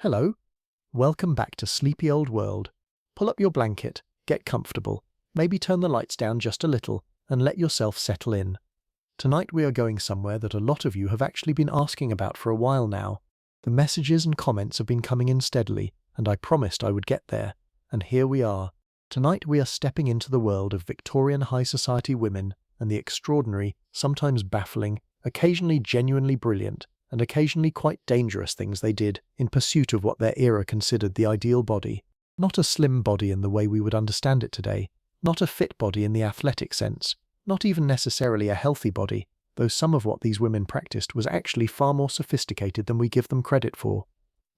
Hello, welcome back to Sleepy Old World. Pull up your blanket, get comfortable, maybe turn the lights down just a little, and let yourself settle in. Tonight we are going somewhere that a lot of you have actually been asking about for a while now. The messages and comments have been coming in steadily, and I promised I would get there, and here we are. Tonight we are stepping into the world of Victorian high society women and the extraordinary, sometimes baffling, occasionally genuinely brilliant, and occasionally quite dangerous things they did in pursuit of what their era considered the ideal body. Not a slim body in the way we would understand it today, not a fit body in the athletic sense, not even necessarily a healthy body, though some of what these women practiced was actually far more sophisticated than we give them credit for.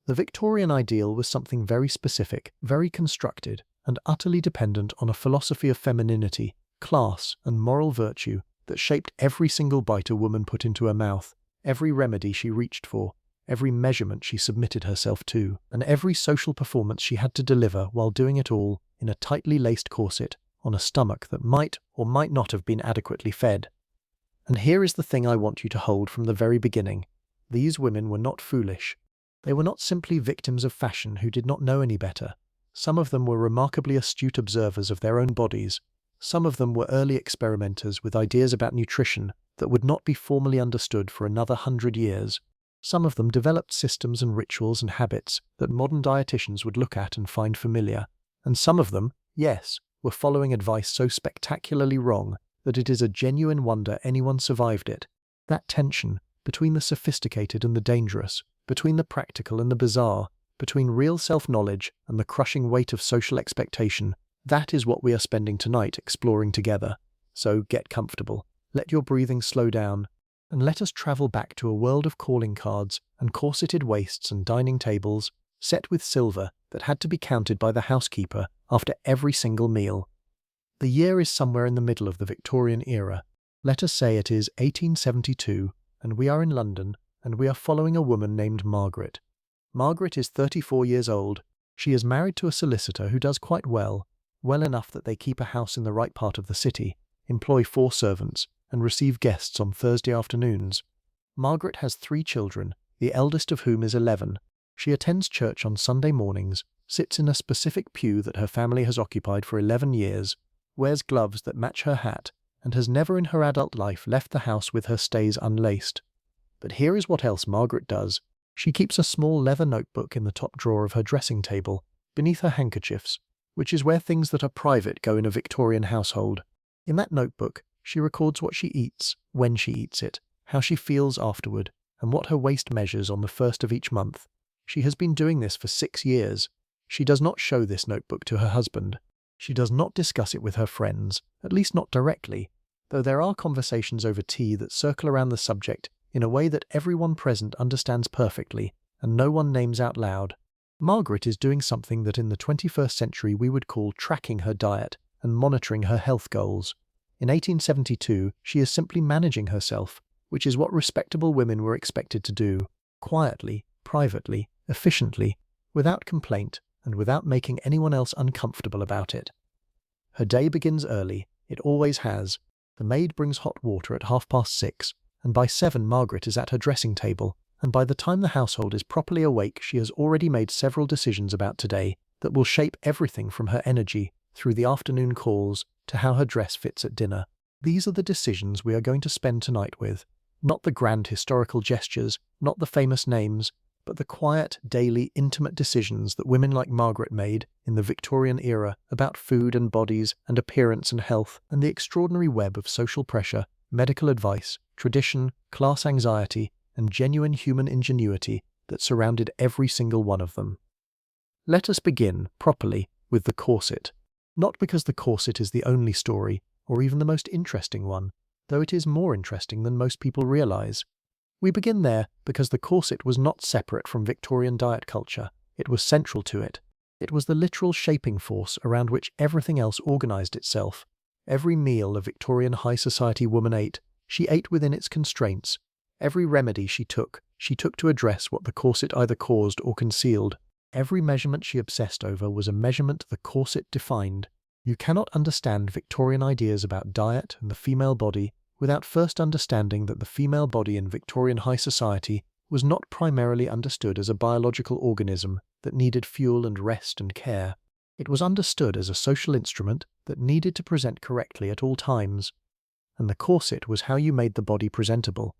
The Victorian ideal was something very specific, very constructed, and utterly dependent on a philosophy of femininity, class, and moral virtue that shaped every single bite a woman put into her mouth, every remedy she reached for, every measurement she submitted herself to, and every social performance she had to deliver while doing it all in a tightly laced corset on a stomach that might or might not have been adequately fed. And here is the thing I want you to hold from the very beginning. These women were not foolish. They were not simply victims of fashion who did not know any better. Some of them were remarkably astute observers of their own bodies. Some of them were early experimenters with ideas about nutrition that would not be formally understood for another 100 years. Some of them developed systems and rituals and habits that modern dietitians would look at and find familiar. And some of them, yes, were following advice so spectacularly wrong that it is a genuine wonder anyone survived it. That tension between the sophisticated and the dangerous, between the practical and the bizarre, between real self-knowledge and the crushing weight of social expectation, that is what we are spending tonight exploring together. So get comfortable, let your breathing slow down, and let us travel back to a world of calling cards and corseted waists and dining tables, set with silver that had to be counted by the housekeeper after every single meal. The year is somewhere in the middle of the Victorian era. Let us say it is 1872, and we are in London, and we are following a woman named Margaret. Margaret is 34 years old. She is married to a solicitor who does quite well enough that they keep a house in the right part of the city, employ 4 servants, and receive guests on Thursday afternoons. Margaret has 3 children, the eldest of whom is 11. She attends church on Sunday mornings, sits in a specific pew that her family has occupied for 11 years, wears gloves that match her hat, and has never in her adult life left the house with her stays unlaced. But here is what else Margaret does. She keeps a small leather notebook in the top drawer of her dressing table, beneath her handkerchiefs, which is where things that are private go in a Victorian household. In that notebook, she records what she eats, when she eats it, how she feels afterward, and what her waist measures on the first of each month. She has been doing this for 6 years. She does not show this notebook to her husband. She does not discuss it with her friends, at least not directly, though there are conversations over tea that circle around the subject in a way that everyone present understands perfectly, and no one names out loud. Margaret is doing something that in the 21st century we would call tracking her diet and monitoring her health goals. In 1872, she is simply managing herself, which is what respectable women were expected to do, quietly, privately, efficiently, without complaint, and without making anyone else uncomfortable about it. Her day begins early, it always has. The maid brings hot water at 6:30, and by 7 Margaret is at her dressing table, and by the time the household is properly awake she has already made several decisions about today that will shape everything from her energy, through the afternoon calls, to how her dress fits at dinner. These are the decisions we are going to spend tonight with. Not the grand historical gestures, not the famous names, but the quiet, daily, intimate decisions that women like Margaret made in the Victorian era about food and bodies and appearance and health, and the extraordinary web of social pressure, medical advice, tradition, class anxiety, and genuine human ingenuity that surrounded every single one of them. Let us begin, properly, with the corset. Not because the corset is the only story, or even the most interesting one, though it is more interesting than most people realize. We begin there because the corset was not separate from Victorian diet culture, it was central to it. It was the literal shaping force around which everything else organized itself. Every meal a Victorian high society woman ate, she ate within its constraints. Every remedy she took to address what the corset either caused or concealed. Every measurement she obsessed over was a measurement the corset defined. You cannot understand Victorian ideas about diet and the female body without first understanding that the female body in Victorian high society was not primarily understood as a biological organism that needed fuel and rest and care. It was understood as a social instrument that needed to present correctly at all times. And the corset was how you made the body presentable.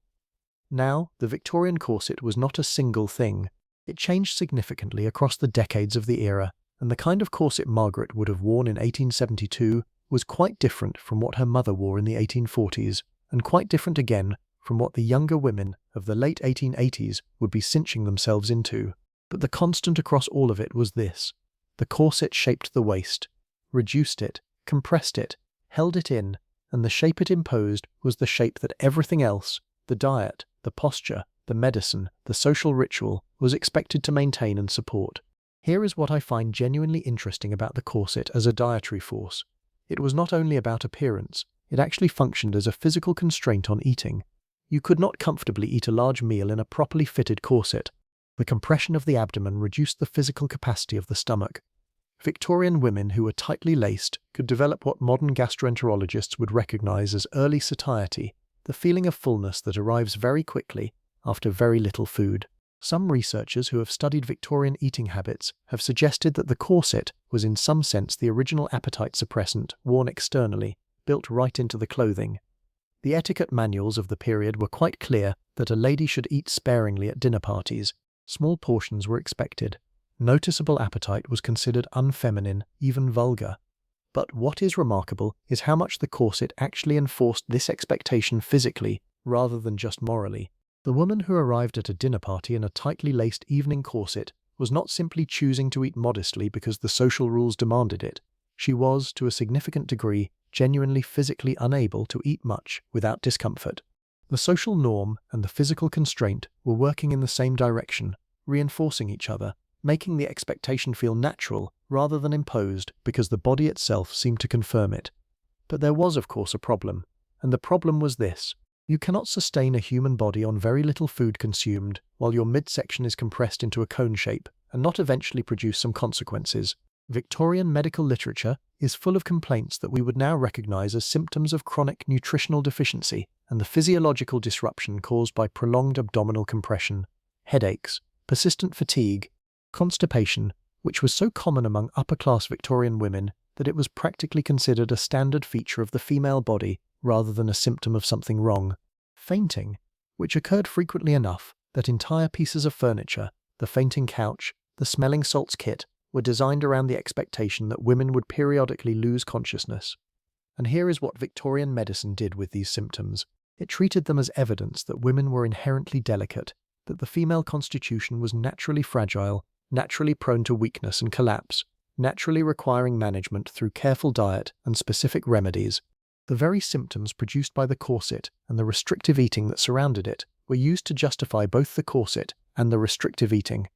Now, the Victorian corset was not a single thing. It changed significantly across the decades of the era, and the kind of corset Margaret would have worn in 1872 was quite different from what her mother wore in the 1840s, and quite different again from what the younger women of the late 1880s would be cinching themselves into. But the constant across all of it was this: the corset shaped the waist, reduced it, compressed it, held it in, and the shape it imposed was the shape that everything else, the diet, the posture, the medicine, the social ritual, was expected to maintain and support. Here is what I find genuinely interesting about the corset as a dietary force. It was not only about appearance, it actually functioned as a physical constraint on eating. You could not comfortably eat a large meal in a properly fitted corset. The compression of the abdomen reduced the physical capacity of the stomach. Victorian women who were tightly laced could develop what modern gastroenterologists would recognize as early satiety, the feeling of fullness that arrives very quickly after very little food. Some researchers who have studied Victorian eating habits have suggested that the corset was in some sense the original appetite suppressant worn externally, built right into the clothing. The etiquette manuals of the period were quite clear that a lady should eat sparingly at dinner parties. Small portions were expected. Noticeable appetite was considered unfeminine, even vulgar. But what is remarkable is how much the corset actually enforced this expectation physically, rather than just morally. The woman who arrived at a dinner party in a tightly laced evening corset was not simply choosing to eat modestly because the social rules demanded it. She was, to a significant degree, genuinely physically unable to eat much without discomfort. The social norm and the physical constraint were working in the same direction, reinforcing each other, making the expectation feel natural rather than imposed because the body itself seemed to confirm it. But there was, of course, a problem, and the problem was this: you cannot sustain a human body on very little food consumed while your midsection is compressed into a cone shape and not eventually produce some consequences. Victorian medical literature is full of complaints that we would now recognize as symptoms of chronic nutritional deficiency and the physiological disruption caused by prolonged abdominal compression, headaches, persistent fatigue, constipation, which was so common among upper-class Victorian women that it was practically considered a standard feature of the female body rather than a symptom of something wrong. Fainting, which occurred frequently enough that entire pieces of furniture, the fainting couch, the smelling salts kit, were designed around the expectation that women would periodically lose consciousness. And here is what Victorian medicine did with these symptoms. It treated them as evidence that women were inherently delicate, that the female constitution was naturally fragile, naturally prone to weakness and collapse, naturally requiring management through careful diet and specific remedies. The very symptoms produced by the corset and the restrictive eating that surrounded it were used to justify both the corset and the restrictive eating.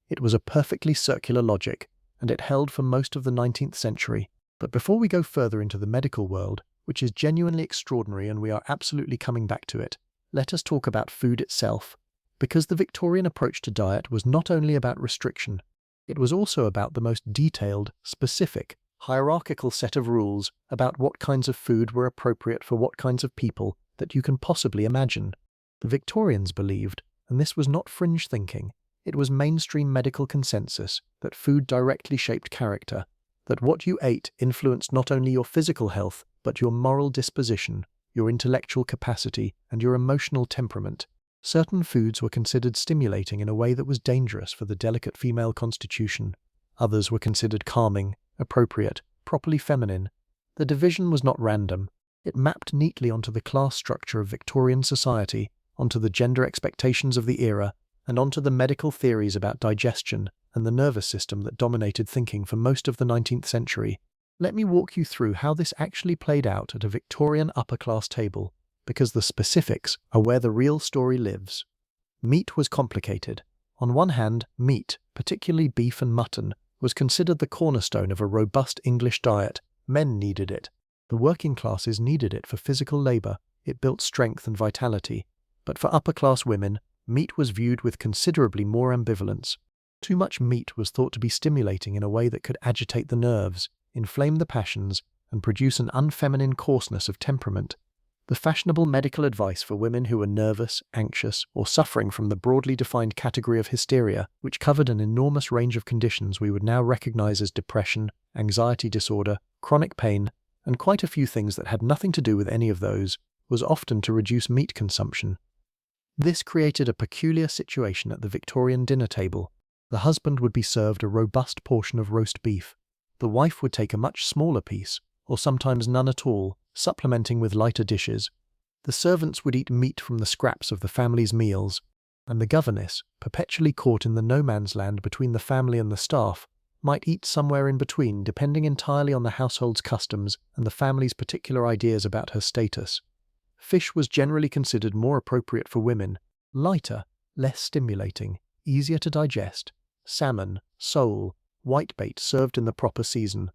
It was a perfectly circular logic, and it held for most of the 19th century. But before we go further into the medical world, which is genuinely extraordinary and we are absolutely coming back to it, let us talk about food itself. Because the Victorian approach to diet was not only about restriction, it was also about the most detailed, specific, hierarchical set of rules about what kinds of food were appropriate for what kinds of people that you can possibly imagine. The Victorians believed, and this was not fringe thinking, it was mainstream medical consensus, that food directly shaped character, that what you ate influenced not only your physical health, but your moral disposition, your intellectual capacity, and your emotional temperament. Certain foods were considered stimulating in a way that was dangerous for the delicate female constitution. Others were considered calming, appropriate, properly feminine. The division was not random. It mapped neatly onto the class structure of Victorian society, onto the gender expectations of the era, and onto the medical theories about digestion and the nervous system that dominated thinking for most of the 19th century. Let me walk you through how this actually played out at a Victorian upper-class table, because the specifics are where the real story lives. Meat was complicated. On one hand, meat, particularly beef and mutton, was considered the cornerstone of a robust English diet. Men needed it. The working classes needed it for physical labor. It built strength and vitality. But for upper-class women, meat was viewed with considerably more ambivalence. Too much meat was thought to be stimulating in a way that could agitate the nerves, inflame the passions, and produce an unfeminine coarseness of temperament. The fashionable medical advice for women who were nervous, anxious, or suffering from the broadly defined category of hysteria, which covered an enormous range of conditions we would now recognize as depression, anxiety disorder, chronic pain, and quite a few things that had nothing to do with any of those, was often to reduce meat consumption. This created a peculiar situation at the Victorian dinner table. The husband would be served a robust portion of roast beef. The wife would take a much smaller piece, or sometimes none at all, supplementing with lighter dishes. The servants would eat meat from the scraps of the family's meals, and the governess, perpetually caught in the no-man's land between the family and the staff, might eat somewhere in between, depending entirely on the household's customs and the family's particular ideas about her status. Fish was generally considered more appropriate for women, lighter, less stimulating, easier to digest. Salmon, sole, whitebait served in the proper season.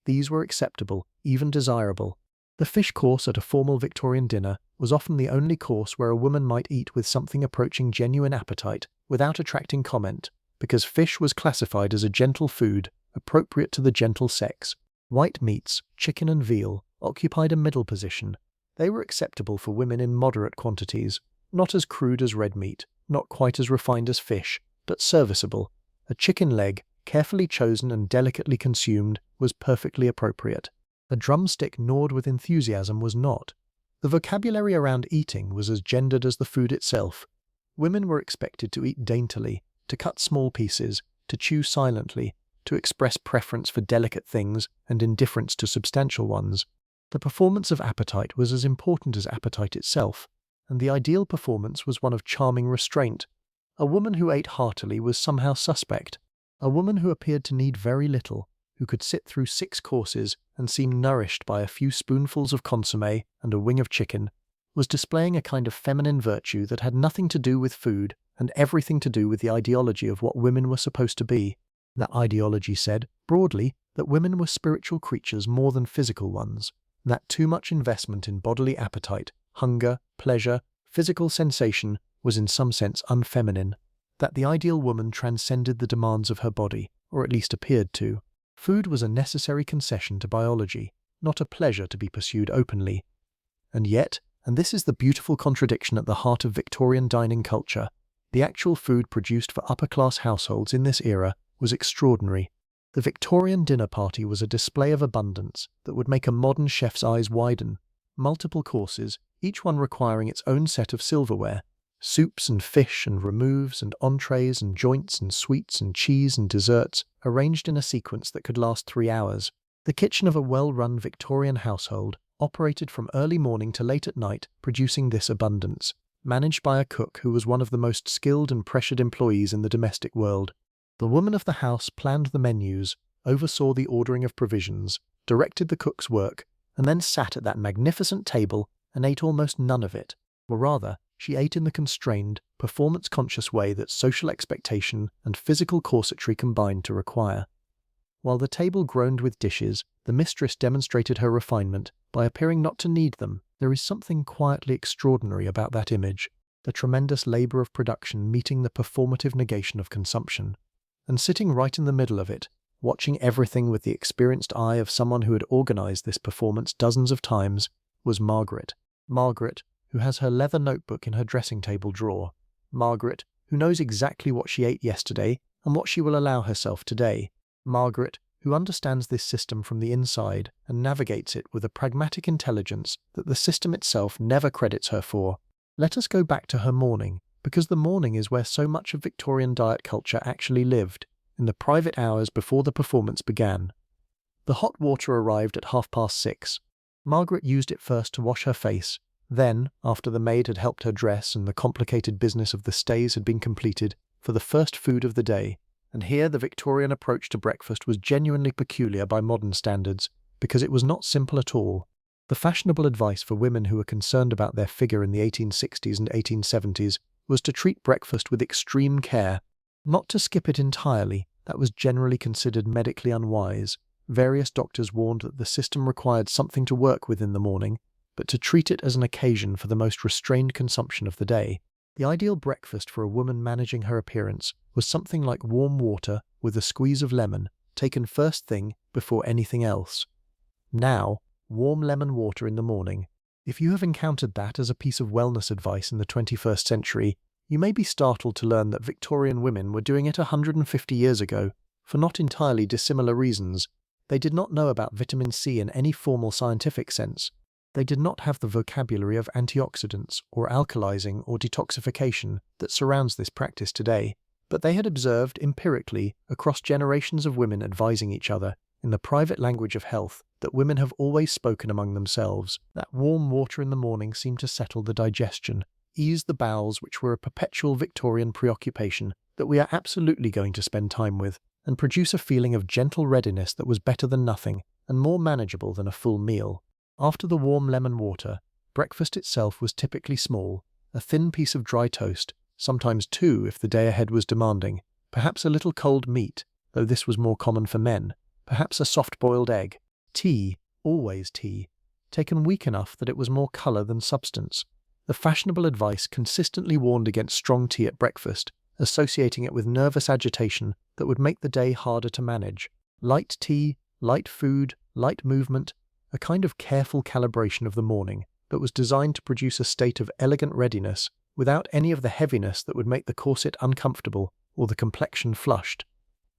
These were acceptable, even desirable. The fish course at a formal Victorian dinner was often the only course where a woman might eat with something approaching genuine appetite without attracting comment, because fish was classified as a gentle food, appropriate to the gentle sex. White meats, chicken and veal, occupied a middle position. They were acceptable for women in moderate quantities, not as crude as red meat, not quite as refined as fish, but serviceable. A chicken leg, carefully chosen and delicately consumed, was perfectly appropriate. A drumstick gnawed with enthusiasm was not. The vocabulary around eating was as gendered as the food itself. Women were expected to eat daintily, to cut small pieces, to chew silently, to express preference for delicate things and indifference to substantial ones. The performance of appetite was as important as appetite itself, and the ideal performance was one of charming restraint. A woman who ate heartily was somehow suspect. A woman who appeared to need very little, who could sit through 6 courses and seem nourished by a few spoonfuls of consommé and a wing of chicken, was displaying a kind of feminine virtue that had nothing to do with food and everything to do with the ideology of what women were supposed to be. That ideology said, broadly, that women were spiritual creatures more than physical ones, that too much investment in bodily appetite, hunger, pleasure, physical sensation was in some sense unfeminine, that the ideal woman transcended the demands of her body, or at least appeared to. Food was a necessary concession to biology, not a pleasure to be pursued openly. And yet, and this is the beautiful contradiction at the heart of Victorian dining culture, the actual food produced for upper-class households in this era was extraordinary. The Victorian dinner party was a display of abundance that would make a modern chef's eyes widen. Multiple courses, each one requiring its own set of silverware. Soups and fish and removes and entrees and joints and sweets and cheese and desserts, arranged in a sequence that could last 3 hours. The kitchen of a well-run Victorian household operated from early morning to late at night, producing this abundance, managed by a cook who was one of the most skilled and pressured employees in the domestic world. The woman of the house planned the menus, oversaw the ordering of provisions, directed the cook's work, and then sat at that magnificent table and ate almost none of it. Or rather, she ate in the constrained, performance-conscious way that social expectation and physical corsetry combined to require. While the table groaned with dishes, the mistress demonstrated her refinement by appearing not to need them. There is something quietly extraordinary about that image, the tremendous labor of production meeting the performative negation of consumption. And sitting right in the middle of it, watching everything with the experienced eye of someone who had organized this performance dozens of times, was Margaret. Margaret, who has her leather notebook in her dressing table drawer. Margaret, who knows exactly what she ate yesterday and what she will allow herself today. Margaret, who understands this system from the inside and navigates it with a pragmatic intelligence that the system itself never credits her for. Let us go back to her morning, because the morning is where so much of Victorian diet culture actually lived, in the private hours before the performance began. The hot water arrived at 6:30. Margaret used it first to wash her face. Then, after the maid had helped her dress and the complicated business of the stays had been completed, for the first food of the day. And here the Victorian approach to breakfast was genuinely peculiar by modern standards, because it was not simple at all. The fashionable advice for women who were concerned about their figure in the 1860s and 1870s was to treat breakfast with extreme care, not to skip it entirely. That was generally considered medically unwise. Various doctors warned that the system required something to work with in the morning, but to treat it as an occasion for the most restrained consumption of the day. The ideal breakfast for a woman managing her appearance was something like warm water with a squeeze of lemon, taken first thing before anything else. Now, warm lemon water in the morning. If you have encountered that as a piece of wellness advice in the 21st century, you may be startled to learn that Victorian women were doing it 150 years ago, for not entirely dissimilar reasons. They did not know about vitamin C in any formal scientific sense. They did not have the vocabulary of antioxidants or alkalizing or detoxification that surrounds this practice today, but they had observed empirically across generations of women advising each other in the private language of health that women have always spoken among themselves, that warm water in the morning seemed to settle the digestion, ease the bowels which were a perpetual Victorian preoccupation that we are absolutely going to spend time with, and produce a feeling of gentle readiness that was better than nothing and more manageable than a full meal. After the warm lemon water, breakfast itself was typically small, a thin piece of dry toast, sometimes two if the day ahead was demanding, perhaps a little cold meat, though this was more common for men, perhaps a soft-boiled egg. Tea, always tea, taken weak enough that it was more colour than substance. The fashionable advice consistently warned against strong tea at breakfast, associating it with nervous agitation that would make the day harder to manage. Light tea, light food, light movement, a kind of careful calibration of the morning that was designed to produce a state of elegant readiness without any of the heaviness that would make the corset uncomfortable or the complexion flushed.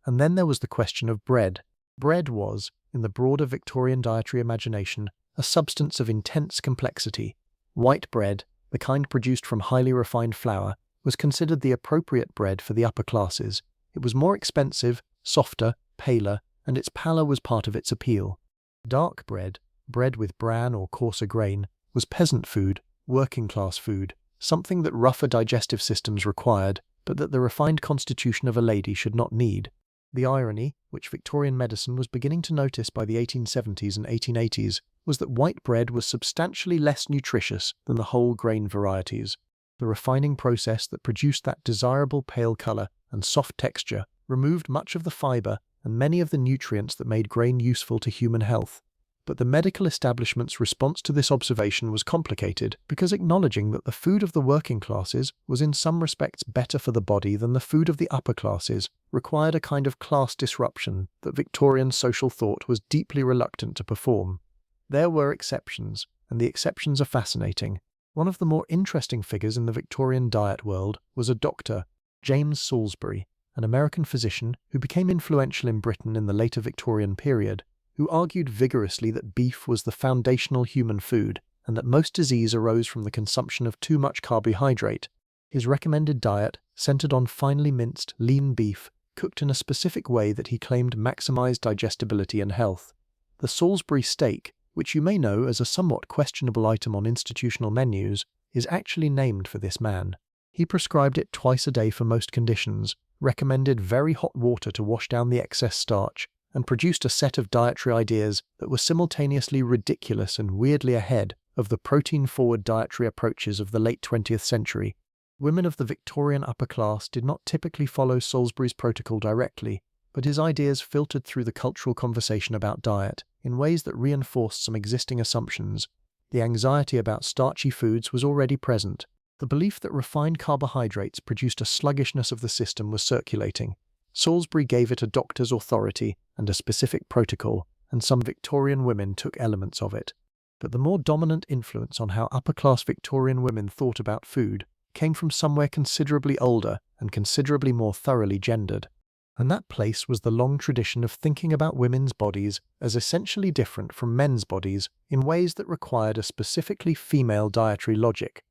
And then there was the question of bread. Bread was, in the broader Victorian dietary imagination, a substance of intense complexity. White bread, the kind produced from highly refined flour, was considered the appropriate bread for the upper classes. It was more expensive, softer, paler, and its pallor was part of its appeal. Dark bread, bread with bran or coarser grain, was peasant food, working-class food, something that rougher digestive systems required, but that the refined constitution of a lady should not need. The irony, which Victorian medicine was beginning to notice by the 1870s and 1880s, was that white bread was substantially less nutritious than the whole grain varieties. The refining process that produced that desirable pale colour and soft texture removed much of the fibre and many of the nutrients that made grain useful to human health. But the medical establishment's response to this observation was complicated because acknowledging that the food of the working classes was in some respects better for the body than the food of the upper classes required a kind of class disruption that Victorian social thought was deeply reluctant to perform. There were exceptions, and the exceptions are fascinating. One of the more interesting figures in the Victorian diet world was a doctor, James Salisbury, an American physician who became influential in Britain in the later Victorian period, who argued vigorously that beef was the foundational human food and that most disease arose from the consumption of too much carbohydrate. His recommended diet centered on finely minced, lean beef, cooked in a specific way that he claimed maximized digestibility and health. The Salisbury steak, which you may know as a somewhat questionable item on institutional menus, is actually named for this man. He prescribed it twice a day for most conditions, recommended very hot water to wash down the excess starch, and produced a set of dietary ideas that were simultaneously ridiculous and weirdly ahead of the protein-forward dietary approaches of the late 20th century. Women of the Victorian upper class did not typically follow Salisbury's protocol directly, but his ideas filtered through the cultural conversation about diet in ways that reinforced some existing assumptions. The anxiety about starchy foods was already present. The belief that refined carbohydrates produced a sluggishness of the system was circulating. Salisbury gave it a doctor's authority and a specific protocol, and some Victorian women took elements of it. But the more dominant influence on how upper-class Victorian women thought about food came from somewhere considerably older and considerably more thoroughly gendered. And that place was the long tradition of thinking about women's bodies as essentially different from men's bodies in ways that required a specifically female dietary logic.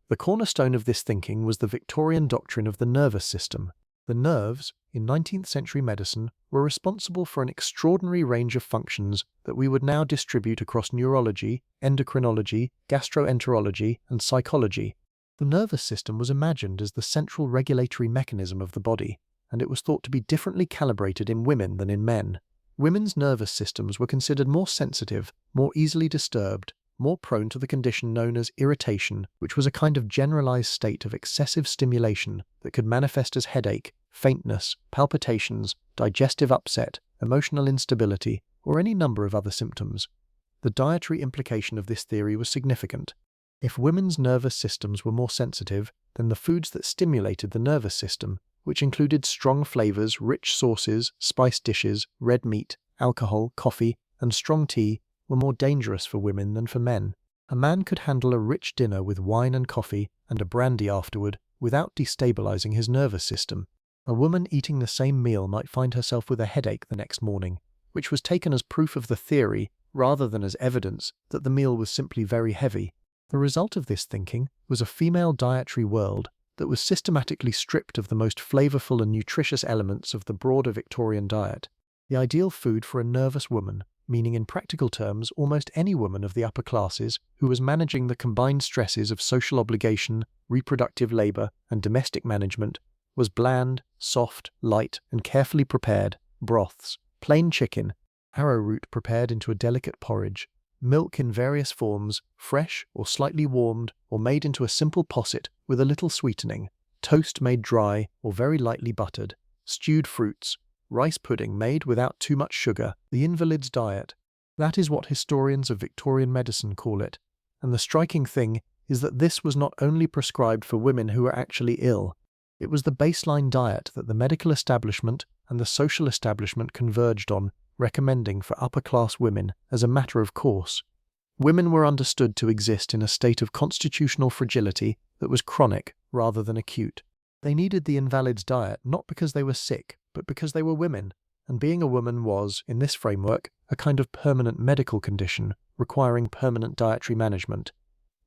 The cornerstone of this thinking was the Victorian doctrine of the nervous system. The nerves, in 19th century medicine, were responsible for an extraordinary range of functions that we would now distribute across neurology, endocrinology, gastroenterology, and psychology. The nervous system was imagined as the central regulatory mechanism of the body, and it was thought to be differently calibrated in women than in men. Women's nervous systems were considered more sensitive, more easily disturbed, more prone to the condition known as irritation, which was a kind of generalized state of excessive stimulation that could manifest as headache, faintness, palpitations, digestive upset, emotional instability, or any number of other symptoms. The dietary implication of this theory was significant. If women's nervous systems were more sensitive, then the foods that stimulated the nervous system, which included strong flavors, rich sauces, spiced dishes, red meat, alcohol, coffee, and strong tea, were more dangerous for women than for men. A man could handle a rich dinner with wine and coffee and a brandy afterward without destabilizing his nervous system. A woman eating the same meal might find herself with a headache the next morning, which was taken as proof of the theory rather than as evidence that the meal was simply very heavy. The result of this thinking was a female dietary world that was systematically stripped of the most flavorful and nutritious elements of the broader Victorian diet. The ideal food for a nervous woman, meaning in practical terms almost any woman of the upper classes who was managing the combined stresses of social obligation, reproductive labor, and domestic management, was bland, soft, light, and carefully prepared broths, plain chicken, arrowroot prepared into a delicate porridge, milk in various forms, fresh or slightly warmed or made into a simple posset with a little sweetening, toast made dry or very lightly buttered, stewed fruits, rice pudding made without too much sugar, the invalid's diet. That is what historians of Victorian medicine call it, and the striking thing is that this was not only prescribed for women who were actually ill, it was the baseline diet that the medical establishment and the social establishment converged on, recommending for upper-class women as a matter of course. Women were understood to exist in a state of constitutional fragility that was chronic rather than acute. They needed the invalid's diet not because they were sick, but because they were women, and being a woman was, in this framework, a kind of permanent medical condition requiring permanent dietary management.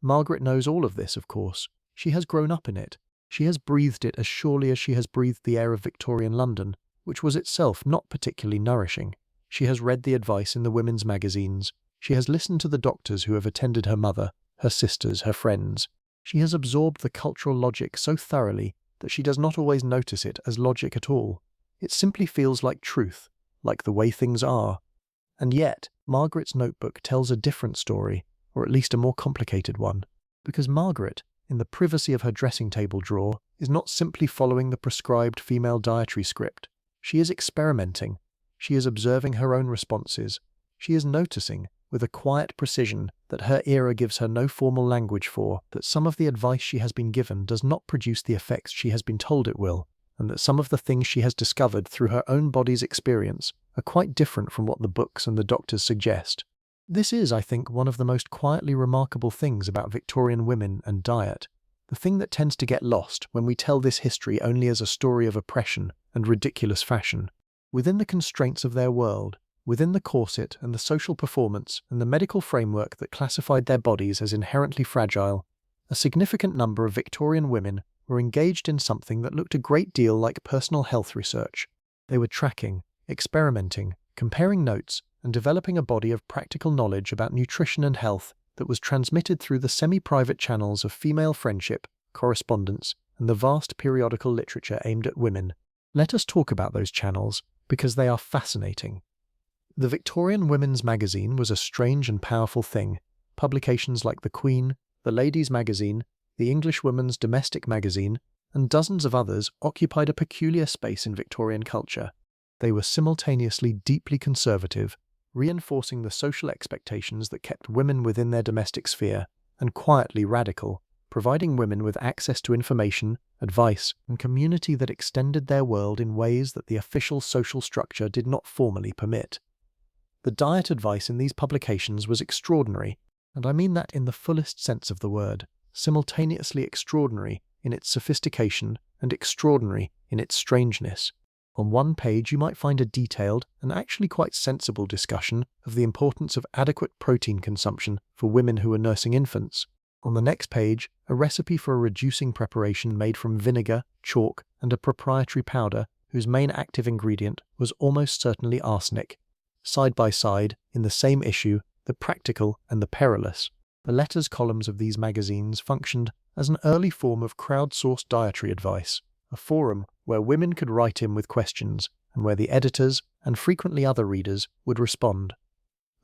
Margaret knows all of this, of course. She has grown up in it. She has breathed it as surely as she has breathed the air of Victorian London, which was itself not particularly nourishing. She has read the advice in the women's magazines. She has listened to the doctors who have attended her mother, her sisters, her friends. She has absorbed the cultural logic so thoroughly that she does not always notice it as logic at all. It simply feels like truth, like the way things are. And yet, Margaret's notebook tells a different story, or at least a more complicated one, because Margaret, in the privacy of her dressing table drawer, is not simply following the prescribed female dietary script. She is experimenting. She is observing her own responses. She is noticing, with a quiet precision that her era gives her no formal language for, that some of the advice she has been given does not produce the effects she has been told it will, and that some of the things she has discovered through her own body's experience are quite different from what the books and the doctors suggest. This is, I think, one of the most quietly remarkable things about Victorian women and diet, the thing that tends to get lost when we tell this history only as a story of oppression and ridiculous fashion. Within the constraints of their world, within the corset and the social performance and the medical framework that classified their bodies as inherently fragile, a significant number of Victorian women were engaged in something that looked a great deal like personal health research. They were tracking, experimenting, comparing notes, and developing a body of practical knowledge about nutrition and health that was transmitted through the semi-private channels of female friendship, correspondence, and the vast periodical literature aimed at women. Let us talk about those channels, because they are fascinating. The Victorian Women's Magazine was a strange and powerful thing. Publications like The Queen, The Ladies' Magazine, The English Woman's Domestic Magazine, and dozens of others occupied a peculiar space in Victorian culture. They were simultaneously deeply conservative, reinforcing the social expectations that kept women within their domestic sphere, and quietly radical, providing women with access to information, advice, and community that extended their world in ways that the official social structure did not formally permit. The diet advice in these publications was extraordinary, and I mean that in the fullest sense of the word, simultaneously extraordinary in its sophistication and extraordinary in its strangeness. On one page you might find a detailed and actually quite sensible discussion of the importance of adequate protein consumption for women who are nursing infants. On the next page, a recipe for a reducing preparation made from vinegar, chalk, and a proprietary powder whose main active ingredient was almost certainly arsenic. Side by side, in the same issue, the practical and the perilous. The letters columns of these magazines functioned as an early form of crowdsourced dietary advice, a forum where women could write in with questions and where the editors, and frequently other readers, would respond.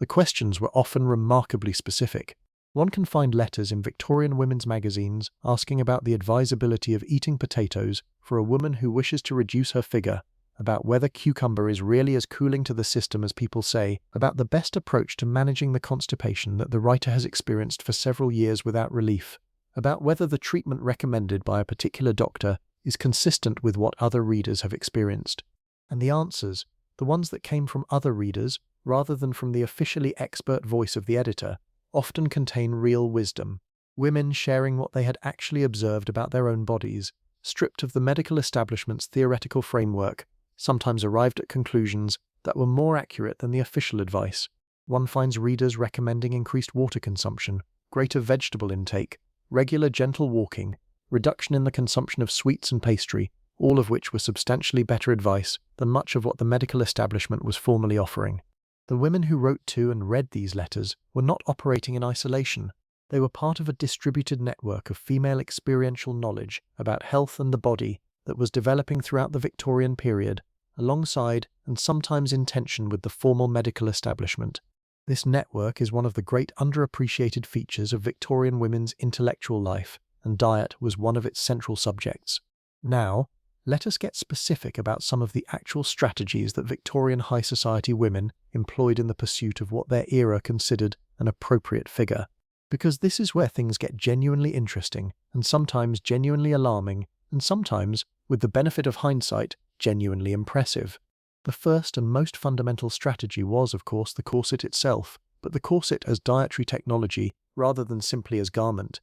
The questions were often remarkably specific. One can find letters in Victorian women's magazines asking about the advisability of eating potatoes for a woman who wishes to reduce her figure, about whether cucumber is really as cooling to the system as people say, about the best approach to managing the constipation that the writer has experienced for several years without relief, about whether the treatment recommended by a particular doctor is consistent with what other readers have experienced. And the answers, the ones that came from other readers rather than from the officially expert voice of the editor, often contain real wisdom. Women sharing what they had actually observed about their own bodies, stripped of the medical establishment's theoretical framework, sometimes arrived at conclusions that were more accurate than the official advice. One finds readers recommending increased water consumption, greater vegetable intake, regular gentle walking, reduction in the consumption of sweets and pastry, all of which were substantially better advice than much of what the medical establishment was formally offering. The women who wrote to and read these letters were not operating in isolation. They were part of a distributed network of female experiential knowledge about health and the body that was developing throughout the Victorian period, alongside and sometimes in tension with the formal medical establishment. This network is one of the great underappreciated features of Victorian women's intellectual life, and diet was one of its central subjects. Now, let us get specific about some of the actual strategies that Victorian high society women employed in the pursuit of what their era considered an appropriate figure. Because this is where things get genuinely interesting, and sometimes genuinely alarming, and sometimes, with the benefit of hindsight, genuinely impressive. The first and most fundamental strategy was, of course, the corset itself, but the corset as dietary technology rather than simply as garment.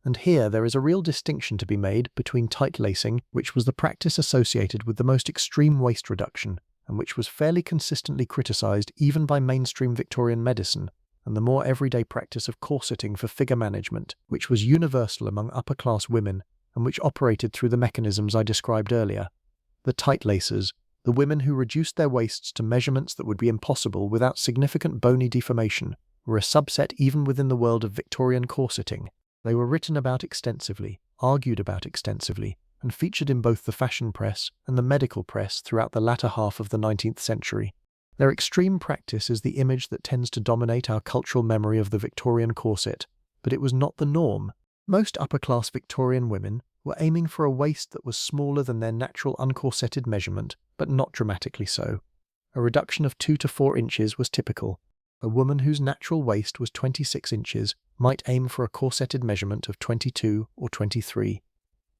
And here there is a real distinction to be made between tight lacing, which was the practice associated with the most extreme waist reduction, and which was fairly consistently criticized even by mainstream Victorian medicine, and the more everyday practice of corseting for figure management, which was universal among upper-class women, and which operated through the mechanisms I described earlier. The tight lacers, the women who reduced their waists to measurements that would be impossible without significant bony deformation, were a subset even within the world of Victorian corseting. They were written about extensively, argued about extensively, and featured in both the fashion press and the medical press throughout the latter half of the 19th century. Their extreme practice is the image that tends to dominate our cultural memory of the Victorian corset, but it was not the norm. Most upper-class Victorian women were aiming for a waist that was smaller than their natural uncorseted measurement, but not dramatically so. A reduction of 2 to 4 inches was typical. A woman whose natural waist was 26 inches might aim for a corseted measurement of 22 or 23.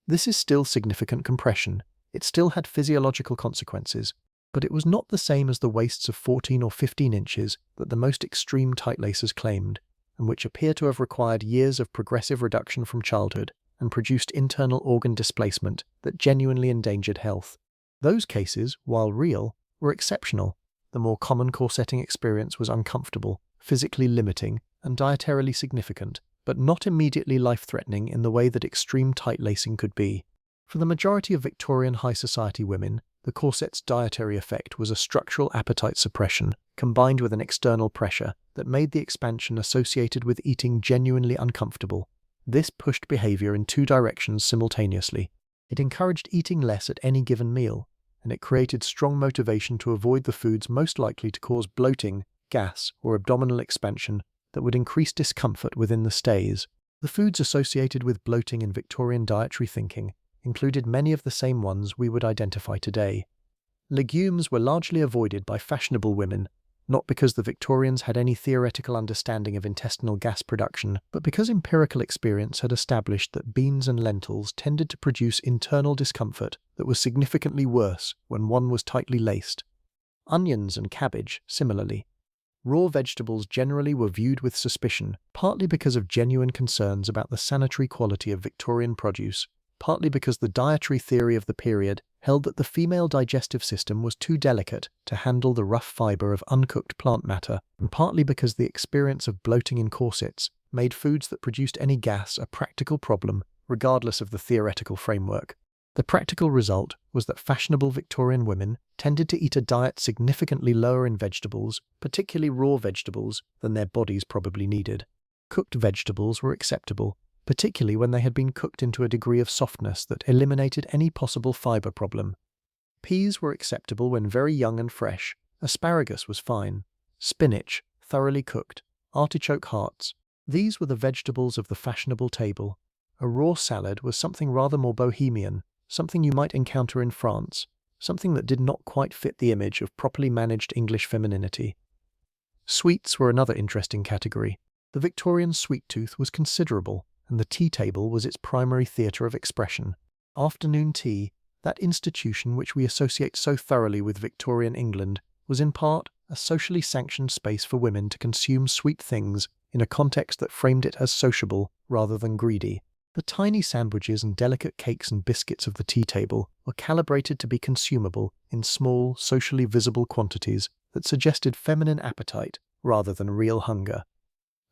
This is still significant compression. It still had physiological consequences, but it was not the same as the waists of 14 or 15 inches that the most extreme tight lacers claimed, and which appear to have required years of progressive reduction from childhood and produced internal organ displacement that genuinely endangered health. Those cases, while real, were exceptional. The more common corseting experience was uncomfortable, physically limiting, and dietarily significant, but not immediately life-threatening in the way that extreme tight lacing could be. For the majority of Victorian high society women, the corset's dietary effect was a structural appetite suppression combined with an external pressure that made the expansion associated with eating genuinely uncomfortable. This pushed behavior in 2 directions simultaneously. It encouraged eating less at any given meal, and it created strong motivation to avoid the foods most likely to cause bloating, gas, or abdominal expansion that would increase discomfort within the stays. The foods associated with bloating in Victorian dietary thinking included many of the same ones we would identify today. Legumes were largely avoided by fashionable women, not because the Victorians had any theoretical understanding of intestinal gas production, but because empirical experience had established that beans and lentils tended to produce internal discomfort that was significantly worse when one was tightly laced. Onions and cabbage, similarly. Raw vegetables generally were viewed with suspicion, partly because of genuine concerns about the sanitary quality of Victorian produce, partly because the dietary theory of the period held that the female digestive system was too delicate to handle the rough fiber of uncooked plant matter, and partly because the experience of bloating in corsets made foods that produced any gas a practical problem, regardless of the theoretical framework. The practical result was that fashionable Victorian women tended to eat a diet significantly lower in vegetables, particularly raw vegetables, than their bodies probably needed. Cooked vegetables were acceptable, particularly when they had been cooked into a degree of softness that eliminated any possible fiber problem. Peas were acceptable when very young and fresh. Asparagus was fine. Spinach, thoroughly cooked. Artichoke hearts. These were the vegetables of the fashionable table. A raw salad was something rather more bohemian, something you might encounter in France, something that did not quite fit the image of properly managed English femininity. Sweets were another interesting category. The Victorian sweet tooth was considerable, and the tea table was its primary theatre of expression. Afternoon tea, that institution which we associate so thoroughly with Victorian England, was in part a socially sanctioned space for women to consume sweet things in a context that framed it as sociable rather than greedy. The tiny sandwiches and delicate cakes and biscuits of the tea table were calibrated to be consumable in small, socially visible quantities that suggested feminine appetite rather than real hunger.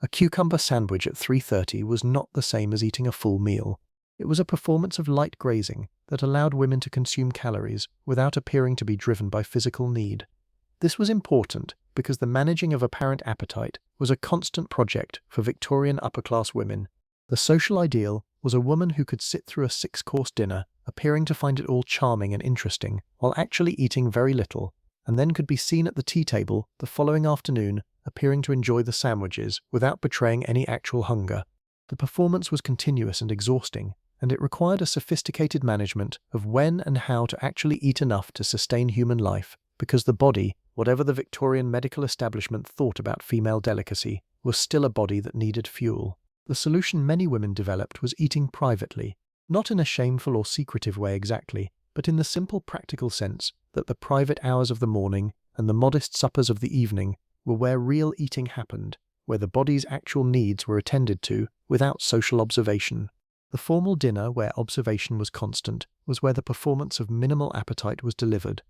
A cucumber sandwich at 3:30 was not the same as eating a full meal. It was a performance of light grazing that allowed women to consume calories without appearing to be driven by physical need. This was important because the managing of apparent appetite was a constant project for Victorian upper-class women. The social ideal was a woman who could sit through a 6-course dinner, appearing to find it all charming and interesting, while actually eating very little, and then could be seen at the tea table the following afternoon, appearing to enjoy the sandwiches without betraying any actual hunger. The performance was continuous and exhausting, and it required a sophisticated management of when and how to actually eat enough to sustain human life, because the body, whatever the Victorian medical establishment thought about female delicacy, was still a body that needed fuel. The solution many women developed was eating privately, not in a shameful or secretive way exactly, but in the simple practical sense that the private hours of the morning and the modest suppers of the evening were where real eating happened, where the body's actual needs were attended to without social observation. The formal dinner, where observation was constant, was where the performance of minimal appetite was delivered.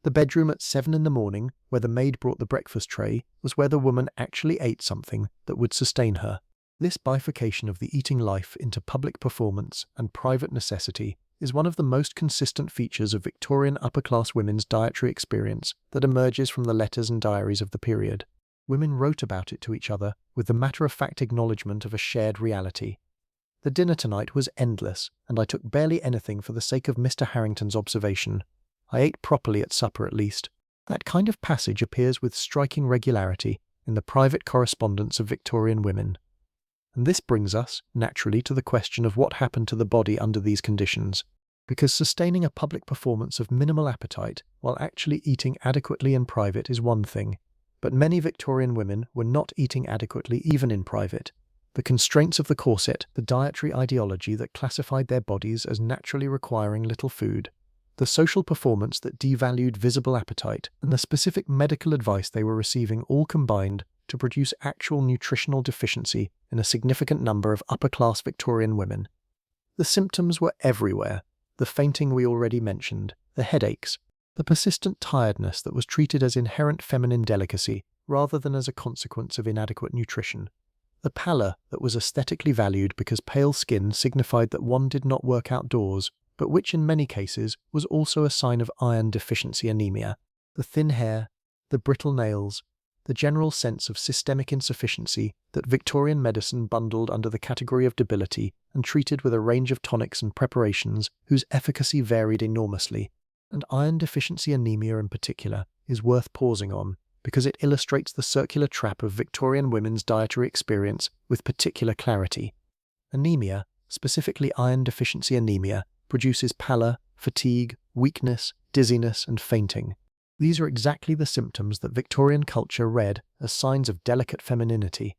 The bedroom at 7 in the morning, where the maid brought the breakfast tray, was where the woman actually ate something that would sustain her. This bifurcation of the eating life into public performance and private necessity is one of the most consistent features of Victorian upper-class women's dietary experience that emerges from the letters and diaries of the period. Women wrote about it to each other with the matter-of-fact acknowledgement of a shared reality. The dinner tonight was endless, and I took barely anything for the sake of Mr. Harrington's observation. I ate properly at supper at least. That kind of passage appears with striking regularity in the private correspondence of Victorian women. And this brings us, naturally, to the question of what happened to the body under these conditions. Because sustaining a public performance of minimal appetite while actually eating adequately in private is one thing, but many Victorian women were not eating adequately even in private. The constraints of the corset, the dietary ideology that classified their bodies as naturally requiring little food, the social performance that devalued visible appetite, and the specific medical advice they were receiving all combined to produce actual nutritional deficiency in a significant number of upper-class Victorian women. The symptoms were everywhere: the fainting we already mentioned, the headaches, the persistent tiredness that was treated as inherent feminine delicacy rather than as a consequence of inadequate nutrition, the pallor that was aesthetically valued because pale skin signified that one did not work outdoors, but which in many cases was also a sign of iron deficiency anemia, the thin hair, the brittle nails, the general sense of systemic insufficiency that Victorian medicine bundled under the category of debility and treated with a range of tonics and preparations whose efficacy varied enormously. And iron deficiency anemia in particular is worth pausing on, because it illustrates the circular trap of Victorian women's dietary experience with particular clarity. Anemia, specifically iron deficiency anemia, produces pallor, fatigue, weakness, dizziness, and fainting. These are exactly the symptoms that Victorian culture read as signs of delicate femininity.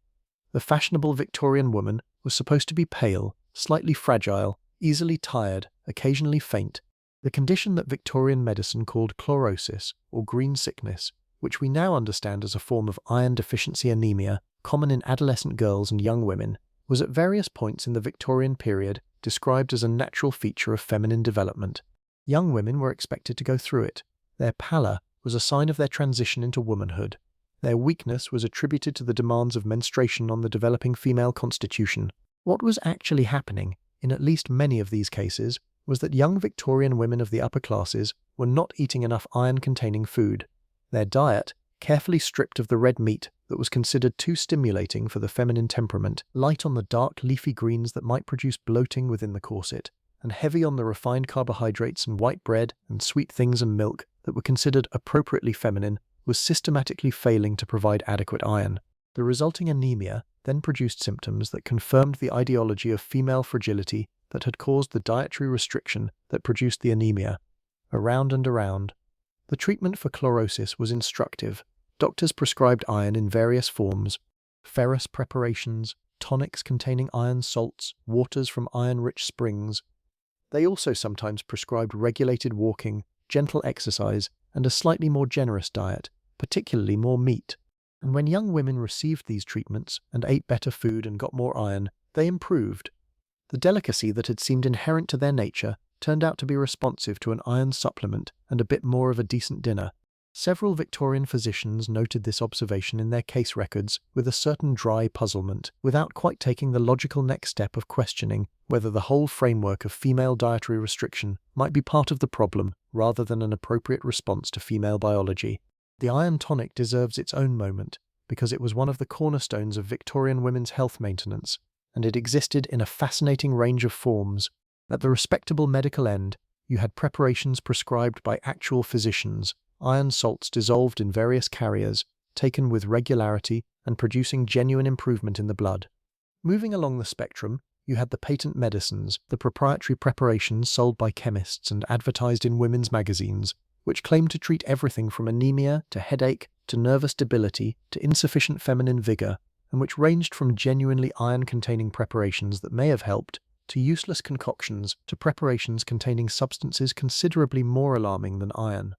The fashionable Victorian woman was supposed to be pale, slightly fragile, easily tired, occasionally faint. The condition that Victorian medicine called chlorosis, or green sickness, which we now understand as a form of iron deficiency anemia, common in adolescent girls and young women, was at various points in the Victorian period described as a natural feature of feminine development. Young women were expected to go through it. Their pallor was a sign of their transition into womanhood. Their weakness was attributed to the demands of menstruation on the developing female constitution. What was actually happening, in at least many of these cases, was that young Victorian women of the upper classes were not eating enough iron-containing food. Their diet, carefully stripped of the red meat that was considered too stimulating for the feminine temperament, light on the dark leafy greens that might produce bloating within the corset, and heavy on the refined carbohydrates and white bread and sweet things and milk that were considered appropriately feminine, was systematically failing to provide adequate iron. The resulting anemia then produced symptoms that confirmed the ideology of female fragility that had caused the dietary restriction that produced the anemia. Around and around. The treatment for chlorosis was instructive. Doctors prescribed iron in various forms: ferrous preparations, tonics containing iron salts, waters from iron-rich springs. They also sometimes prescribed regulated walking, gentle exercise, and a slightly more generous diet, particularly more meat. And when young women received these treatments and ate better food and got more iron, they improved. The delicacy that had seemed inherent to their nature turned out to be responsive to an iron supplement and a bit more of a decent dinner. Several Victorian physicians noted this observation in their case records with a certain dry puzzlement, without quite taking the logical next step of questioning whether the whole framework of female dietary restriction might be part of the problem rather than an appropriate response to female biology. The iron tonic deserves its own moment because it was one of the cornerstones of Victorian women's health maintenance, and it existed in a fascinating range of forms. At the respectable medical end, you had preparations prescribed by actual physicians, iron salts dissolved in various carriers, taken with regularity and producing genuine improvement in the blood. Moving along the spectrum, you had the patent medicines, the proprietary preparations sold by chemists and advertised in women's magazines, which claimed to treat everything from anemia to headache to nervous debility to insufficient feminine vigor, and which ranged from genuinely iron-containing preparations that may have helped to useless concoctions to preparations containing substances considerably more alarming than iron.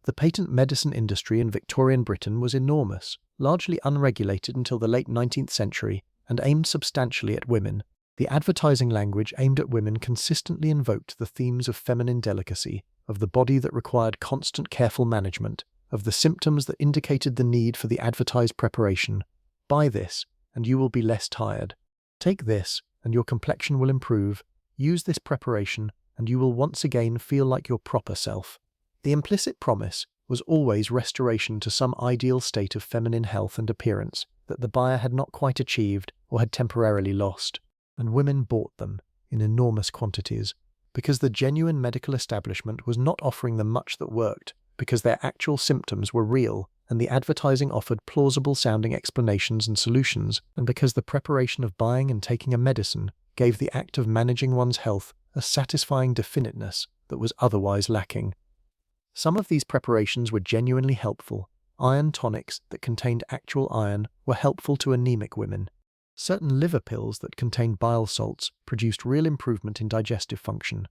The patent medicine industry in Victorian Britain was enormous, largely unregulated until the late 19th century, and aimed substantially at women. The advertising language aimed at women consistently invoked the themes of feminine delicacy, of the body that required constant careful management, of the symptoms that indicated the need for the advertised preparation. Buy this, and you will be less tired. Take this, and your complexion will improve. Use this preparation, and you will once again feel like your proper self. The implicit promise was always restoration to some ideal state of feminine health and appearance that the buyer had not quite achieved or had temporarily lost. And women bought them in enormous quantities, because the genuine medical establishment was not offering them much that worked, because their actual symptoms were real, and the advertising offered plausible-sounding explanations and solutions, and because the preparation of buying and taking a medicine gave the act of managing one's health a satisfying definiteness that was otherwise lacking. Some of these preparations were genuinely helpful. Iron tonics that contained actual iron were helpful to anemic women. Certain liver pills that contained bile salts produced real improvement in digestive function.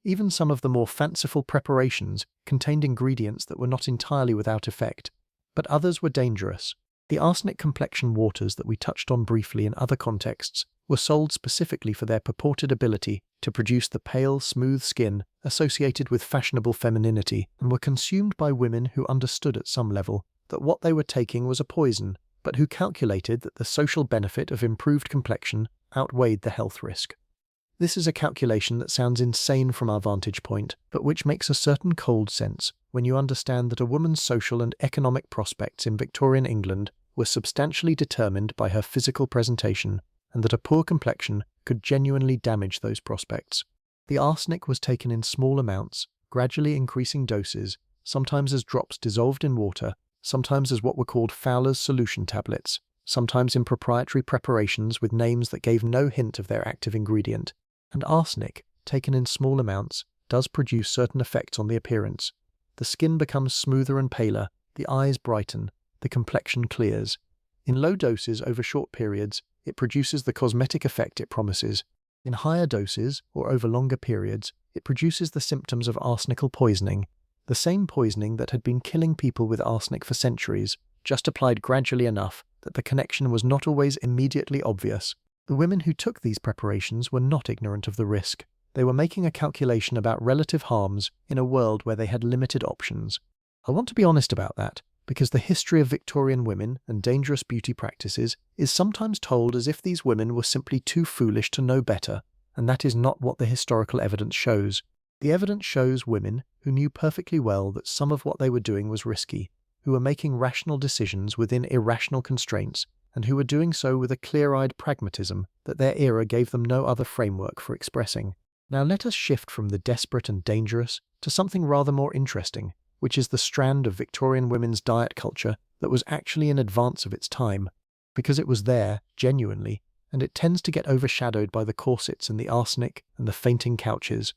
Even some of the more fanciful preparations contained ingredients that were not entirely without effect, but others were dangerous. The arsenic complexion waters that we touched on briefly in other contexts were sold specifically for their purported ability to produce the pale, smooth skin associated with fashionable femininity, and were consumed by women who understood at some level that what they were taking was a poison, but who calculated that the social benefit of improved complexion outweighed the health risk. This is a calculation that sounds insane from our vantage point, but which makes a certain cold sense when you understand that a woman's social and economic prospects in Victorian England were substantially determined by her physical presentation, and that a poor complexion could genuinely damage those prospects. The arsenic was taken in small amounts, gradually increasing doses, sometimes as drops dissolved in water, sometimes as what were called Fowler's solution tablets, sometimes in proprietary preparations with names that gave no hint of their active ingredient. And arsenic, taken in small amounts, does produce certain effects on the appearance. The skin becomes smoother and paler, the eyes brighten, the complexion clears. In low doses over short periods, it produces the cosmetic effect it promises. In higher doses, or over longer periods, it produces the symptoms of arsenical poisoning, the same poisoning that had been killing people with arsenic for centuries, just applied gradually enough that the connection was not always immediately obvious. The women who took these preparations were not ignorant of the risk. They were making a calculation about relative harms in a world where they had limited options. I want to be honest about that, because the history of Victorian women and dangerous beauty practices is sometimes told as if these women were simply too foolish to know better, and that is not what the historical evidence shows. The evidence shows women who knew perfectly well that some of what they were doing was risky, who were making rational decisions within irrational constraints, and who were doing so with a clear-eyed pragmatism that their era gave them no other framework for expressing. Now let us shift from the desperate and dangerous to something rather more interesting, which is the strand of Victorian women's diet culture that was actually in advance of its time, because it was there, genuinely, and it tends to get overshadowed by the corsets and the arsenic and the fainting couches.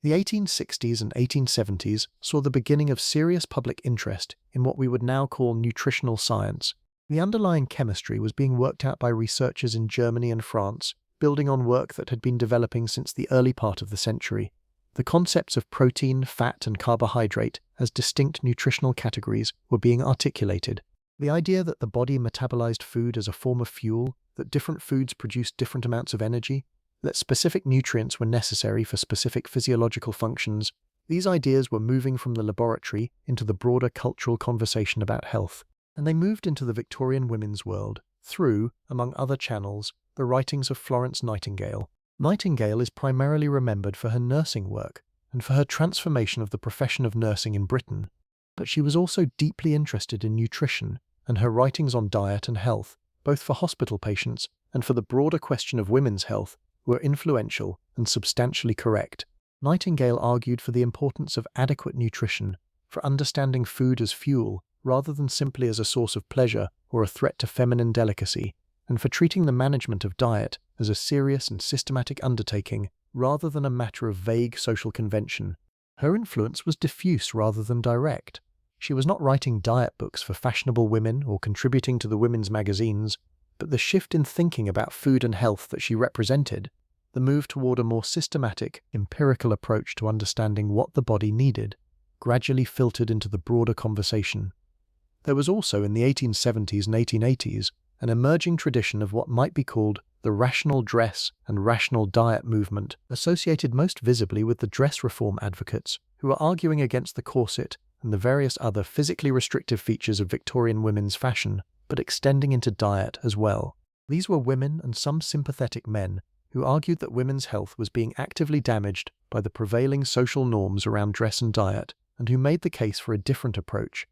The 1860s and 1870s saw the beginning of serious public interest in what we would now call nutritional science. The underlying chemistry was being worked out by researchers in Germany and France, building on work that had been developing since the early part of the century. The concepts of protein, fat, and carbohydrate as distinct nutritional categories were being articulated. The idea that the body metabolized food as a form of fuel, that different foods produced different amounts of energy, that specific nutrients were necessary for specific physiological functions, these ideas were moving from the laboratory into the broader cultural conversation about health. And they moved into the Victorian women's world through, among other channels, the writings of Florence Nightingale. Nightingale is primarily remembered for her nursing work and for her transformation of the profession of nursing in Britain. But she was also deeply interested in nutrition, and her writings on diet and health, both for hospital patients and for the broader question of women's health, were influential and substantially correct. Nightingale argued for the importance of adequate nutrition, for understanding food as fuel rather than simply as a source of pleasure or a threat to feminine delicacy, and for treating the management of diet as a serious and systematic undertaking rather than a matter of vague social convention. Her influence was diffuse rather than direct. She was not writing diet books for fashionable women or contributing to the women's magazines, but the shift in thinking about food and health that she represented, the move toward a more systematic, empirical approach to understanding what the body needed, gradually filtered into the broader conversation. There was also, in the 1870s and 1880s, an emerging tradition of what might be called the rational dress and rational diet movement, associated most visibly with the dress reform advocates who were arguing against the corset and the various other physically restrictive features of Victorian women's fashion, but extending into diet as well. These were women and some sympathetic men who argued that women's health was being actively damaged by the prevailing social norms around dress and diet, and who made the case for a different approach.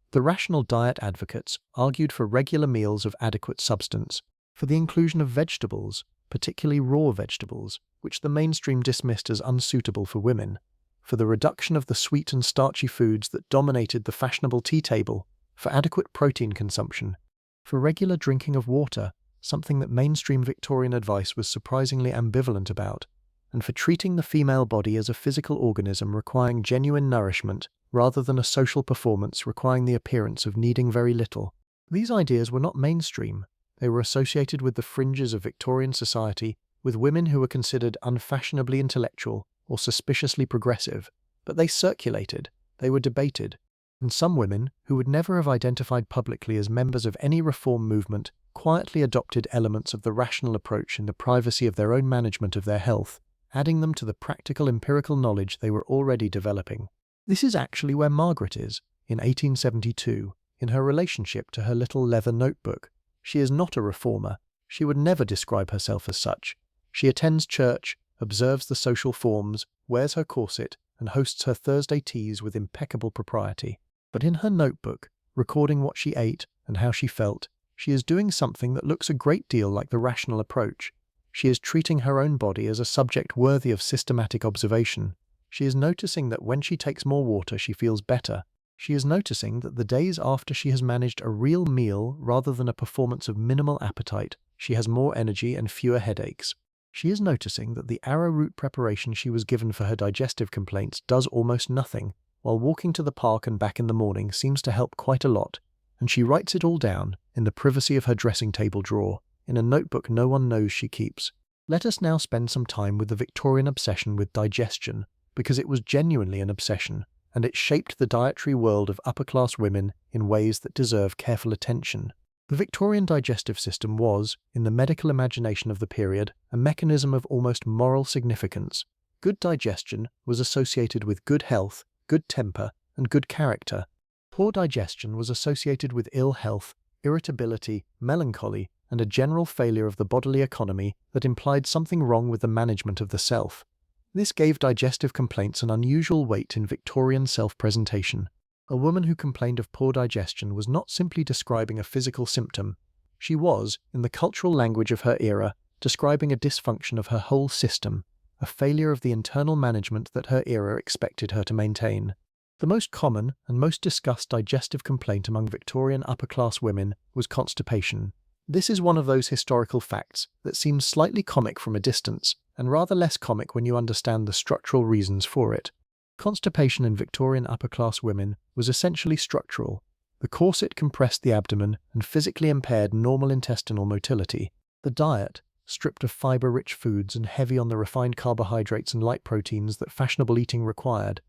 The rational diet advocates argued for regular meals of adequate substance, for the inclusion of vegetables, particularly raw vegetables, which the mainstream dismissed as unsuitable for women, for the reduction of the sweet and starchy foods that dominated the fashionable tea table, for adequate protein consumption, for regular drinking of water, something that mainstream Victorian advice was surprisingly ambivalent about, and for treating the female body as a physical organism requiring genuine nourishment rather than a social performance requiring the appearance of needing very little. These ideas were not mainstream. They were associated with the fringes of Victorian society, with women who were considered unfashionably intellectual or suspiciously progressive, but they circulated, they were debated, and some women, who would never have identified publicly as members of any reform movement, quietly adopted elements of the rational approach in the privacy of their own management of their health, adding them to the practical empirical knowledge they were already developing. This is actually where Margaret is, in 1872, in her relationship to her little leather notebook. She is not a reformer. She would never describe herself as such. She attends church, observes the social forms, wears her corset, and hosts her Thursday teas with impeccable propriety. But in her notebook, recording what she ate and how she felt, she is doing something that looks a great deal like the rational approach. She is treating her own body as a subject worthy of systematic observation. She is noticing that when she takes more water, she feels better. She is noticing that the days after she has managed a real meal rather than a performance of minimal appetite, she has more energy and fewer headaches. She is noticing that the arrowroot preparation she was given for her digestive complaints does almost nothing, while walking to the park and back in the morning seems to help quite a lot, and she writes it all down in the privacy of her dressing table drawer, in a notebook no one knows she keeps. Let us now spend some time with the Victorian obsession with digestion, because it was genuinely an obsession, and it shaped the dietary world of upper-class women in ways that deserve careful attention. The Victorian digestive system was, in the medical imagination of the period, a mechanism of almost moral significance. Good digestion was associated with good health, good temper, and good character. Poor digestion was associated with ill health, irritability, melancholy, and a general failure of the bodily economy that implied something wrong with the management of the self. This gave digestive complaints an unusual weight in Victorian self-presentation. A woman who complained of poor digestion was not simply describing a physical symptom. She was, in the cultural language of her era, describing a dysfunction of her whole system, a failure of the internal management that her era expected her to maintain. The most common and most discussed digestive complaint among Victorian upper-class women was constipation. This is one of those historical facts that seems slightly comic from a distance, and rather less comic when you understand the structural reasons for it. Constipation in Victorian upper-class women was essentially structural. The corset compressed the abdomen and physically impaired normal intestinal motility. The diet, stripped of fiber-rich foods and heavy on the refined carbohydrates and light proteins that fashionable eating required,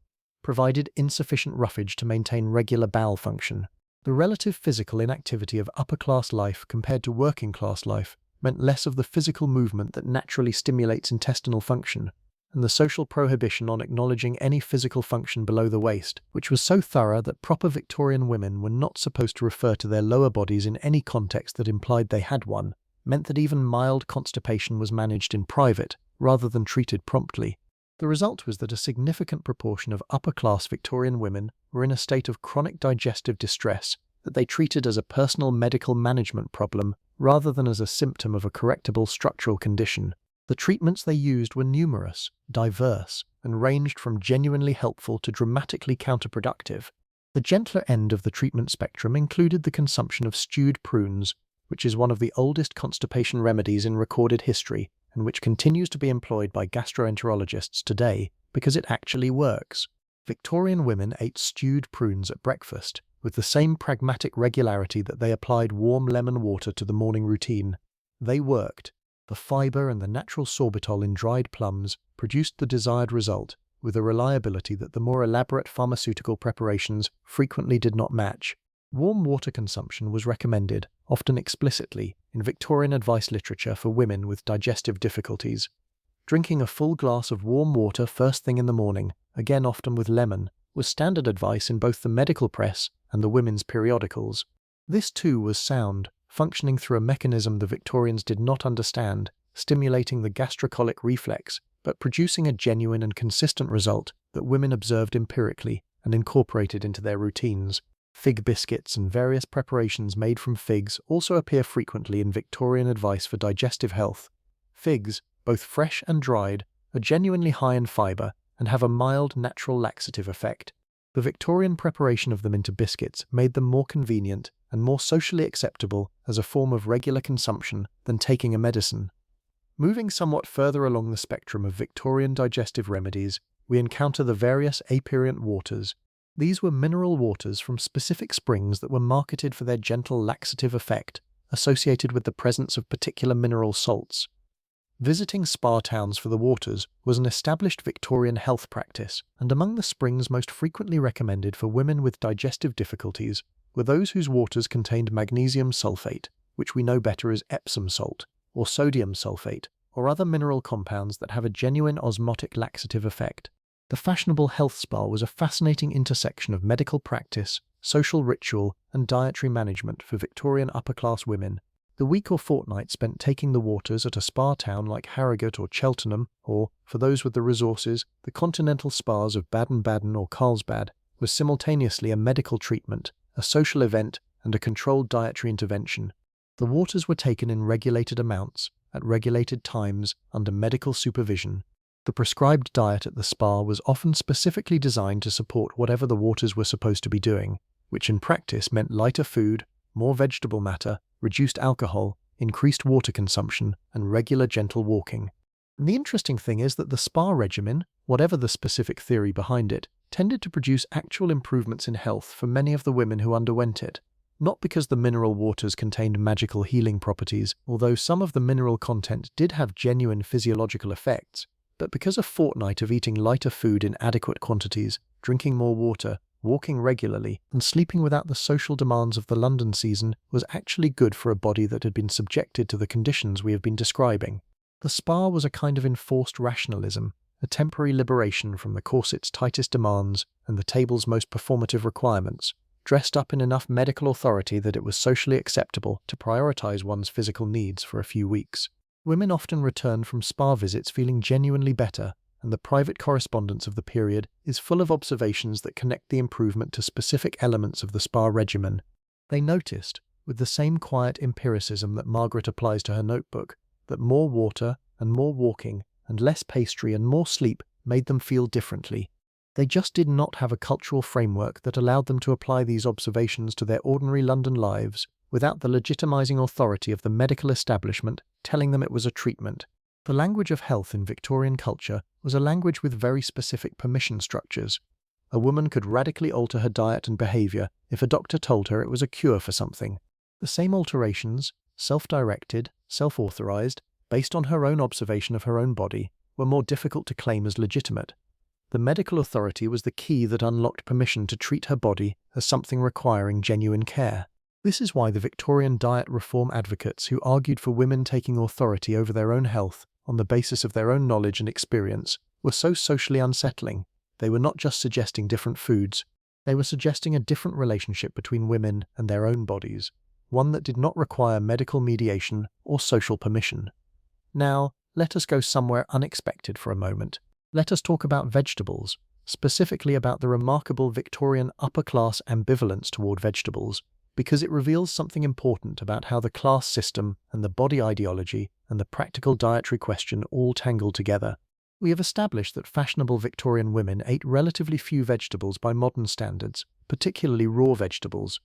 provided insufficient roughage to maintain regular bowel function. The relative physical inactivity of upper-class life compared to working-class life meant less of the physical movement that naturally stimulates intestinal function, and the social prohibition on acknowledging any physical function below the waist, which was so thorough that proper Victorian women were not supposed to refer to their lower bodies in any context that implied they had one, meant that even mild constipation was managed in private, rather than treated promptly. The result was that a significant proportion of upper-class Victorian women were in a state of chronic digestive distress that they treated as a personal medical management problem rather than as a symptom of a correctable structural condition. The treatments they used were numerous, diverse, and ranged from genuinely helpful to dramatically counterproductive. The gentler end of the treatment spectrum included the consumption of stewed prunes, which is one of the oldest constipation remedies in recorded history, and which continues to be employed by gastroenterologists today because it actually works. Victorian women ate stewed prunes at breakfast, with the same pragmatic regularity that they applied warm lemon water to the morning routine. They worked. The fibre and the natural sorbitol in dried plums produced the desired result, with a reliability that the more elaborate pharmaceutical preparations frequently did not match. Warm water consumption was recommended, often explicitly, in Victorian advice literature for women with digestive difficulties. Drinking a full glass of warm water first thing in the morning, again often with lemon, was standard advice in both the medical press and the women's periodicals. This too was sound, functioning through a mechanism the Victorians did not understand, stimulating the gastrocolic reflex, but producing a genuine and consistent result that women observed empirically and incorporated into their routines. Fig biscuits and various preparations made from figs also appear frequently in Victorian advice for digestive health. Figs, both fresh and dried, are genuinely high in fibre and have a mild natural laxative effect. The Victorian preparation of them into biscuits made them more convenient and more socially acceptable as a form of regular consumption than taking a medicine. Moving somewhat further along the spectrum of Victorian digestive remedies, we encounter the various aperient waters. These were mineral waters from specific springs that were marketed for their gentle laxative effect, associated with the presence of particular mineral salts. Visiting spa towns for the waters was an established Victorian health practice, and among the springs most frequently recommended for women with digestive difficulties were those whose waters contained magnesium sulfate, which we know better as Epsom salt, or sodium sulfate, or other mineral compounds that have a genuine osmotic laxative effect. The fashionable health spa was a fascinating intersection of medical practice, social ritual, and dietary management for Victorian upper-class women. The week or fortnight spent taking the waters at a spa town like Harrogate or Cheltenham, or, for those with the resources, the continental spas of Baden-Baden or Carlsbad, was simultaneously a medical treatment, a social event, and a controlled dietary intervention. The waters were taken in regulated amounts, at regulated times, under medical supervision. The prescribed diet at the spa was often specifically designed to support whatever the waters were supposed to be doing, which in practice meant lighter food, more vegetable matter, reduced alcohol, increased water consumption, and regular gentle walking. And the interesting thing is that the spa regimen, whatever the specific theory behind it, tended to produce actual improvements in health for many of the women who underwent it. Not because the mineral waters contained magical healing properties, although some of the mineral content did have genuine physiological effects, but because a fortnight of eating lighter food in adequate quantities, drinking more water, walking regularly, and sleeping without the social demands of the London season was actually good for a body that had been subjected to the conditions we have been describing. The spa was a kind of enforced rationalism, a temporary liberation from the corset's tightest demands and the table's most performative requirements, dressed up in enough medical authority that it was socially acceptable to prioritize one's physical needs for a few weeks. Women often returned from spa visits feeling genuinely better, and the private correspondence of the period is full of observations that connect the improvement to specific elements of the spa regimen. They noticed, with the same quiet empiricism that Margaret applies to her notebook, that more water and more walking and less pastry and more sleep made them feel differently. They just did not have a cultural framework that allowed them to apply these observations to their ordinary London lives without the legitimizing authority of the medical establishment telling them it was a treatment. The language of health in Victorian culture was a language with very specific permission structures. A woman could radically alter her diet and behavior if a doctor told her it was a cure for something. The same alterations, self-directed, self-authorized, based on her own observation of her own body, were more difficult to claim as legitimate. The medical authority was the key that unlocked permission to treat her body as something requiring genuine care. This is why the Victorian diet reform advocates who argued for women taking authority over their own health on the basis of their own knowledge and experience were so socially unsettling. They were not just suggesting different foods, they were suggesting a different relationship between women and their own bodies, one that did not require medical mediation or social permission. Now, let us go somewhere unexpected for a moment. Let us talk about vegetables, specifically about the remarkable Victorian upper-class ambivalence toward vegetables, because it reveals something important about how the class system and the body ideology and the practical dietary question all tangle together. We have established that fashionable Victorian women ate relatively few vegetables by modern standards, particularly raw vegetables.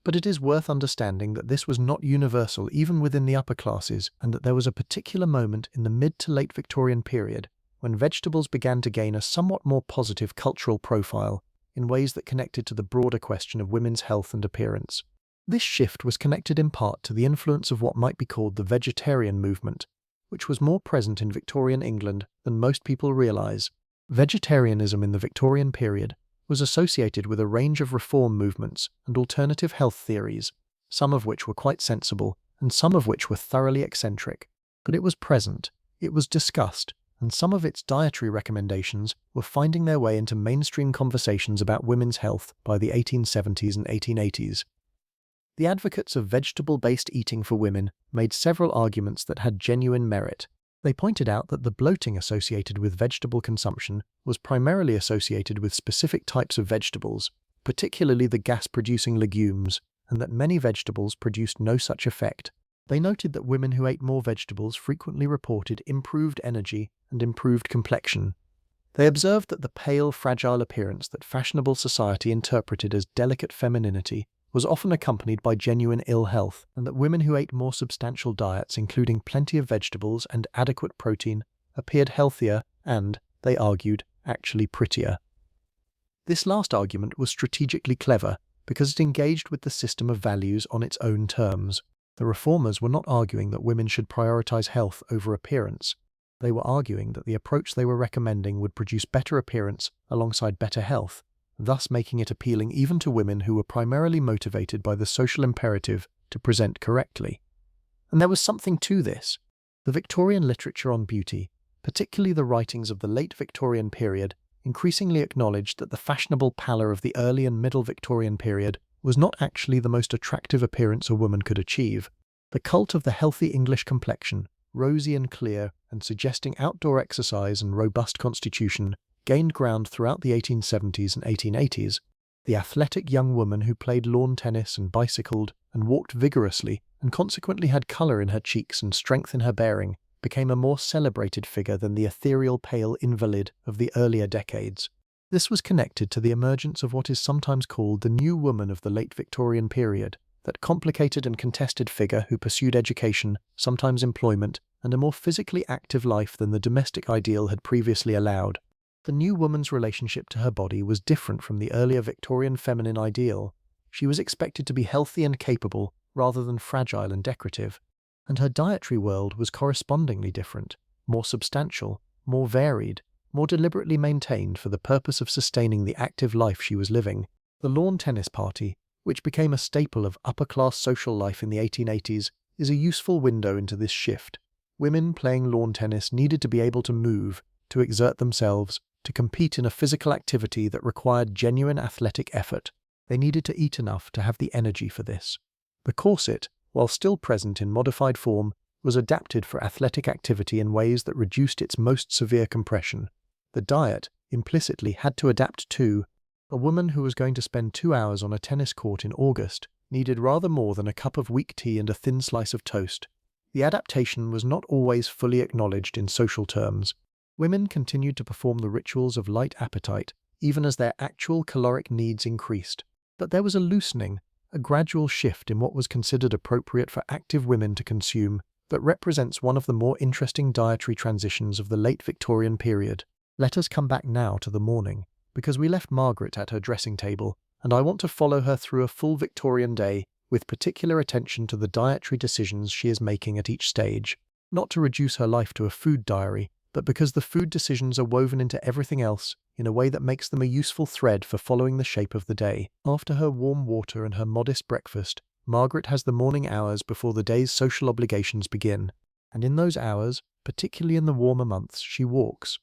But it is worth understanding that this was not universal even within the upper classes, and that there was a particular moment in the mid to late Victorian period when vegetables began to gain a somewhat more positive cultural profile in ways that connected to the broader question of women's health and appearance. This shift was connected in part to the influence of what might be called the vegetarian movement, which was more present in Victorian England than most people realize. Vegetarianism in the Victorian period was associated with a range of reform movements and alternative health theories, some of which were quite sensible and some of which were thoroughly eccentric. But it was present, it was discussed, and some of its dietary recommendations were finding their way into mainstream conversations about women's health by the 1870s and 1880s. The advocates of vegetable-based eating for women made several arguments that had genuine merit. They pointed out that the bloating associated with vegetable consumption was primarily associated with specific types of vegetables, particularly the gas-producing legumes, and that many vegetables produced no such effect. They noted that women who ate more vegetables frequently reported improved energy and improved complexion. They observed that the pale, fragile appearance that fashionable society interpreted as delicate femininity was often accompanied by genuine ill health, and that women who ate more substantial diets, including plenty of vegetables and adequate protein, appeared healthier and, they argued, actually prettier. This last argument was strategically clever because it engaged with the system of values on its own terms. The reformers were not arguing that women should prioritize health over appearance. They were arguing that the approach they were recommending would produce better appearance alongside better health, thus making it appealing even to women who were primarily motivated by the social imperative to present correctly. And there was something to this. The Victorian literature on beauty, particularly the writings of the late Victorian period, increasingly acknowledged that the fashionable pallor of the early and middle Victorian period was not actually the most attractive appearance a woman could achieve. The cult of the healthy English complexion, rosy and clear and suggesting outdoor exercise and robust constitution, gained ground throughout the 1870s and 1880s. The athletic young woman who played lawn tennis and bicycled and walked vigorously and consequently had colour in her cheeks and strength in her bearing became a more celebrated figure than the ethereal pale invalid of the earlier decades. This was connected to the emergence of what is sometimes called the new woman of the late Victorian period, that complicated and contested figure who pursued education, sometimes employment, and a more physically active life than the domestic ideal had previously allowed. The new woman's relationship to her body was different from the earlier Victorian feminine ideal. She was expected to be healthy and capable, rather than fragile and decorative. And her dietary world was correspondingly different, more substantial, more varied, more deliberately maintained for the purpose of sustaining the active life she was living. The lawn tennis party, which became a staple of upper-class social life in the 1880s, is a useful window into this shift. Women playing lawn tennis needed to be able to move, to exert themselves, to compete in a physical activity that required genuine athletic effort. They needed to eat enough to have the energy for this. The corset, while still present in modified form, was adapted for athletic activity in ways that reduced its most severe compression. The diet, implicitly, had to adapt too. A woman who was going to spend 2 hours on a tennis court in August needed rather more than a cup of weak tea and a thin slice of toast. The adaptation was not always fully acknowledged in social terms. Women continued to perform the rituals of light appetite, even as their actual caloric needs increased. But there was a loosening, a gradual shift in what was considered appropriate for active women to consume, that represents one of the more interesting dietary transitions of the late Victorian period. Let us come back now to the morning, because we left Margaret at her dressing table, and I want to follow her through a full Victorian day, with particular attention to the dietary decisions she is making at each stage. Not to reduce her life to a food diary, but because the food decisions are woven into everything else, in a way that makes them a useful thread for following the shape of the day. After her warm water and her modest breakfast, Margaret has the morning hours before the day's social obligations begin, and in those hours, particularly in the warmer months, she walks.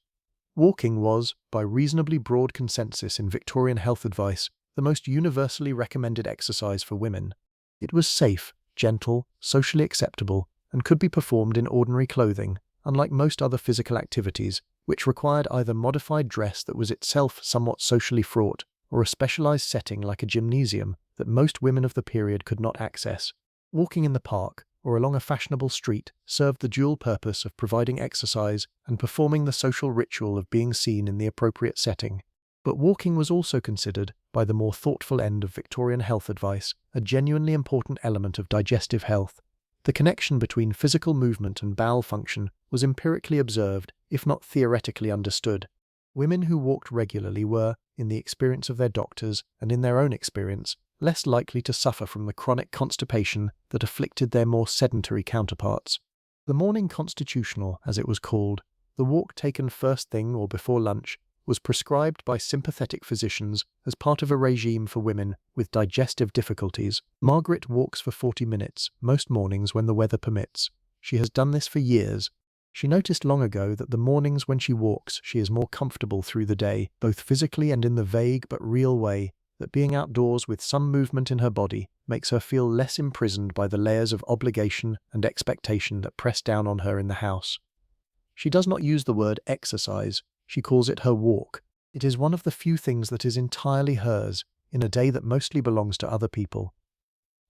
Walking was, by reasonably broad consensus in Victorian health advice, the most universally recommended exercise for women. It was safe, gentle, socially acceptable, and could be performed in ordinary clothing, unlike most other physical activities, which required either modified dress that was itself somewhat socially fraught, or a specialized setting like a gymnasium that most women of the period could not access. Walking in the park, or along a fashionable street, served the dual purpose of providing exercise and performing the social ritual of being seen in the appropriate setting. But walking was also considered, by the more thoughtful end of Victorian health advice, a genuinely important element of digestive health. The connection between physical movement and bowel function was empirically observed, if not theoretically understood. Women who walked regularly were, in the experience of their doctors and in their own experience, less likely to suffer from the chronic constipation that afflicted their more sedentary counterparts. The morning constitutional, as it was called, the walk taken first thing or before lunch, was prescribed by sympathetic physicians as part of a regime for women with digestive difficulties. Margaret walks for 40 minutes, most mornings when the weather permits. She has done this for years. She noticed long ago that the mornings when she walks, she is more comfortable through the day, both physically and in the vague but real way that being outdoors with some movement in her body makes her feel less imprisoned by the layers of obligation and expectation that press down on her in the house. She does not use the word exercise. She calls it her walk. It is one of the few things that is entirely hers, in a day that mostly belongs to other people.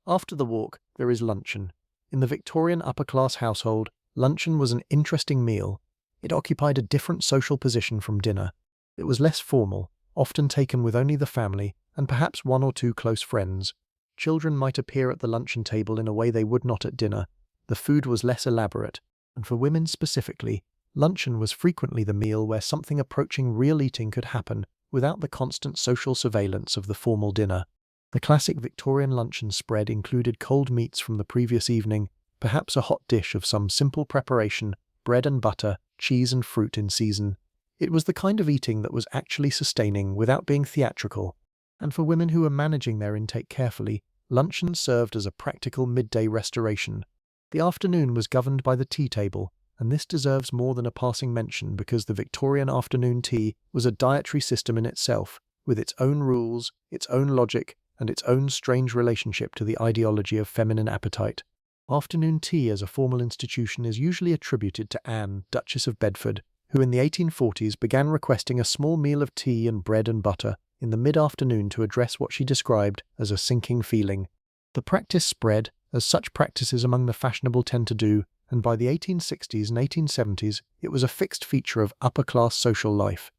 After the walk, there is luncheon. In the Victorian upper-class household, luncheon was an interesting meal. It occupied a different social position from dinner. It was less formal, often taken with only the family, and perhaps one or two close friends. Children might appear at the luncheon table in a way they would not at dinner. The food was less elaborate, and for women specifically, luncheon was frequently the meal where something approaching real eating could happen without the constant social surveillance of the formal dinner. The classic Victorian luncheon spread included cold meats from the previous evening, perhaps a hot dish of some simple preparation, bread and butter, cheese and fruit in season. It was the kind of eating that was actually sustaining without being theatrical. And for women who were managing their intake carefully, luncheon served as a practical midday restoration. The afternoon was governed by the tea table, and this deserves more than a passing mention because the Victorian afternoon tea was a dietary system in itself, with its own rules, its own logic, and its own strange relationship to the ideology of feminine appetite. Afternoon tea as a formal institution is usually attributed to Anne, Duchess of Bedford, who in the 1840s began requesting a small meal of tea and bread and butter in the mid-afternoon to address what she described as a sinking feeling. The practice spread, as such practices among the fashionable tend to do, and by the 1860s and 1870s it was a fixed feature of upper-class social life.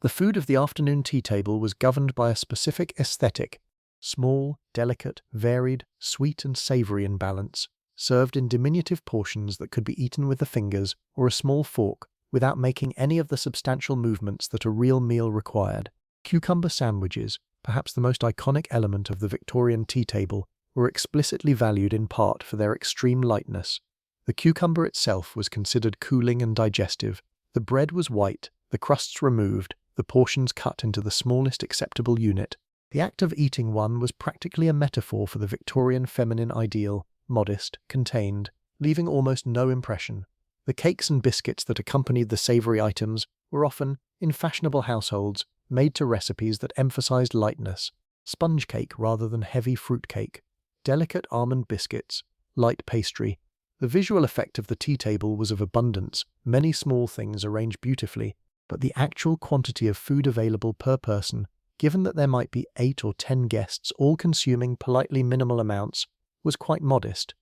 The food of the afternoon tea table was governed by a specific aesthetic: small, delicate, varied, sweet and savoury in balance, served in diminutive portions that could be eaten with the fingers or a small fork without making any of the substantial movements that a real meal required. Cucumber sandwiches, perhaps the most iconic element of the Victorian tea table, were explicitly valued in part for their extreme lightness. The cucumber itself was considered cooling and digestive. The bread was white, the crusts removed, the portions cut into the smallest acceptable unit. The act of eating one was practically a metaphor for the Victorian feminine ideal: modest, contained, leaving almost no impression. The cakes and biscuits that accompanied the savoury items were often, in fashionable households, made to recipes that emphasized lightness: sponge cake rather than heavy fruit cake, delicate almond biscuits, light pastry. The visual effect of the tea table was of abundance, many small things arranged beautifully, but the actual quantity of food available per person, given that there might be 8 or 10 guests all consuming politely minimal amounts, was quite modest.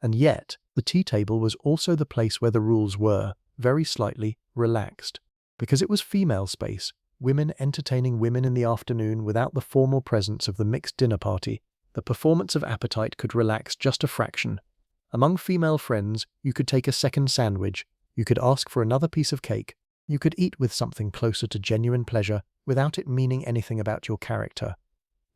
And yet, the tea table was also the place where the rules were, very slightly, relaxed. Because it was female space, women entertaining women in the afternoon without the formal presence of the mixed dinner party, the performance of appetite could relax just a fraction. Among female friends, you could take a second sandwich, you could ask for another piece of cake, you could eat with something closer to genuine pleasure without it meaning anything about your character.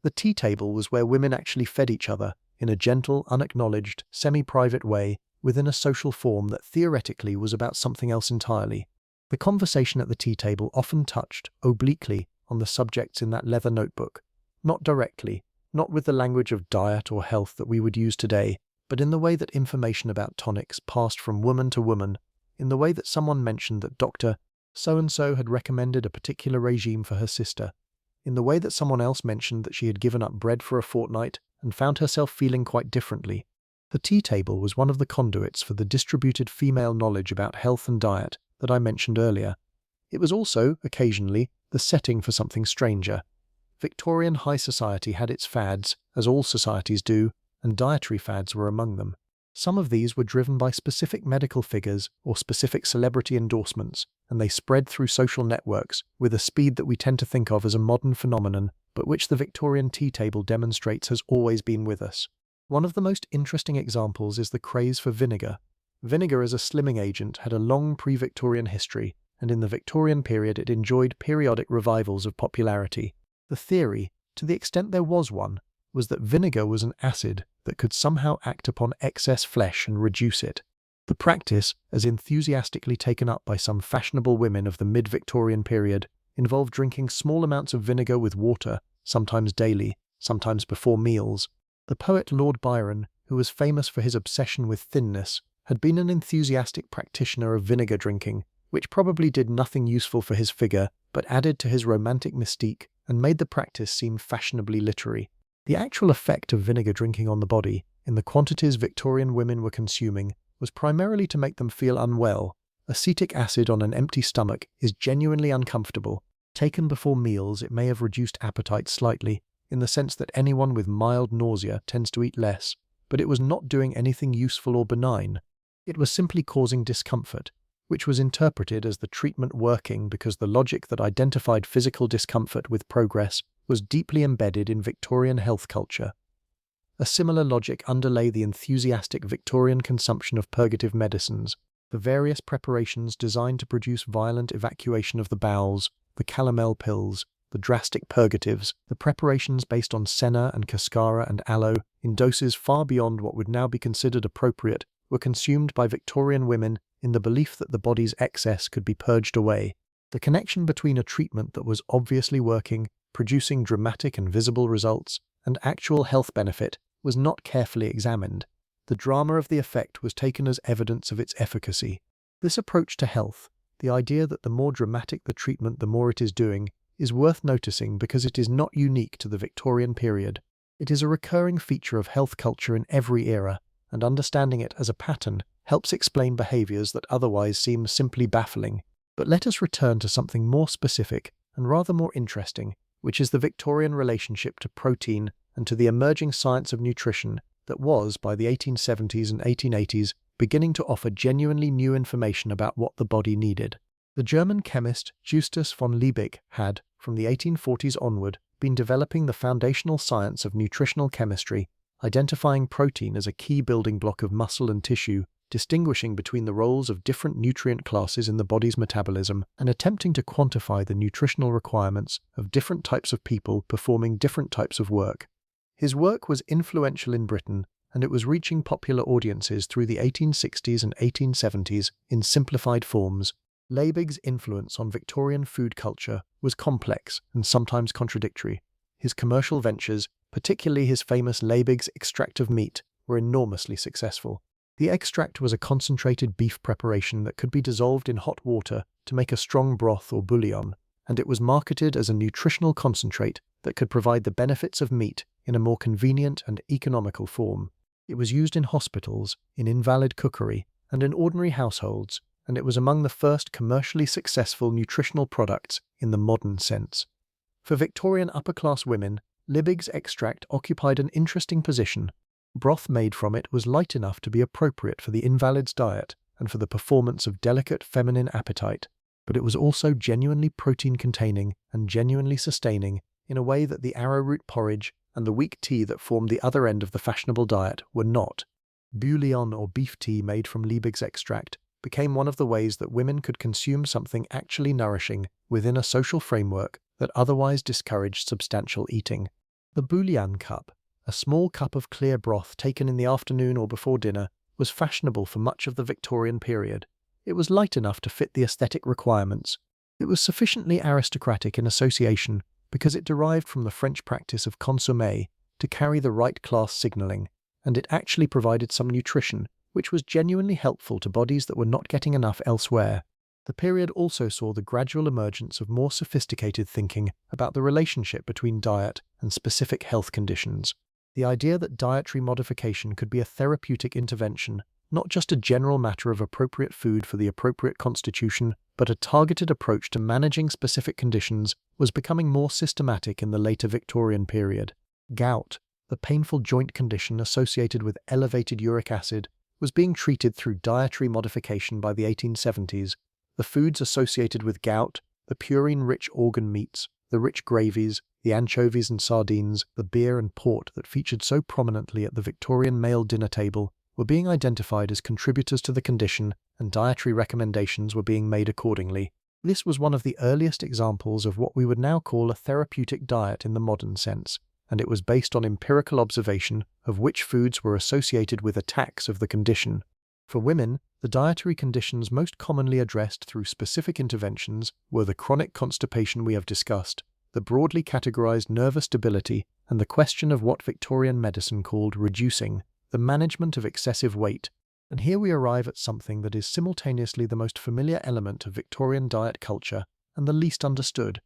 The tea table was where women actually fed each other, in a gentle, unacknowledged, semi-private way, within a social form that theoretically was about something else entirely. The conversation at the tea table often touched, obliquely, on the subjects in that leather notebook. Not directly, not with the language of diet or health that we would use today, but in the way that information about tonics passed from woman to woman, in the way that someone mentioned that Dr. So-and-so had recommended a particular regime for her sister, in the way that someone else mentioned that she had given up bread for a fortnight and found herself feeling quite differently. The tea table was one of the conduits for the distributed female knowledge about health and diet that I mentioned earlier. It was also, occasionally, the setting for something stranger. Victorian high society had its fads, as all societies do, and dietary fads were among them. Some of these were driven by specific medical figures or specific celebrity endorsements, and they spread through social networks with a speed that we tend to think of as a modern phenomenon, but which the Victorian tea table demonstrates has always been with us. One of the most interesting examples is the craze for vinegar. Vinegar as a slimming agent had a long pre-Victorian history, and in the Victorian period it enjoyed periodic revivals of popularity. The theory, to the extent there was one, was that vinegar was an acid that could somehow act upon excess flesh and reduce it. The practice, as enthusiastically taken up by some fashionable women of the mid-Victorian period, involved drinking small amounts of vinegar with water, sometimes daily, sometimes before meals. The poet Lord Byron, who was famous for his obsession with thinness, had been an enthusiastic practitioner of vinegar drinking, which probably did nothing useful for his figure, but added to his romantic mystique and made the practice seem fashionably literary. The actual effect of vinegar drinking on the body, in the quantities Victorian women were consuming, was primarily to make them feel unwell. Acetic acid on an empty stomach is genuinely uncomfortable. Taken before meals, it may have reduced appetite slightly, in the sense that anyone with mild nausea tends to eat less, but it was not doing anything useful or benign. It was simply causing discomfort, which was interpreted as the treatment working because the logic that identified physical discomfort with progress was deeply embedded in Victorian health culture. A similar logic underlay the enthusiastic Victorian consumption of purgative medicines, the various preparations designed to produce violent evacuation of the bowels, the calomel pills, the drastic purgatives, the preparations based on senna and cascara and aloe, in doses far beyond what would now be considered appropriate, were consumed by Victorian women in the belief that the body's excess could be purged away. The connection between a treatment that was obviously working, producing dramatic and visible results, and actual health benefit was not carefully examined. The drama of the effect was taken as evidence of its efficacy. This approach to health, the idea that the more dramatic the treatment the more it is doing, is worth noticing because it is not unique to the Victorian period. It is a recurring feature of health culture in every era, and understanding it as a pattern helps explain behaviors that otherwise seem simply baffling. But let us return to something more specific and rather more interesting, which is the Victorian relationship to protein and to the emerging science of nutrition that was, by the 1870s and 1880s, beginning to offer genuinely new information about what the body needed. The German chemist Justus von Liebig had, from the 1840s onward, been developing the foundational science of nutritional chemistry, identifying protein as a key building block of muscle and tissue, distinguishing between the roles of different nutrient classes in the body's metabolism, and attempting to quantify the nutritional requirements of different types of people performing different types of work. His work was influential in Britain, and it was reaching popular audiences through the 1860s and 1870s in simplified forms. Liebig's influence on Victorian food culture was complex and sometimes contradictory. His commercial ventures, particularly his famous Liebig's extract of meat, were enormously successful. The extract was a concentrated beef preparation that could be dissolved in hot water to make a strong broth or bouillon, and it was marketed as a nutritional concentrate that could provide the benefits of meat in a more convenient and economical form. It was used in hospitals, in invalid cookery, and in ordinary households, and it was among the first commercially successful nutritional products in the modern sense. For Victorian upper-class women, Liebig's extract occupied an interesting position. Broth made from it was light enough to be appropriate for the invalid's diet and for the performance of delicate feminine appetite, but it was also genuinely protein-containing and genuinely sustaining in a way that the arrowroot porridge and the weak tea that formed the other end of the fashionable diet were not. Bouillon or beef tea made from Liebig's extract became one of the ways that women could consume something actually nourishing within a social framework that otherwise discouraged substantial eating. The bouillon cup, a small cup of clear broth taken in the afternoon or before dinner, was fashionable for much of the Victorian period. It was light enough to fit the aesthetic requirements. It was sufficiently aristocratic in association because it derived from the French practice of consommé to carry the right class signaling, and it actually provided some nutrition, which was genuinely helpful to bodies that were not getting enough elsewhere. The period also saw the gradual emergence of more sophisticated thinking about the relationship between diet and specific health conditions. The idea that dietary modification could be a therapeutic intervention, not just a general matter of appropriate food for the appropriate constitution, but a targeted approach to managing specific conditions, was becoming more systematic in the later Victorian period. Gout, the painful joint condition associated with elevated uric acid, was being treated through dietary modification by the 1870s. The foods associated with gout, the purine-rich organ meats, the rich gravies, the anchovies and sardines, the beer and port that featured so prominently at the Victorian male dinner table, were being identified as contributors to the condition, and dietary recommendations were being made accordingly. This was one of the earliest examples of what we would now call a therapeutic diet in the modern sense, and it was based on empirical observation of which foods were associated with attacks of the condition. For women, the dietary conditions most commonly addressed through specific interventions were the chronic constipation we have discussed, the broadly categorized nervous debility, and the question of what Victorian medicine called reducing, the management of excessive weight. And here we arrive at something that is simultaneously the most familiar element of Victorian diet culture and the least understood: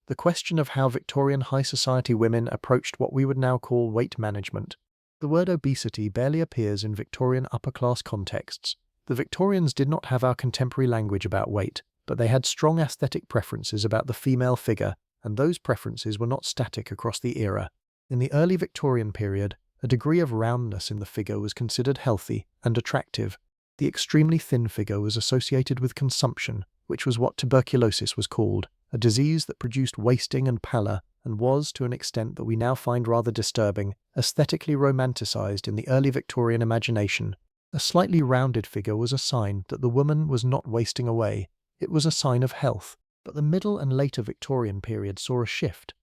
the question of how Victorian high society women approached what we would now call weight management. The word obesity barely appears in Victorian upper-class contexts. The Victorians did not have our contemporary language about weight, but they had strong aesthetic preferences about the female figure, and those preferences were not static across the era. In the early Victorian period, a degree of roundness in the figure was considered healthy and attractive. The extremely thin figure was associated with consumption, which was what tuberculosis was called, a disease that produced wasting and pallor, and was, to an extent that we now find rather disturbing, aesthetically romanticized in the early Victorian imagination. A slightly rounded figure was a sign that the woman was not wasting away. It was a sign of health. But the middle and later Victorian period saw a shift.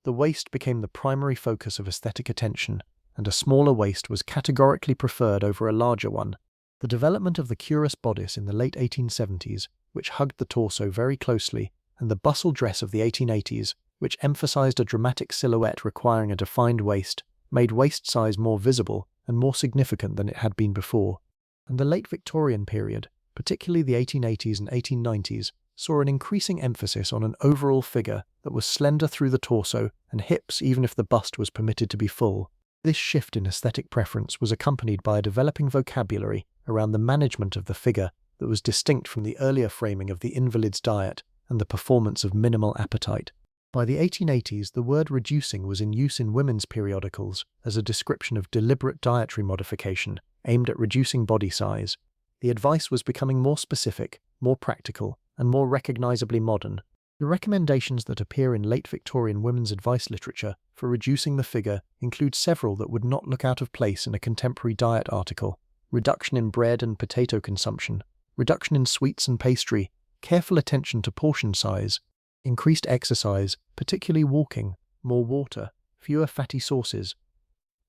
The waist became the primary focus of aesthetic attention, and a smaller waist was categorically preferred over a larger one. The development of the cuirass bodice in the late 1870s, which hugged the torso very closely, and the bustle dress of the 1880s, which emphasized a dramatic silhouette requiring a defined waist, made waist size more visible and more significant than it had been before. And the late Victorian period, particularly the 1880s and 1890s, saw an increasing emphasis on an overall figure that was slender through the torso and hips even if the bust was permitted to be full. This shift in aesthetic preference was accompanied by a developing vocabulary around the management of the figure that was distinct from the earlier framing of the invalid's diet and the performance of minimal appetite. By the 1880s, the word reducing was in use in women's periodicals as a description of deliberate dietary modification aimed at reducing body size. The advice was becoming more specific, more practical, and more recognizably modern. The recommendations that appear in late Victorian women's advice literature for reducing the figure include several that would not look out of place in a contemporary diet article: reduction in bread and potato consumption, reduction in sweets and pastry, careful attention to portion size, increased exercise, particularly walking, more water, fewer fatty sauces.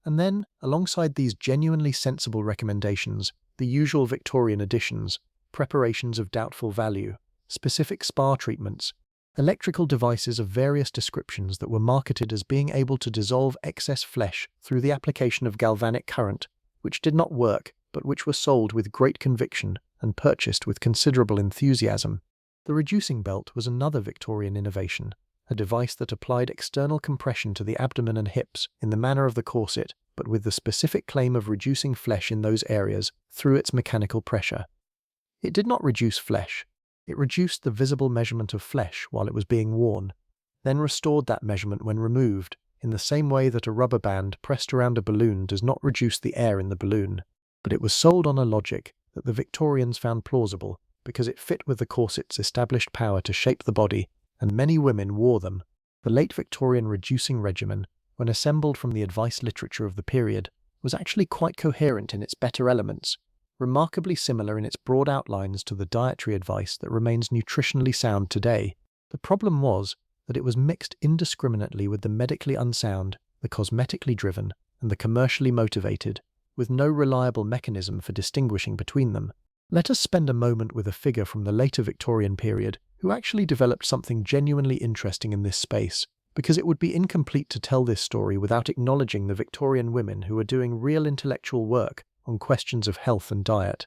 And then, alongside these genuinely sensible recommendations, the usual Victorian additions: preparations of doubtful value, specific spa treatments, electrical devices of various descriptions that were marketed as being able to dissolve excess flesh through the application of galvanic current, which did not work, but which were sold with great conviction and purchased with considerable enthusiasm. The reducing belt was another Victorian innovation, a device that applied external compression to the abdomen and hips in the manner of the corset, but with the specific claim of reducing flesh in those areas through its mechanical pressure. It did not reduce flesh. It reduced the visible measurement of flesh while it was being worn, then restored that measurement when removed, in the same way that a rubber band pressed around a balloon does not reduce the air in the balloon. But it was sold on a logic that the Victorians found plausible, because it fit with the corset's established power to shape the body, and many women wore them. The late Victorian reducing regimen, when assembled from the advice literature of the period, was actually quite coherent in its better elements, remarkably similar in its broad outlines to the dietary advice that remains nutritionally sound today. The problem was that it was mixed indiscriminately with the medically unsound, the cosmetically driven, and the commercially motivated, with no reliable mechanism for distinguishing between them. Let us spend a moment with a figure from the later Victorian period who actually developed something genuinely interesting in this space, because it would be incomplete to tell this story without acknowledging the Victorian women who are doing real intellectual work on questions of health and diet.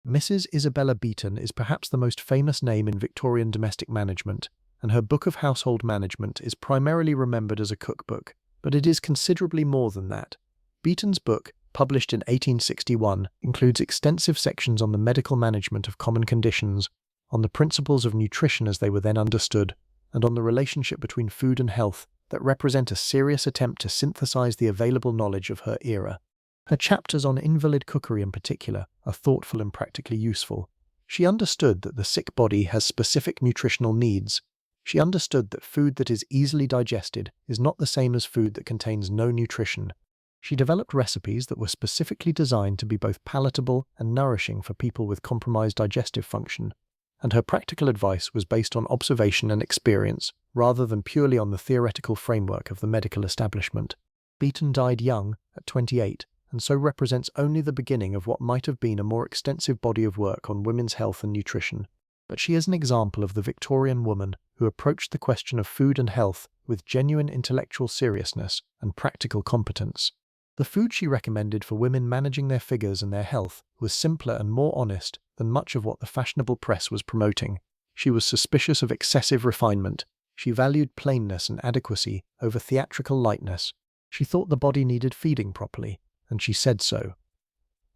Mrs. Isabella Beeton is perhaps the most famous name in Victorian domestic management, and her Book of Household Management is primarily remembered as a cookbook, but it is considerably more than that. Beeton's book, published in 1861, includes extensive sections on the medical management of common conditions, on the principles of nutrition as they were then understood, and on the relationship between food and health that represent a serious attempt to synthesize the available knowledge of her era. Her chapters on invalid cookery in particular are thoughtful and practically useful. She understood that the sick body has specific nutritional needs. She understood that food that is easily digested is not the same as food that contains no nutrition. She developed recipes that were specifically designed to be both palatable and nourishing for people with compromised digestive function, and her practical advice was based on observation and experience rather than purely on the theoretical framework of the medical establishment. Beeton died young, at 28, and so represents only the beginning of what might have been a more extensive body of work on women's health and nutrition. But she is an example of the Victorian woman who approached the question of food and health with genuine intellectual seriousness and practical competence. The food she recommended for women managing their figures and their health was simpler and more honest than much of what the fashionable press was promoting. She was suspicious of excessive refinement. She valued plainness and adequacy over theatrical lightness. She thought the body needed feeding properly, and she said so.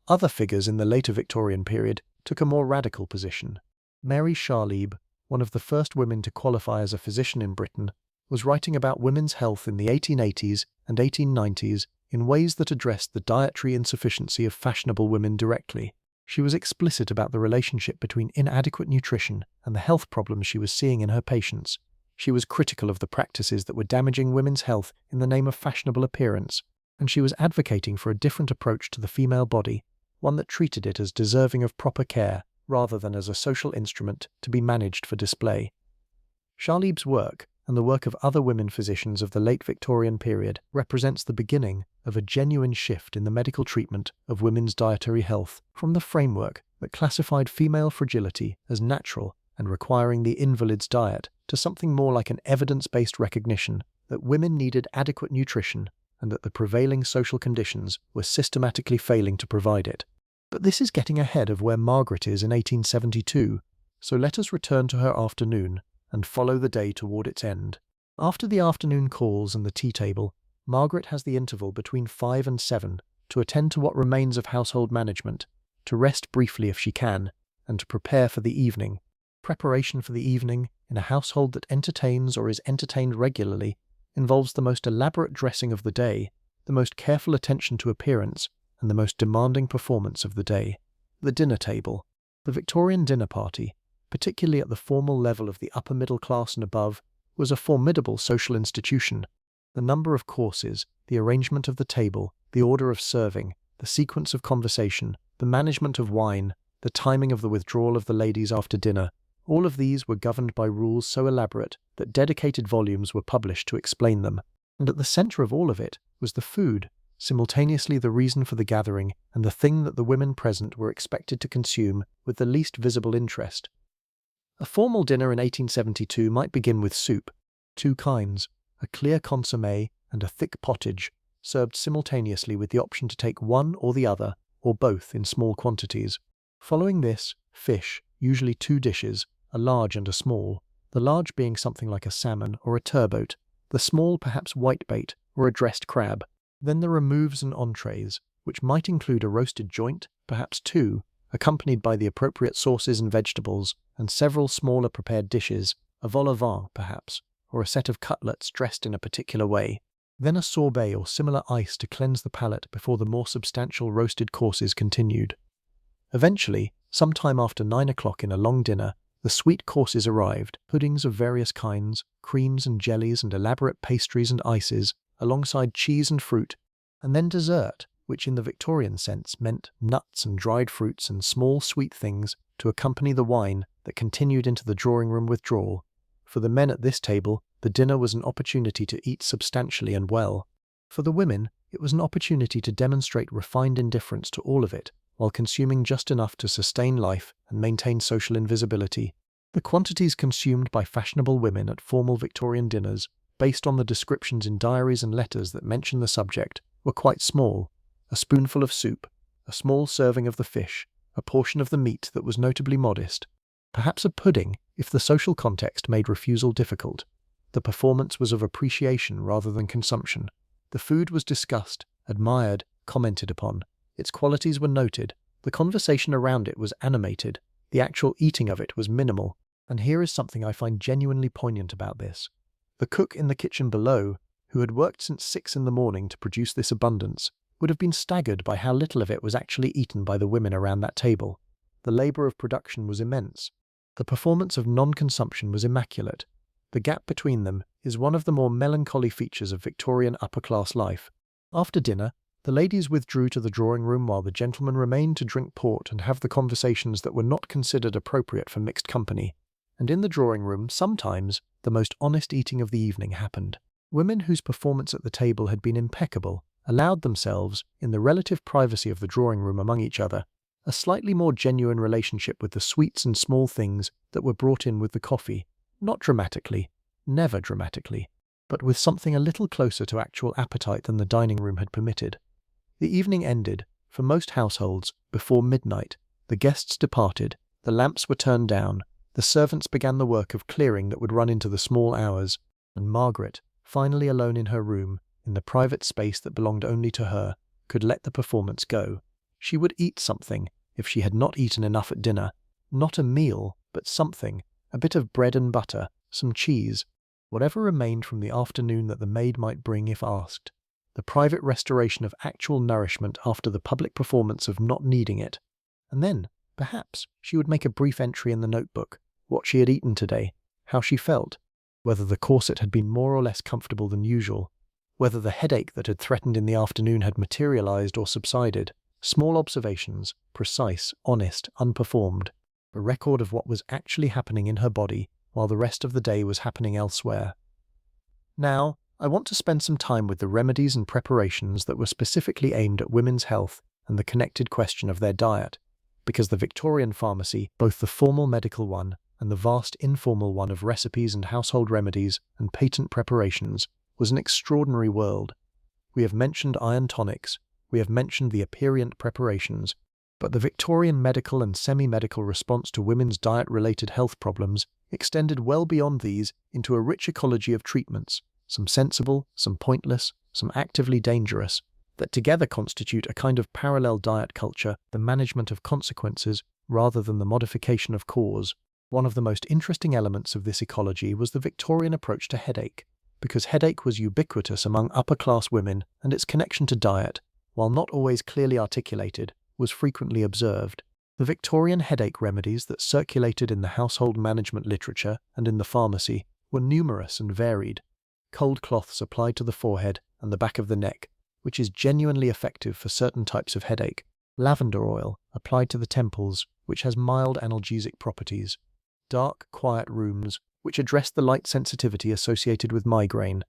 Other figures in the later Victorian period took a more radical position. Mary Charlieb, one of the first women to qualify as a physician in Britain, was writing about women's health in the 1880s and 1890s in ways that addressed the dietary insufficiency of fashionable women directly. She was explicit about the relationship between inadequate nutrition and the health problems she was seeing in her patients. She was critical of the practices that were damaging women's health in the name of fashionable appearance, and she was advocating for a different approach to the female body, one that treated it as deserving of proper care rather than as a social instrument to be managed for display. Charlieb's work, and the work of other women physicians of the late Victorian period, represents the beginning of a genuine shift in the medical treatment of women's dietary health, from the framework that classified female fragility as natural and requiring the invalid's diet to something more like an evidence-based recognition that women needed adequate nutrition and that the prevailing social conditions were systematically failing to provide it. But this is getting ahead of where Margaret is in 1872, so let us return to her afternoon and follow the day toward its end. After the afternoon calls and the tea table, Margaret has the interval between 5 and 7 to attend to what remains of household management, to rest briefly if she can, and to prepare for the evening. Preparation for the evening, in a household that entertains or is entertained regularly, involves the most elaborate dressing of the day, the most careful attention to appearance, and the most demanding performance of the day. The dinner table. The Victorian dinner party, particularly at the formal level of the upper middle class and above, was a formidable social institution. The number of courses, the arrangement of the table, the order of serving, the sequence of conversation, the management of wine, the timing of the withdrawal of the ladies after dinner, all of these were governed by rules so elaborate that dedicated volumes were published to explain them. And at the centre of all of it was the food, simultaneously the reason for the gathering and the thing that the women present were expected to consume with the least visible interest. A formal dinner in 1872 might begin with soup, two kinds, a clear consommé and a thick pottage, served simultaneously with the option to take one or the other, or both in small quantities. Following this, fish, usually two dishes, a large and a small, the large being something like a salmon or a turbot, the small perhaps whitebait or a dressed crab. Then the removes and entrees, which might include a roasted joint, perhaps two, accompanied by the appropriate sauces and vegetables, and several smaller prepared dishes, a vol au vent perhaps, or a set of cutlets dressed in a particular way. Then a sorbet or similar ice to cleanse the palate before the more substantial roasted courses continued. Eventually, sometime after 9 o'clock in a long dinner, the sweet courses arrived, puddings of various kinds, creams and jellies and elaborate pastries and ices, alongside cheese and fruit, and then dessert, which in the Victorian sense meant nuts and dried fruits and small sweet things to accompany the wine that continued into the drawing-room withdrawal. For the men at this table, the dinner was an opportunity to eat substantially and well. For the women, it was an opportunity to demonstrate refined indifference to all of it, while consuming just enough to sustain life and maintain social invisibility. The quantities consumed by fashionable women at formal Victorian dinners, based on the descriptions in diaries and letters that mention the subject, were quite small. A spoonful of soup, a small serving of the fish, a portion of the meat that was notably modest, perhaps a pudding if the social context made refusal difficult. The performance was of appreciation rather than consumption. The food was discussed, admired, commented upon. Its qualities were noted. The conversation around it was animated. The actual eating of it was minimal. And here is something I find genuinely poignant about this. The cook in the kitchen below, who had worked since 6 in the morning to produce this abundance, would have been staggered by how little of it was actually eaten by the women around that table. The labor of production was immense. The performance of non-consumption was immaculate. The gap between them is one of the more melancholy features of Victorian upper-class life. After dinner, the ladies withdrew to the drawing room while the gentlemen remained to drink port and have the conversations that were not considered appropriate for mixed company. And in the drawing room, sometimes, the most honest eating of the evening happened. Women whose performance at the table had been impeccable allowed themselves, in the relative privacy of the drawing room among each other, a slightly more genuine relationship with the sweets and small things that were brought in with the coffee, not dramatically, never dramatically, but with something a little closer to actual appetite than the dining room had permitted. The evening ended, for most households, before midnight. The guests departed, the lamps were turned down, the servants began the work of clearing that would run into the small hours, and Margaret, finally alone in her room, in the private space that belonged only to her, could let the performance go. She would eat something, if she had not eaten enough at dinner. Not a meal, but something, a bit of bread and butter, some cheese, whatever remained from the afternoon that the maid might bring if asked. The private restoration of actual nourishment after the public performance of not needing it. And then, perhaps, she would make a brief entry in the notebook, what she had eaten today, how she felt, whether the corset had been more or less comfortable than usual, whether the headache that had threatened in the afternoon had materialized or subsided. Small observations, precise, honest, unperformed, a record of what was actually happening in her body while the rest of the day was happening elsewhere. Now, I want to spend some time with the remedies and preparations that were specifically aimed at women's health and the connected question of their diet, because the Victorian pharmacy, both the formal medical one and the vast informal one of recipes and household remedies and patent preparations, was an extraordinary world. We have mentioned iron tonics, we have mentioned the aperient preparations, but the Victorian medical and semi-medical response to women's diet-related health problems extended well beyond these into a rich ecology of treatments, some sensible, some pointless, some actively dangerous, that together constitute a kind of parallel diet culture, the management of consequences rather than the modification of cause. One of the most interesting elements of this ecology was the Victorian approach to headache, because headache was ubiquitous among upper-class women and its connection to diet, while not always clearly articulated, was frequently observed. The Victorian headache remedies that circulated in the household management literature and in the pharmacy were numerous and varied. Cold cloths applied to the forehead and the back of the neck, which is genuinely effective for certain types of headache. Lavender oil, applied to the temples, which has mild analgesic properties. Dark, quiet rooms, which address the light sensitivity associated with migraine.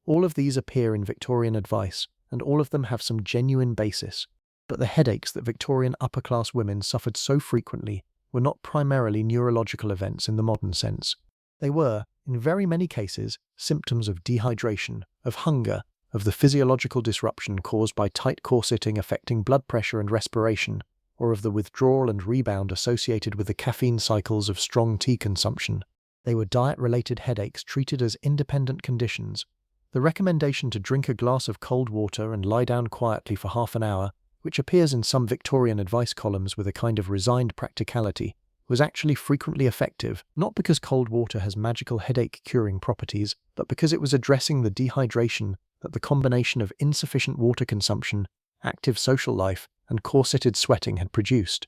All of these appear in Victorian advice, and all of them have some genuine basis. But the headaches that Victorian upper-class women suffered so frequently were not primarily neurological events in the modern sense. They were, in very many cases, symptoms of dehydration, of hunger, of the physiological disruption caused by tight corseting affecting blood pressure and respiration, or of the withdrawal and rebound associated with the caffeine cycles of strong tea consumption. They were diet-related headaches treated as independent conditions. The recommendation to drink a glass of cold water and lie down quietly for half an hour, which appears in some Victorian advice columns with a kind of resigned practicality, was actually frequently effective, not because cold water has magical headache-curing properties, but because it was addressing the dehydration that the combination of insufficient water consumption, active social life, and corseted sweating had produced.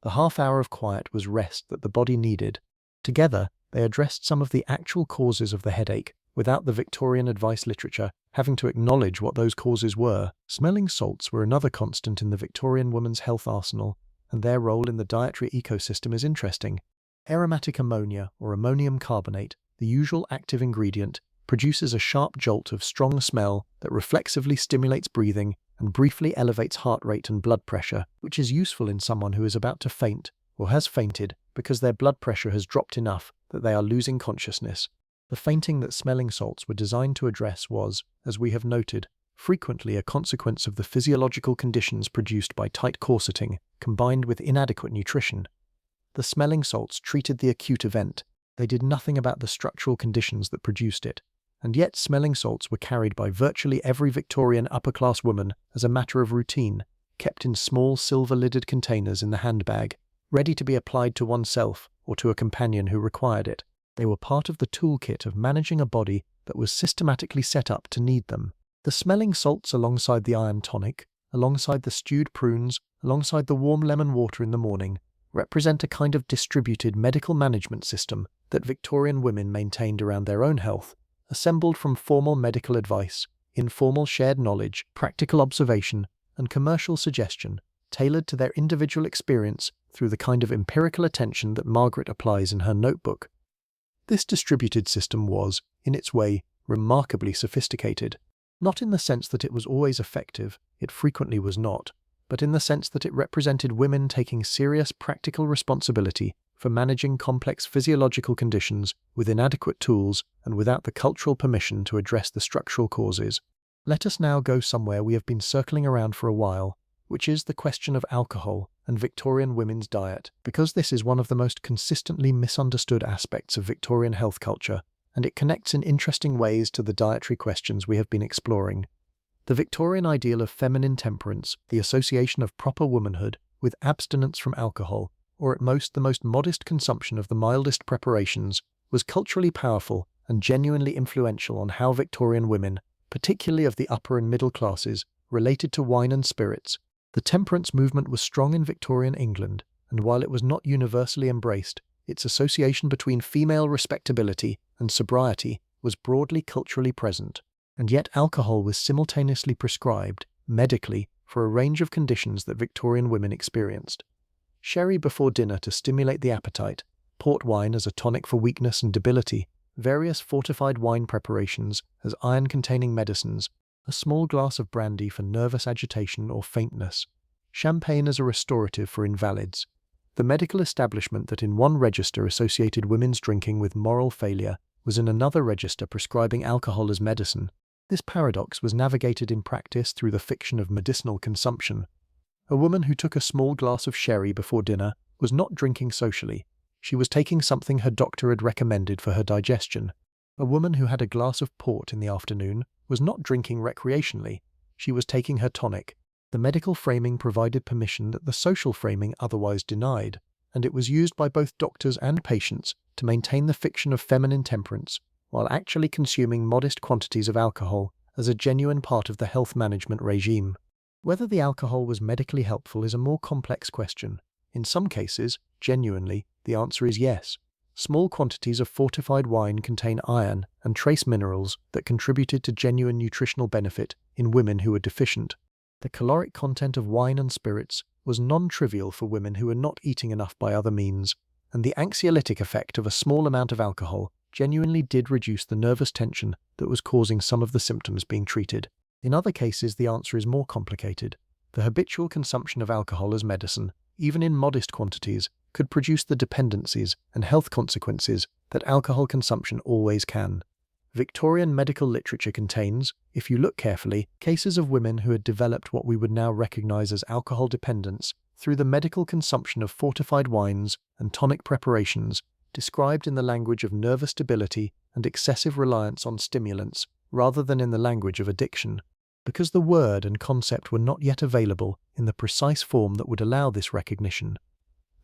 The half hour of quiet was rest that the body needed. Together, they addressed some of the actual causes of the headache, without the Victorian advice literature having to acknowledge what those causes were. Smelling salts were another constant in the Victorian woman's health arsenal, and their role in the dietary ecosystem is interesting. Aromatic ammonia, or ammonium carbonate, the usual active ingredient, produces a sharp jolt of strong smell that reflexively stimulates breathing and briefly elevates heart rate and blood pressure, which is useful in someone who is about to faint or has fainted because their blood pressure has dropped enough that they are losing consciousness. The fainting that smelling salts were designed to address was, as we have noted, frequently a consequence of the physiological conditions produced by tight corseting combined with inadequate nutrition. The smelling salts treated the acute event. They did nothing about the structural conditions that produced it. And yet smelling salts were carried by virtually every Victorian upper-class woman as a matter of routine, kept in small silver-lidded containers in the handbag, ready to be applied to oneself or to a companion who required it. They were part of the toolkit of managing a body that was systematically set up to need them. The smelling salts alongside the iron tonic, alongside the stewed prunes, alongside the warm lemon water in the morning, represent a kind of distributed medical management system that Victorian women maintained around their own health, assembled from formal medical advice, informal shared knowledge, practical observation, and commercial suggestion, tailored to their individual experience through the kind of empirical attention that Margaret applies in her notebook. This distributed system was, in its way, remarkably sophisticated, not in the sense that it was always effective, it frequently was not, but in the sense that it represented women taking serious practical responsibility for managing complex physiological conditions with inadequate tools and without the cultural permission to address the structural causes. Let us now go somewhere we have been circling around for a while, which is the question of alcohol and Victorian women's diet, because this is one of the most consistently misunderstood aspects of Victorian health culture, and it connects in interesting ways to the dietary questions we have been exploring. The Victorian ideal of feminine temperance, the association of proper womanhood with abstinence from alcohol, or at most the most modest consumption of the mildest preparations, was culturally powerful and genuinely influential on how Victorian women, particularly of the upper and middle classes, related to wine and spirits. The temperance movement was strong in Victorian England, and while it was not universally embraced, its association between female respectability and sobriety was broadly culturally present. And yet alcohol was simultaneously prescribed, medically, for a range of conditions that Victorian women experienced. Sherry before dinner to stimulate the appetite, port wine as a tonic for weakness and debility, various fortified wine preparations as iron-containing medicines, a small glass of brandy for nervous agitation or faintness, champagne as a restorative for invalids. The medical establishment that in one register associated women's drinking with moral failure was in another register prescribing alcohol as medicine. This paradox was navigated in practice through the fiction of medicinal consumption. A woman who took a small glass of sherry before dinner was not drinking socially. She was taking something her doctor had recommended for her digestion. A woman who had a glass of port in the afternoon was not drinking recreationally. She was taking her tonic. The medical framing provided permission that the social framing otherwise denied, and it was used by both doctors and patients to maintain the fiction of feminine temperance, while actually consuming modest quantities of alcohol as a genuine part of the health management regime. Whether the alcohol was medically helpful is a more complex question. In some cases, genuinely, the answer is yes. Small quantities of fortified wine contain iron and trace minerals that contributed to genuine nutritional benefit in women who were deficient. The caloric content of wine and spirits was non-trivial for women who were not eating enough by other means, and the anxiolytic effect of a small amount of alcohol genuinely did reduce the nervous tension that was causing some of the symptoms being treated. In other cases, the answer is more complicated. The habitual consumption of alcohol as medicine, even in modest quantities, could produce the dependencies and health consequences that alcohol consumption always can. Victorian medical literature contains, if you look carefully, cases of women who had developed what we would now recognize as alcohol dependence through the medical consumption of fortified wines and tonic preparations, described in the language of nervous debility and excessive reliance on stimulants, rather than in the language of addiction, because the word and concept were not yet available in the precise form that would allow this recognition.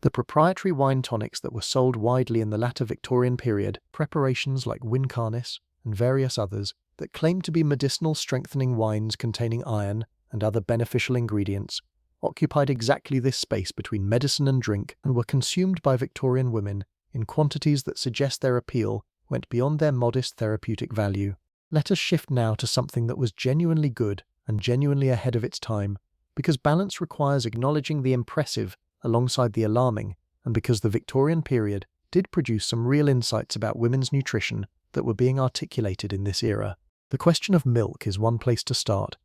The proprietary wine tonics that were sold widely in the latter Victorian period, preparations like Wincarnis and various others that claimed to be medicinal strengthening wines containing iron and other beneficial ingredients, occupied exactly this space between medicine and drink and were consumed by Victorian women in quantities that suggest their appeal went beyond their modest therapeutic value. Let us shift now to something that was genuinely good and genuinely ahead of its time, because balance requires acknowledging the impressive alongside the alarming, and because the Victorian period did produce some real insights about women's nutrition that were being articulated in this era. The question of milk is one place to start.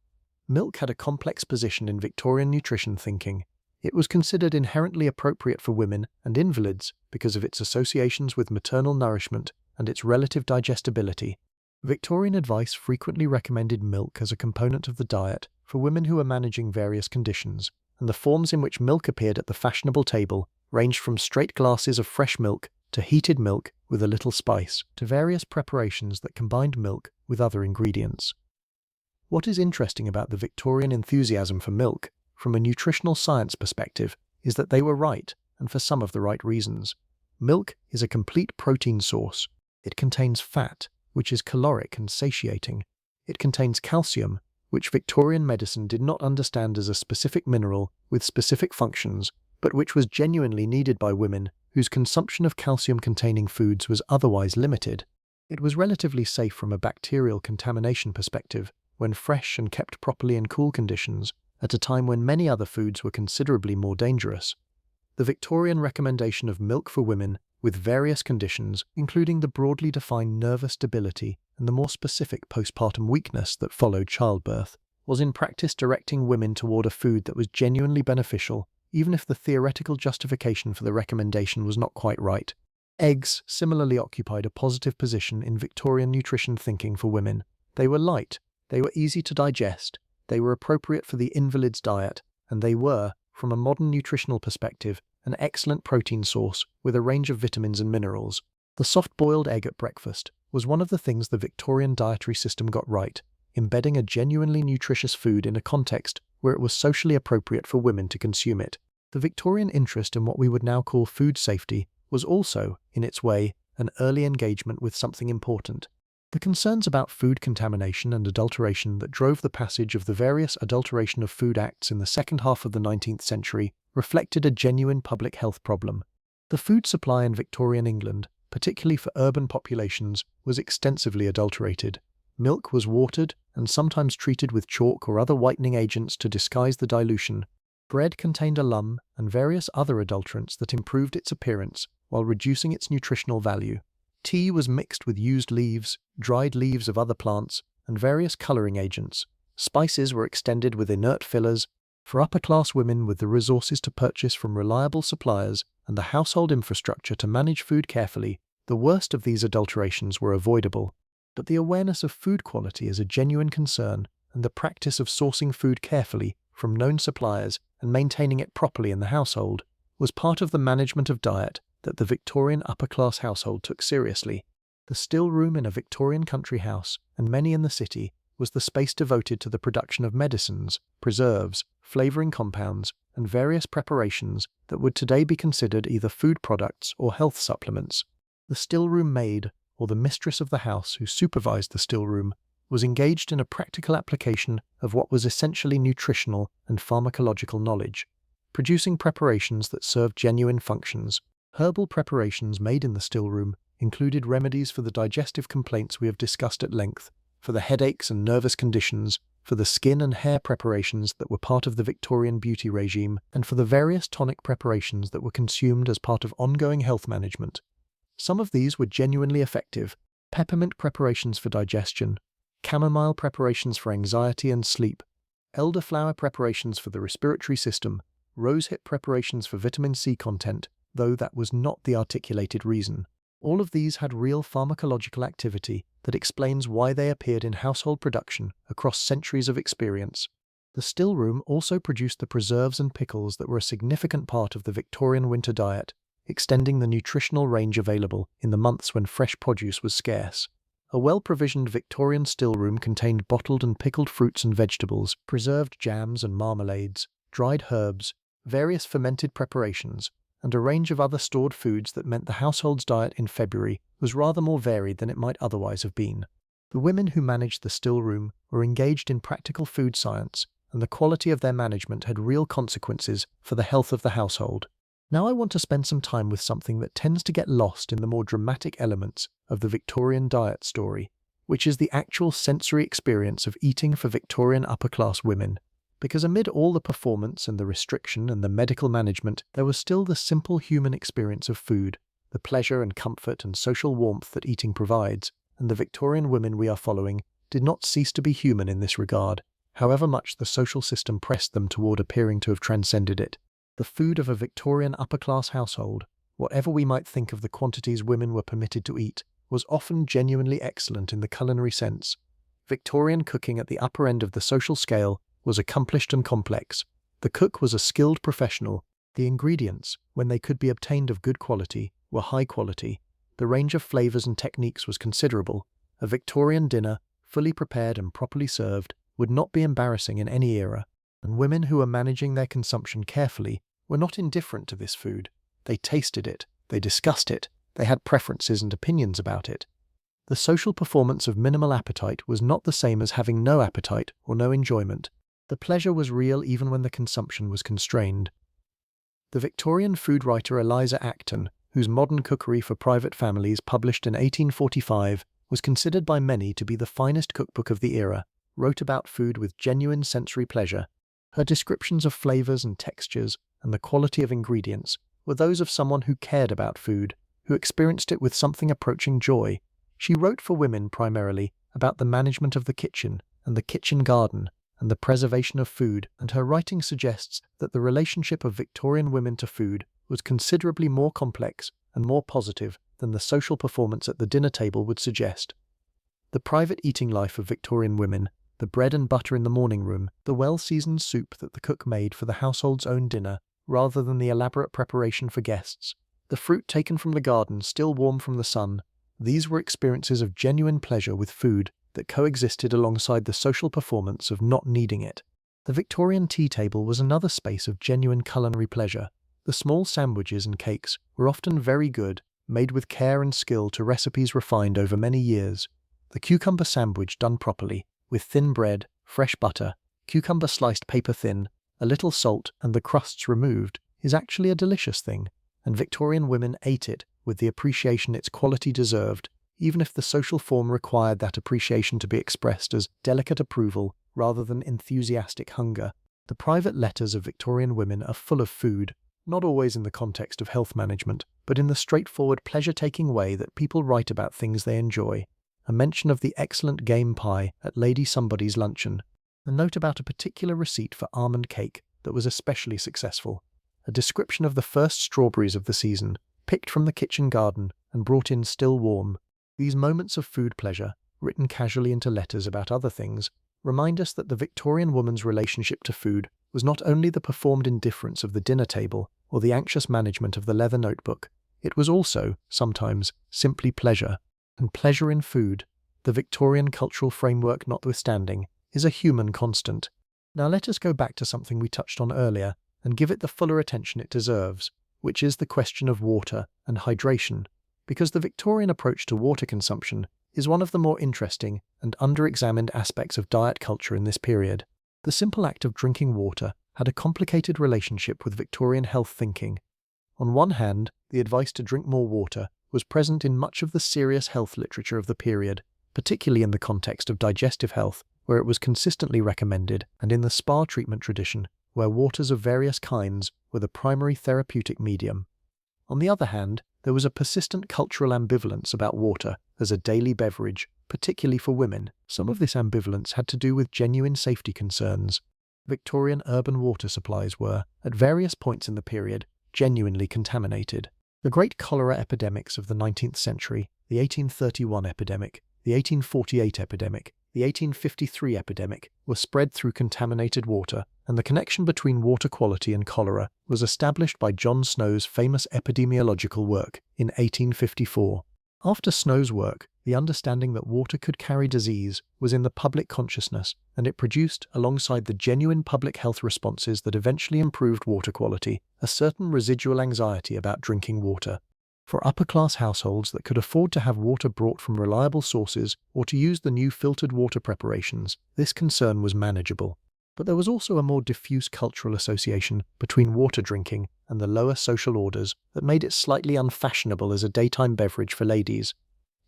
Milk had a complex position in Victorian nutrition thinking. It was considered inherently appropriate for women and invalids because of its associations with maternal nourishment and its relative digestibility. Victorian advice frequently recommended milk as a component of the diet for women who were managing various conditions, and the forms in which milk appeared at the fashionable table ranged from straight glasses of fresh milk to heated milk with a little spice, to various preparations that combined milk with other ingredients. What is interesting about the Victorian enthusiasm for milk, from a nutritional science perspective, is that they were right, and for some of the right reasons. Milk is a complete protein source. It contains fat, which is caloric and satiating. It contains calcium, which Victorian medicine did not understand as a specific mineral with specific functions, but which was genuinely needed by women whose consumption of calcium-containing foods was otherwise limited. It was relatively safe from a bacterial contamination perspective when fresh and kept properly in cool conditions, at a time when many other foods were considerably more dangerous. The Victorian recommendation of milk for women with various conditions, including the broadly defined nervous debility and the more specific postpartum weakness that followed childbirth, was in practice directing women toward a food that was genuinely beneficial, even if the theoretical justification for the recommendation was not quite right. Eggs similarly occupied a positive position in Victorian nutrition thinking for women. They were light, they were easy to digest, they were appropriate for the invalid's diet, and they were, from a modern nutritional perspective, an excellent protein source with a range of vitamins and minerals. The soft-boiled egg at breakfast was one of the things the Victorian dietary system got right, embedding a genuinely nutritious food in a context where it was socially appropriate for women to consume it. The Victorian interest in what we would now call food safety was also, in its way, an early engagement with something important. The concerns about food contamination and adulteration that drove the passage of the various Adulteration of Food Acts in the second half of the 19th century reflected a genuine public health problem. The food supply in Victorian England, particularly for urban populations, was extensively adulterated. Milk was watered and sometimes treated with chalk or other whitening agents to disguise the dilution. Bread contained alum and various other adulterants that improved its appearance while reducing its nutritional value. Tea was mixed with used leaves, dried leaves of other plants, and various coloring agents. Spices were extended with inert fillers. For upper-class women with the resources to purchase from reliable suppliers and the household infrastructure to manage food carefully, the worst of these adulterations were avoidable. But the awareness of food quality is a genuine concern, and the practice of sourcing food carefully from known suppliers and maintaining it properly in the household was part of the management of diet that the Victorian upper-class household took seriously. The still room in a Victorian country house, and many in the city, was the space devoted to the production of medicines, preserves, flavouring compounds, and various preparations that would today be considered either food products or health supplements. The still-room maid, or the mistress of the house who supervised the still-room, was engaged in a practical application of what was essentially nutritional and pharmacological knowledge, producing preparations that served genuine functions. Herbal preparations made in the still-room included remedies for the digestive complaints we have discussed at length, for the headaches and nervous conditions, for the skin and hair preparations that were part of the Victorian beauty regime, and for the various tonic preparations that were consumed as part of ongoing health management. Some of these were genuinely effective: peppermint preparations for digestion, chamomile preparations for anxiety and sleep, elderflower preparations for the respiratory system, rosehip preparations for vitamin C content, though that was not the articulated reason. All of these had real pharmacological activity that explains why they appeared in household production across centuries of experience. The still room also produced the preserves and pickles that were a significant part of the Victorian winter diet, extending the nutritional range available in the months when fresh produce was scarce. A well-provisioned Victorian still room contained bottled and pickled fruits and vegetables, preserved jams and marmalades, dried herbs, various fermented preparations, and a range of other stored foods that meant the household's diet in February was rather more varied than it might otherwise have been. The women who managed the still room were engaged in practical food science, and the quality of their management had real consequences for the health of the household. Now I want to spend some time with something that tends to get lost in the more dramatic elements of the Victorian diet story, which is the actual sensory experience of eating for Victorian upper-class women. Because amid all the performance and the restriction and the medical management, there was still the simple human experience of food, the pleasure and comfort and social warmth that eating provides, and the Victorian women we are following did not cease to be human in this regard, however much the social system pressed them toward appearing to have transcended it. The food of a Victorian upper-class household, whatever we might think of the quantities women were permitted to eat, was often genuinely excellent in the culinary sense. Victorian cooking at the upper end of the social scale was accomplished and complex. The cook was a skilled professional. The ingredients, when they could be obtained of good quality, were high quality. The range of flavors and techniques was considerable. A Victorian dinner, fully prepared and properly served, would not be embarrassing in any era, and women who were managing their consumption carefully were not indifferent to this food. They tasted it, they discussed it, they had preferences and opinions about it. The social performance of minimal appetite was not the same as having no appetite or no enjoyment. The pleasure was real even when the consumption was constrained. The Victorian food writer Eliza Acton, whose Modern Cookery for Private Families, published in 1845, was considered by many to be the finest cookbook of the era, wrote about food with genuine sensory pleasure. Her descriptions of flavors and textures and the quality of ingredients were those of someone who cared about food, who experienced it with something approaching joy. She wrote for women primarily about the management of the kitchen and the kitchen garden and the preservation of food, and her writing suggests that the relationship of Victorian women to food was considerably more complex and more positive than the social performance at the dinner table would suggest. The private eating life of Victorian women, the bread and butter in the morning room, the well-seasoned soup that the cook made for the household's own dinner, rather than the elaborate preparation for guests, the fruit taken from the garden still warm from the sun, these were experiences of genuine pleasure with food that coexisted alongside the social performance of not needing it. The Victorian tea table was another space of genuine culinary pleasure. The small sandwiches and cakes were often very good, made with care and skill to recipes refined over many years. The cucumber sandwich done properly, with thin bread, fresh butter, cucumber sliced paper thin, a little salt and the crusts removed, is actually a delicious thing, and Victorian women ate it with the appreciation its quality deserved, even if the social form required that appreciation to be expressed as delicate approval rather than enthusiastic hunger. The private letters of Victorian women are full of food, not always in the context of health management, but in the straightforward pleasure-taking way that people write about things they enjoy. A mention of the excellent game pie at Lady Somebody's luncheon, a note about a particular receipt for almond cake that was especially successful, a description of the first strawberries of the season, picked from the kitchen garden and brought in still warm. These moments of food pleasure, written casually into letters about other things, remind us that the Victorian woman's relationship to food was not only the performed indifference of the dinner table or the anxious management of the leather notebook, it was also, sometimes, simply pleasure. And pleasure in food, the Victorian cultural framework notwithstanding, is a human constant. Now let us go back to something we touched on earlier and give it the fuller attention it deserves, which is the question of water and hydration, because the Victorian approach to water consumption is one of the more interesting and under-examined aspects of diet culture in this period. The simple act of drinking water had a complicated relationship with Victorian health thinking. On one hand, the advice to drink more water was present in much of the serious health literature of the period, particularly in the context of digestive health, where it was consistently recommended, and in the spa treatment tradition, where waters of various kinds were the primary therapeutic medium. On the other hand, there was a persistent cultural ambivalence about water as a daily beverage, particularly for women. Some of this ambivalence had to do with genuine safety concerns. Victorian urban water supplies were, at various points in the period, genuinely contaminated. The great cholera epidemics of the 19th century, the 1831 epidemic, the 1848 epidemic, the 1853 epidemic, were spread through contaminated water, and the connection between water quality and cholera was established by John Snow's famous epidemiological work in 1854. After Snow's work, the understanding that water could carry disease was in the public consciousness, and it produced, alongside the genuine public health responses that eventually improved water quality, a certain residual anxiety about drinking water. For upper-class households that could afford to have water brought from reliable sources or to use the new filtered water preparations, this concern was manageable. But there was also a more diffuse cultural association between water drinking and the lower social orders that made it slightly unfashionable as a daytime beverage for ladies.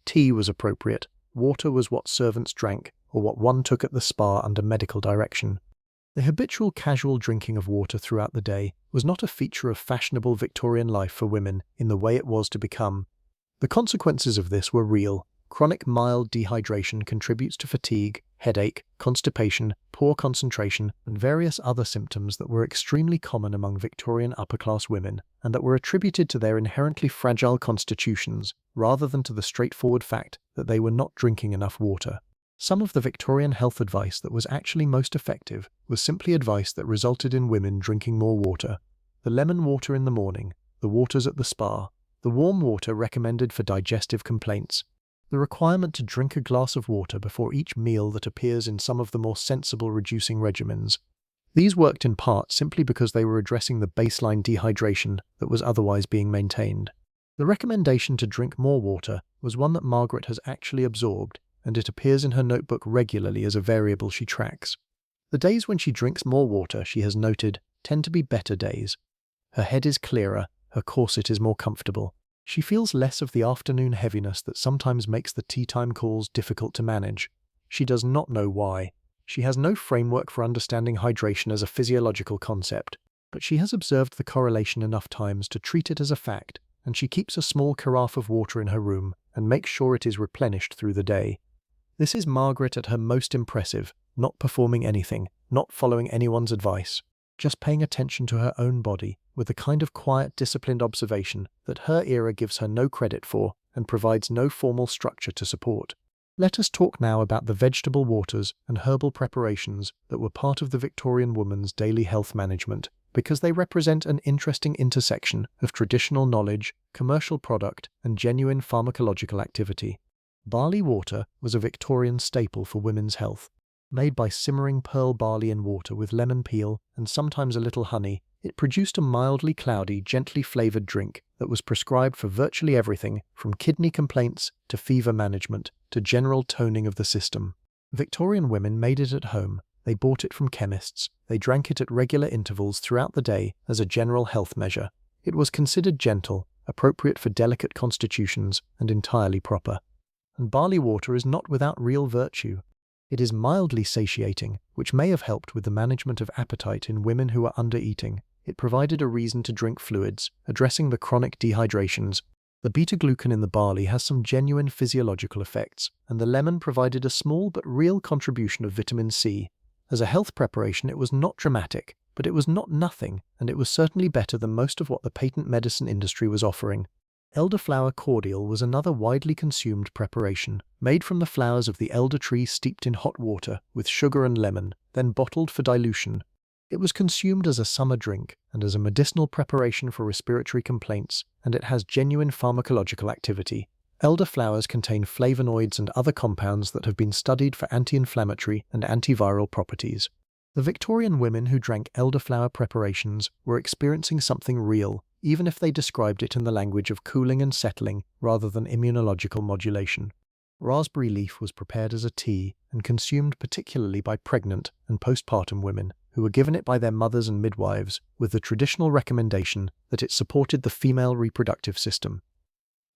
Tea was appropriate, water was what servants drank or what one took at the spa under medical direction. The habitual casual drinking of water throughout the day was not a feature of fashionable Victorian life for women in the way it was to become. The consequences of this were real. Chronic mild dehydration contributes to fatigue, headache, constipation, poor concentration, and various other symptoms that were extremely common among Victorian upper-class women, and that were attributed to their inherently fragile constitutions, rather than to the straightforward fact that they were not drinking enough water. Some of the Victorian health advice that was actually most effective was simply advice that resulted in women drinking more water. The lemon water in the morning, the waters at the spa, the warm water recommended for digestive complaints, the requirement to drink a glass of water before each meal that appears in some of the more sensible reducing regimens. These worked in part simply because they were addressing the baseline dehydration that was otherwise being maintained. The recommendation to drink more water was one that Margaret has actually absorbed, and it appears in her notebook regularly as a variable she tracks. The days when she drinks more water, she has noted, tend to be better days. Her head is clearer, her corset is more comfortable. She feels less of the afternoon heaviness that sometimes makes the tea time calls difficult to manage. She does not know why. She has no framework for understanding hydration as a physiological concept, but she has observed the correlation enough times to treat it as a fact, and she keeps a small carafe of water in her room and makes sure it is replenished through the day. This is Margaret at her most impressive, not performing anything, not following anyone's advice, just paying attention to her own body with the kind of quiet, disciplined observation that her era gives her no credit for and provides no formal structure to support. Let us talk now about the vegetable waters and herbal preparations that were part of the Victorian woman's daily health management, because they represent an interesting intersection of traditional knowledge, commercial product, and genuine pharmacological activity. Barley water was a Victorian staple for women's health. Made by simmering pearl barley in water with lemon peel and sometimes a little honey, it produced a mildly cloudy, gently flavored drink that was prescribed for virtually everything from kidney complaints to fever management to general toning of the system. Victorian women made it at home. They bought it from chemists. They drank it at regular intervals throughout the day as a general health measure. It was considered gentle, appropriate for delicate constitutions, and entirely proper. And barley water is not without real virtue. It is mildly satiating, which may have helped with the management of appetite in women who are under-eating. It provided a reason to drink fluids, addressing the chronic dehydrations. The beta-glucan in the barley has some genuine physiological effects, and the lemon provided a small but real contribution of vitamin C. As a health preparation, it was not dramatic, but it was not nothing, and it was certainly better than most of what the patent medicine industry was offering. Elderflower cordial was another widely consumed preparation, made from the flowers of the elder tree steeped in hot water with sugar and lemon, then bottled for dilution. It was consumed as a summer drink and as a medicinal preparation for respiratory complaints, and it has genuine pharmacological activity. Elderflowers contain flavonoids and other compounds that have been studied for anti-inflammatory and antiviral properties. The Victorian women who drank elderflower preparations were experiencing something real, even if they described it in the language of cooling and settling rather than immunological modulation. Raspberry leaf was prepared as a tea and consumed particularly by pregnant and postpartum women who were given it by their mothers and midwives with the traditional recommendation that it supported the female reproductive system.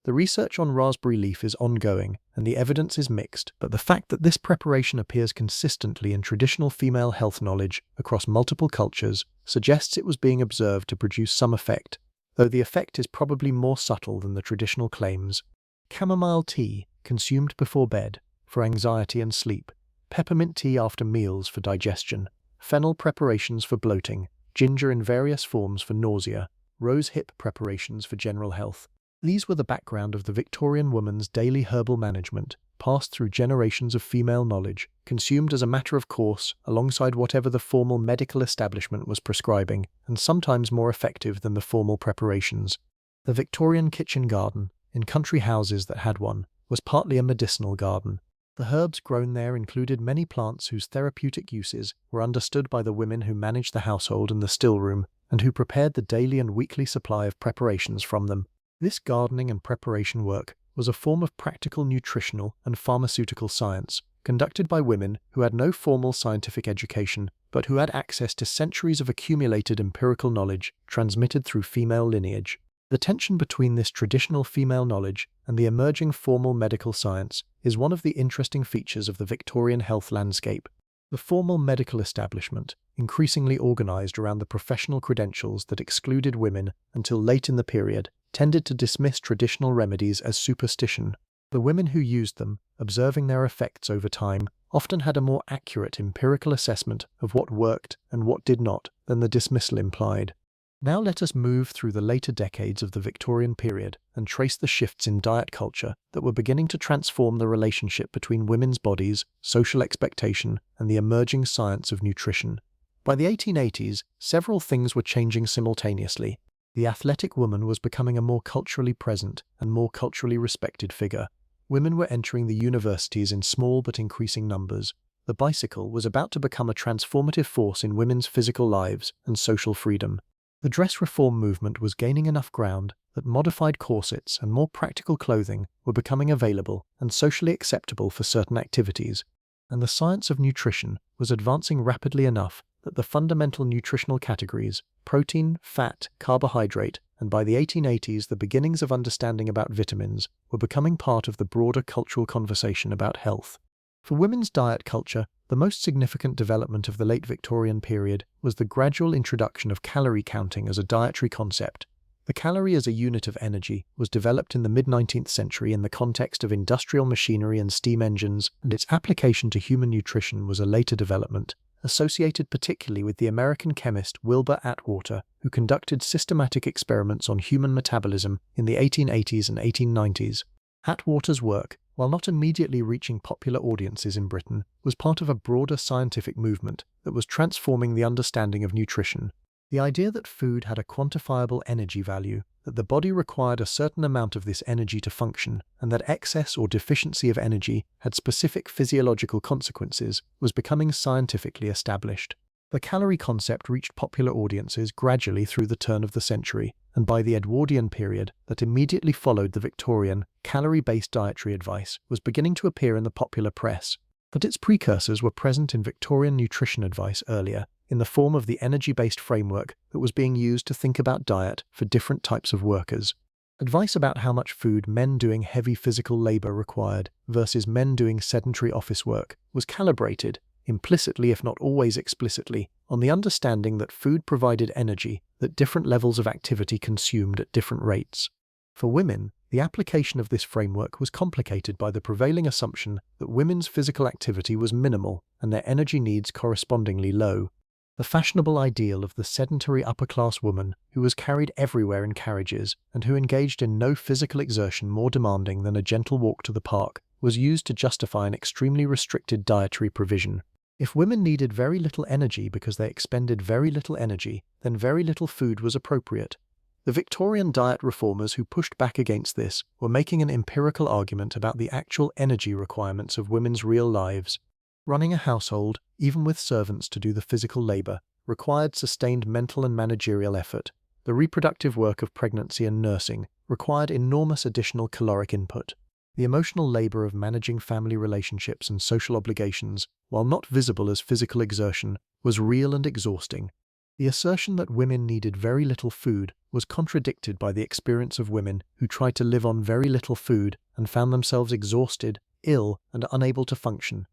The research on raspberry leaf is ongoing and the evidence is mixed, but the fact that this preparation appears consistently in traditional female health knowledge across multiple cultures suggests it was being observed to produce some effect, though the effect is probably more subtle than the traditional claims. Chamomile tea, consumed before bed, for anxiety and sleep. Peppermint tea after meals for digestion. Fennel preparations for bloating. Ginger in various forms for nausea. Rose hip preparations for general health. These were the background of the Victorian woman's daily herbal management, passed through generations of female knowledge, consumed as a matter of course alongside whatever the formal medical establishment was prescribing, and sometimes more effective than the formal preparations. The Victorian kitchen garden, in country houses that had one, was partly a medicinal garden. The herbs grown there included many plants whose therapeutic uses were understood by the women who managed the household and the stillroom, and who prepared the daily and weekly supply of preparations from them. This gardening and preparation work was a form of practical nutritional and pharmaceutical science, conducted by women who had no formal scientific education, but who had access to centuries of accumulated empirical knowledge transmitted through female lineage. The tension between this traditional female knowledge and the emerging formal medical science is one of the interesting features of the Victorian health landscape. The formal medical establishment, increasingly organized around the professional credentials that excluded women until late in the period, tended to dismiss traditional remedies as superstition. The women who used them, observing their effects over time, often had a more accurate empirical assessment of what worked and what did not than the dismissal implied. Now let us move through the later decades of the Victorian period and trace the shifts in diet culture that were beginning to transform the relationship between women's bodies, social expectation, and the emerging science of nutrition. By the 1880s, several things were changing simultaneously. The athletic woman was becoming a more culturally present and more culturally respected figure. Women were entering the universities in small but increasing numbers. The bicycle was about to become a transformative force in women's physical lives and social freedom. The dress reform movement was gaining enough ground that modified corsets and more practical clothing were becoming available and socially acceptable for certain activities. And the science of nutrition was advancing rapidly enough that the fundamental nutritional categories, protein, fat, carbohydrate, and by the 1880s the beginnings of understanding about vitamins, were becoming part of the broader cultural conversation about health. For women's diet culture, the most significant development of the late Victorian period was the gradual introduction of calorie counting as a dietary concept. The calorie as a unit of energy was developed in the mid-19th century in the context of industrial machinery and steam engines, and its application to human nutrition was a later development, associated particularly with the American chemist Wilbur Atwater, who conducted systematic experiments on human metabolism in the 1880s and 1890s. Atwater's work, while not immediately reaching popular audiences in Britain, was part of a broader scientific movement that was transforming the understanding of nutrition. The idea that food had a quantifiable energy value, that the body required a certain amount of this energy to function, and that excess or deficiency of energy had specific physiological consequences, was becoming scientifically established. The calorie concept reached popular audiences gradually through the turn of the century, and by the Edwardian period that immediately followed the Victorian, calorie-based dietary advice was beginning to appear in the popular press. But its precursors were present in Victorian nutrition advice earlier, in the form of the energy-based framework that was being used to think about diet for different types of workers. Advice about how much food men doing heavy physical labor required versus men doing sedentary office work was calibrated, implicitly if not always explicitly, on the understanding that food provided energy that different levels of activity consumed at different rates. For women, the application of this framework was complicated by the prevailing assumption that women's physical activity was minimal and their energy needs correspondingly low. The fashionable ideal of the sedentary upper-class woman who was carried everywhere in carriages and who engaged in no physical exertion more demanding than a gentle walk to the park was used to justify an extremely restricted dietary provision. If women needed very little energy because they expended very little energy, then very little food was appropriate. The Victorian diet reformers who pushed back against this were making an empirical argument about the actual energy requirements of women's real lives. Running a household, even with servants to do the physical labor, required sustained mental and managerial effort. The reproductive work of pregnancy and nursing required enormous additional caloric input. The emotional labor of managing family relationships and social obligations, while not visible as physical exertion, was real and exhausting. The assertion that women needed very little food was contradicted by the experience of women who tried to live on very little food and found themselves exhausted, ill, and unable to function.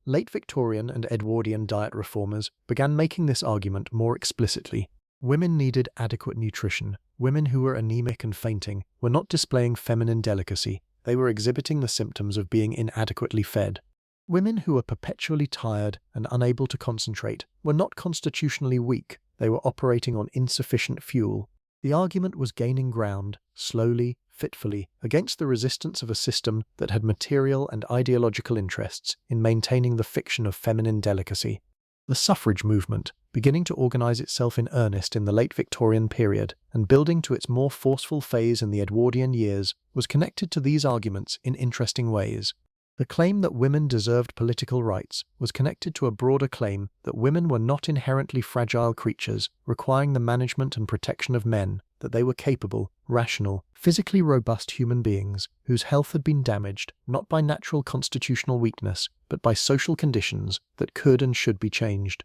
Late Victorian and Edwardian diet reformers began making this argument more explicitly. Women needed adequate nutrition. Women who were anemic and fainting were not displaying feminine delicacy. They were exhibiting the symptoms of being inadequately fed. Women who were perpetually tired and unable to concentrate were not constitutionally weak. They were operating on insufficient fuel. The argument was gaining ground, slowly, fitfully, against the resistance of a system that had material and ideological interests in maintaining the fiction of feminine delicacy. The suffrage movement, beginning to organize itself in earnest in the late Victorian period and building to its more forceful phase in the Edwardian years, was connected to these arguments in interesting ways. The claim that women deserved political rights was connected to a broader claim that women were not inherently fragile creatures requiring the management and protection of men, that they were capable, rational, physically robust human beings whose health had been damaged not by natural constitutional weakness, but by social conditions that could and should be changed.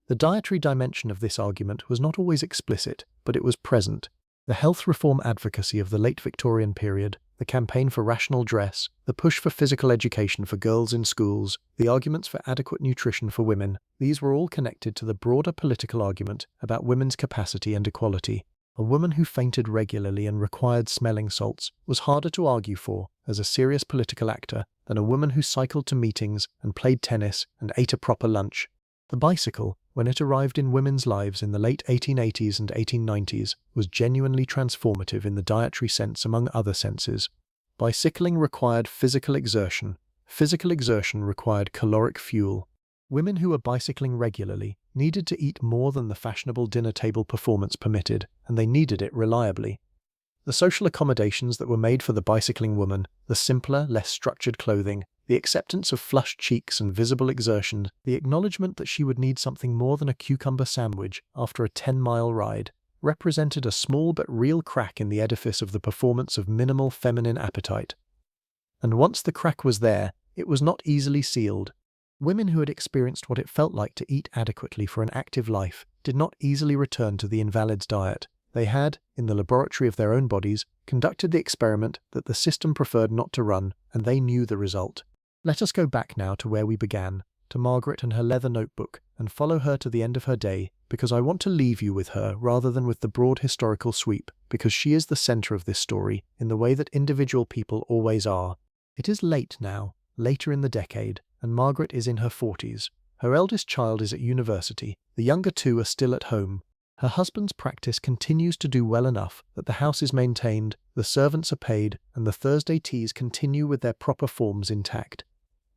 The dietary dimension of this argument was not always explicit, but it was present. The health reform advocacy of the late Victorian period, the campaign for rational dress, the push for physical education for girls in schools, the arguments for adequate nutrition for women, these were all connected to the broader political argument about women's capacity and equality. A woman who fainted regularly and required smelling salts was harder to argue for as a serious political actor than a woman who cycled to meetings and played tennis and ate a proper lunch. The bicycle, when it arrived in women's lives in the late 1880s and 1890s, was genuinely transformative in the dietary sense among other senses. Bicycling required physical exertion. Physical exertion required caloric fuel. Women who were bicycling regularly needed to eat more than the fashionable dinner table performance permitted, and they needed it reliably. The social accommodations that were made for the bicycling woman, the simpler, less structured clothing, the acceptance of flushed cheeks and visible exertion, the acknowledgement that she would need something more than a cucumber sandwich after a 10-mile ride, represented a small but real crack in the edifice of the performance of minimal feminine appetite. And once the crack was there, it was not easily sealed. Women who had experienced what it felt like to eat adequately for an active life did not easily return to the invalid's diet. They had, in the laboratory of their own bodies, conducted the experiment that the system preferred not to run, and they knew the result. Let us go back now to where we began, to Margaret and her leather notebook, and follow her to the end of her day, because I want to leave you with her rather than with the broad historical sweep, because she is the centre of this story, in the way that individual people always are. It is late now, later in the decade, and Margaret is in her 40s. Her eldest child is at university, the younger two are still at home. Her husband's practice continues to do well enough that the house is maintained, the servants are paid, and the Thursday teas continue with their proper forms intact.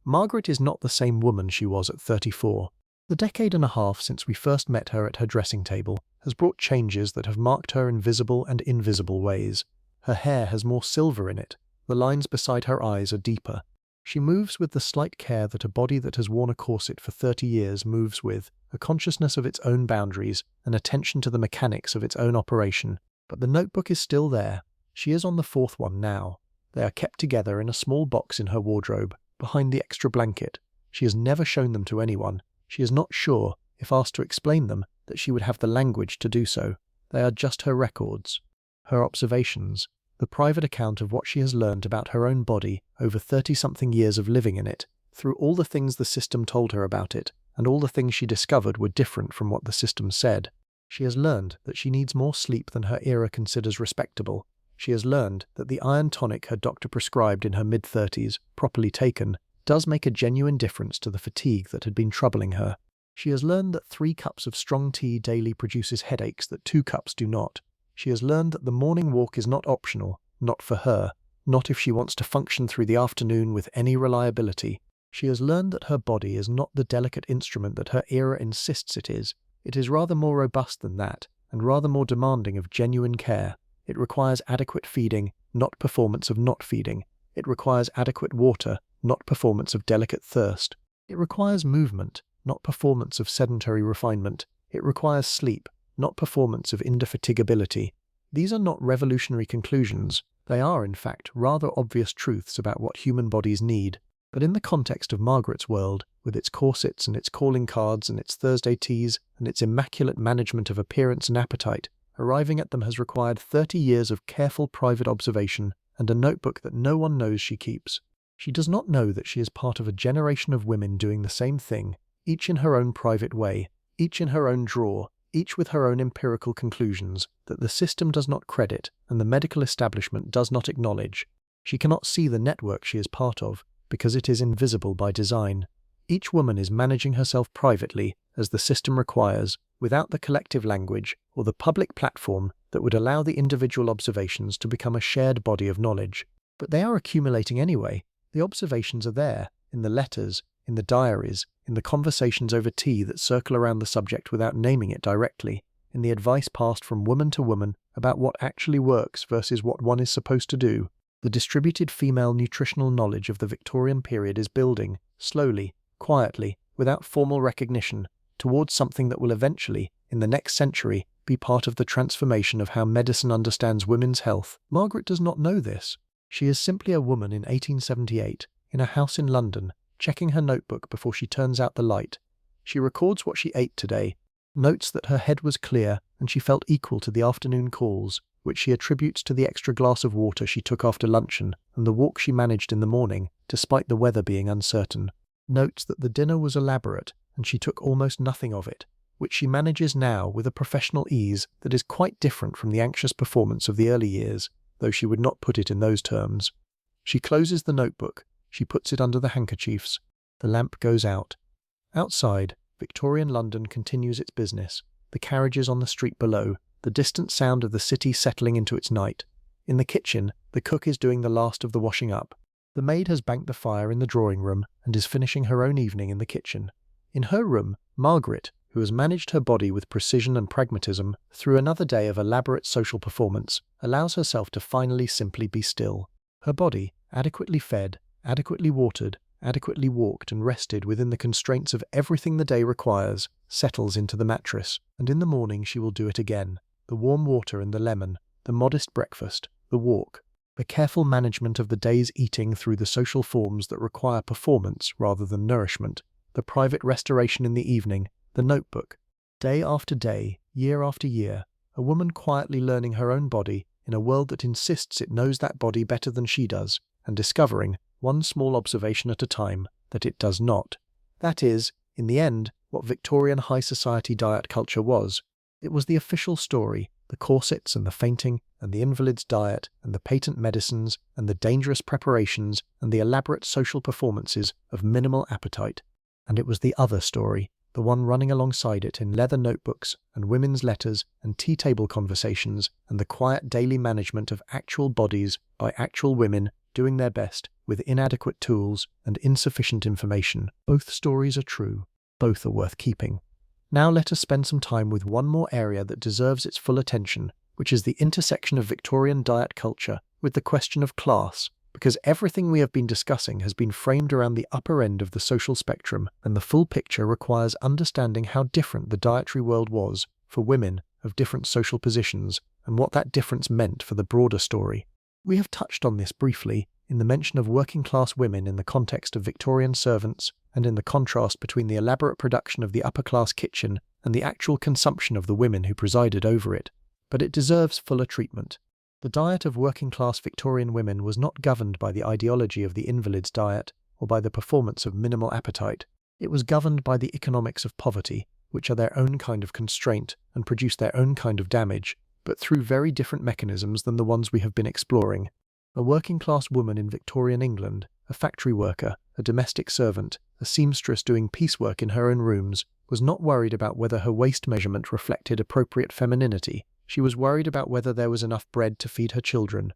Margaret is not the same woman she was at 34. The decade and a half since we first met her at her dressing table has brought changes that have marked her in visible and invisible ways. Her hair has more silver in it, the lines beside her eyes are deeper. She moves with the slight care that a body that has worn a corset for 30 years moves with, a consciousness of its own boundaries, an attention to the mechanics of its own operation. But the notebook is still there. She is on the fourth one now. They are kept together in a small box in her wardrobe, behind the extra blanket. She has never shown them to anyone. She is not sure, if asked to explain them, that she would have the language to do so. They are just her records, her observations, the private account of what she has learned about her own body over 30-something years of living in it, through all the things the system told her about it, and all the things she discovered were different from what the system said. She has learned that she needs more sleep than her era considers respectable. She has learned that the iron tonic her doctor prescribed in her mid-30s, properly taken, does make a genuine difference to the fatigue that had been troubling her. She has learned that 3 cups of strong tea daily produces headaches that 2 cups do not. She has learned that the morning walk is not optional, not for her, not if she wants to function through the afternoon with any reliability. She has learned that her body is not the delicate instrument that her era insists it is. It is rather more robust than that, and rather more demanding of genuine care. It requires adequate feeding, not performance of not feeding. It requires adequate water, not performance of delicate thirst. It requires movement, not performance of sedentary refinement. It requires sleep, not performance of indefatigability. These are not revolutionary conclusions. They are, in fact, rather obvious truths about what human bodies need. But in the context of Margaret's world, with its corsets and its calling cards and its Thursday teas and its immaculate management of appearance and appetite, arriving at them has required 30 years of careful private observation and a notebook that no one knows she keeps. She does not know that she is part of a generation of women doing the same thing, each in her own private way, each in her own drawer, each with her own empirical conclusions, that the system does not credit and the medical establishment does not acknowledge. She cannot see the network she is part of, because it is invisible by design. Each woman is managing herself privately, as the system requires, without the collective language or the public platform that would allow the individual observations to become a shared body of knowledge. But they are accumulating anyway. The observations are there, in the letters, in the diaries, in the conversations over tea that circle around the subject without naming it directly, in the advice passed from woman to woman about what actually works versus what one is supposed to do. The distributed female nutritional knowledge of the Victorian period is building, slowly, quietly, without formal recognition, towards something that will eventually, in the next century, be part of the transformation of how medicine understands women's health. Margaret does not know this. She is simply a woman in 1878, in a house in London, checking her notebook before she turns out the light. She records what she ate today, notes that her head was clear and she felt equal to the afternoon calls, which she attributes to the extra glass of water she took after luncheon and the walk she managed in the morning, despite the weather being uncertain. Notes that the dinner was elaborate and she took almost nothing of it. which she manages now with a professional ease that is quite different from the anxious performance of the early years, though she would not put it in those terms. She closes the notebook, she puts it under the handkerchiefs. The lamp goes out. Outside, Victorian London continues its business, the carriages on the street below, the distant sound of the city settling into its night. In the kitchen, the cook is doing the last of the washing up. The maid has banked the fire in the drawing room and is finishing her own evening in the kitchen. In her room, Margaret, who has managed her body with precision and pragmatism through another day of elaborate social performance, allows herself to finally simply be still. Her body, adequately fed, adequately watered, adequately walked and rested within the constraints of everything the day requires, settles into the mattress, and in the morning she will do it again. The warm water and the lemon, the modest breakfast, the walk, the careful management of the day's eating through the social forms that require performance rather than nourishment, the private restoration in the evening, the notebook. Day after day, year after year, a woman quietly learning her own body in a world that insists it knows that body better than she does, and discovering, one small observation at a time, that it does not. That is, in the end, what Victorian high society diet culture was. It was the official story, the corsets and the fainting, and the invalid's diet, and the patent medicines, and the dangerous preparations, and the elaborate social performances of minimal appetite. And it was the other story, the one running alongside it in leather notebooks, and women's letters, and tea-table conversations, and the quiet daily management of actual bodies by actual women doing their best with inadequate tools and insufficient information. Both stories are true. Both are worth keeping. Now let us spend some time with one more area that deserves its full attention, which is the intersection of Victorian diet culture with the question of class, because everything we have been discussing has been framed around the upper end of the social spectrum, and the full picture requires understanding how different the dietary world was for women of different social positions, and what that difference meant for the broader story. We have touched on this briefly in the mention of working-class women in the context of Victorian servants, and in the contrast between the elaborate production of the upper-class kitchen and the actual consumption of the women who presided over it. But it deserves fuller treatment. The diet of working-class Victorian women was not governed by the ideology of the invalid's diet or by the performance of minimal appetite. It was governed by the economics of poverty, which are their own kind of constraint and produce their own kind of damage, but through very different mechanisms than the ones we have been exploring. A working-class woman in Victorian England, a factory worker, a domestic servant, a seamstress doing piecework in her own rooms, was not worried about whether her waist measurement reflected appropriate femininity. She was worried about whether there was enough bread to feed her children.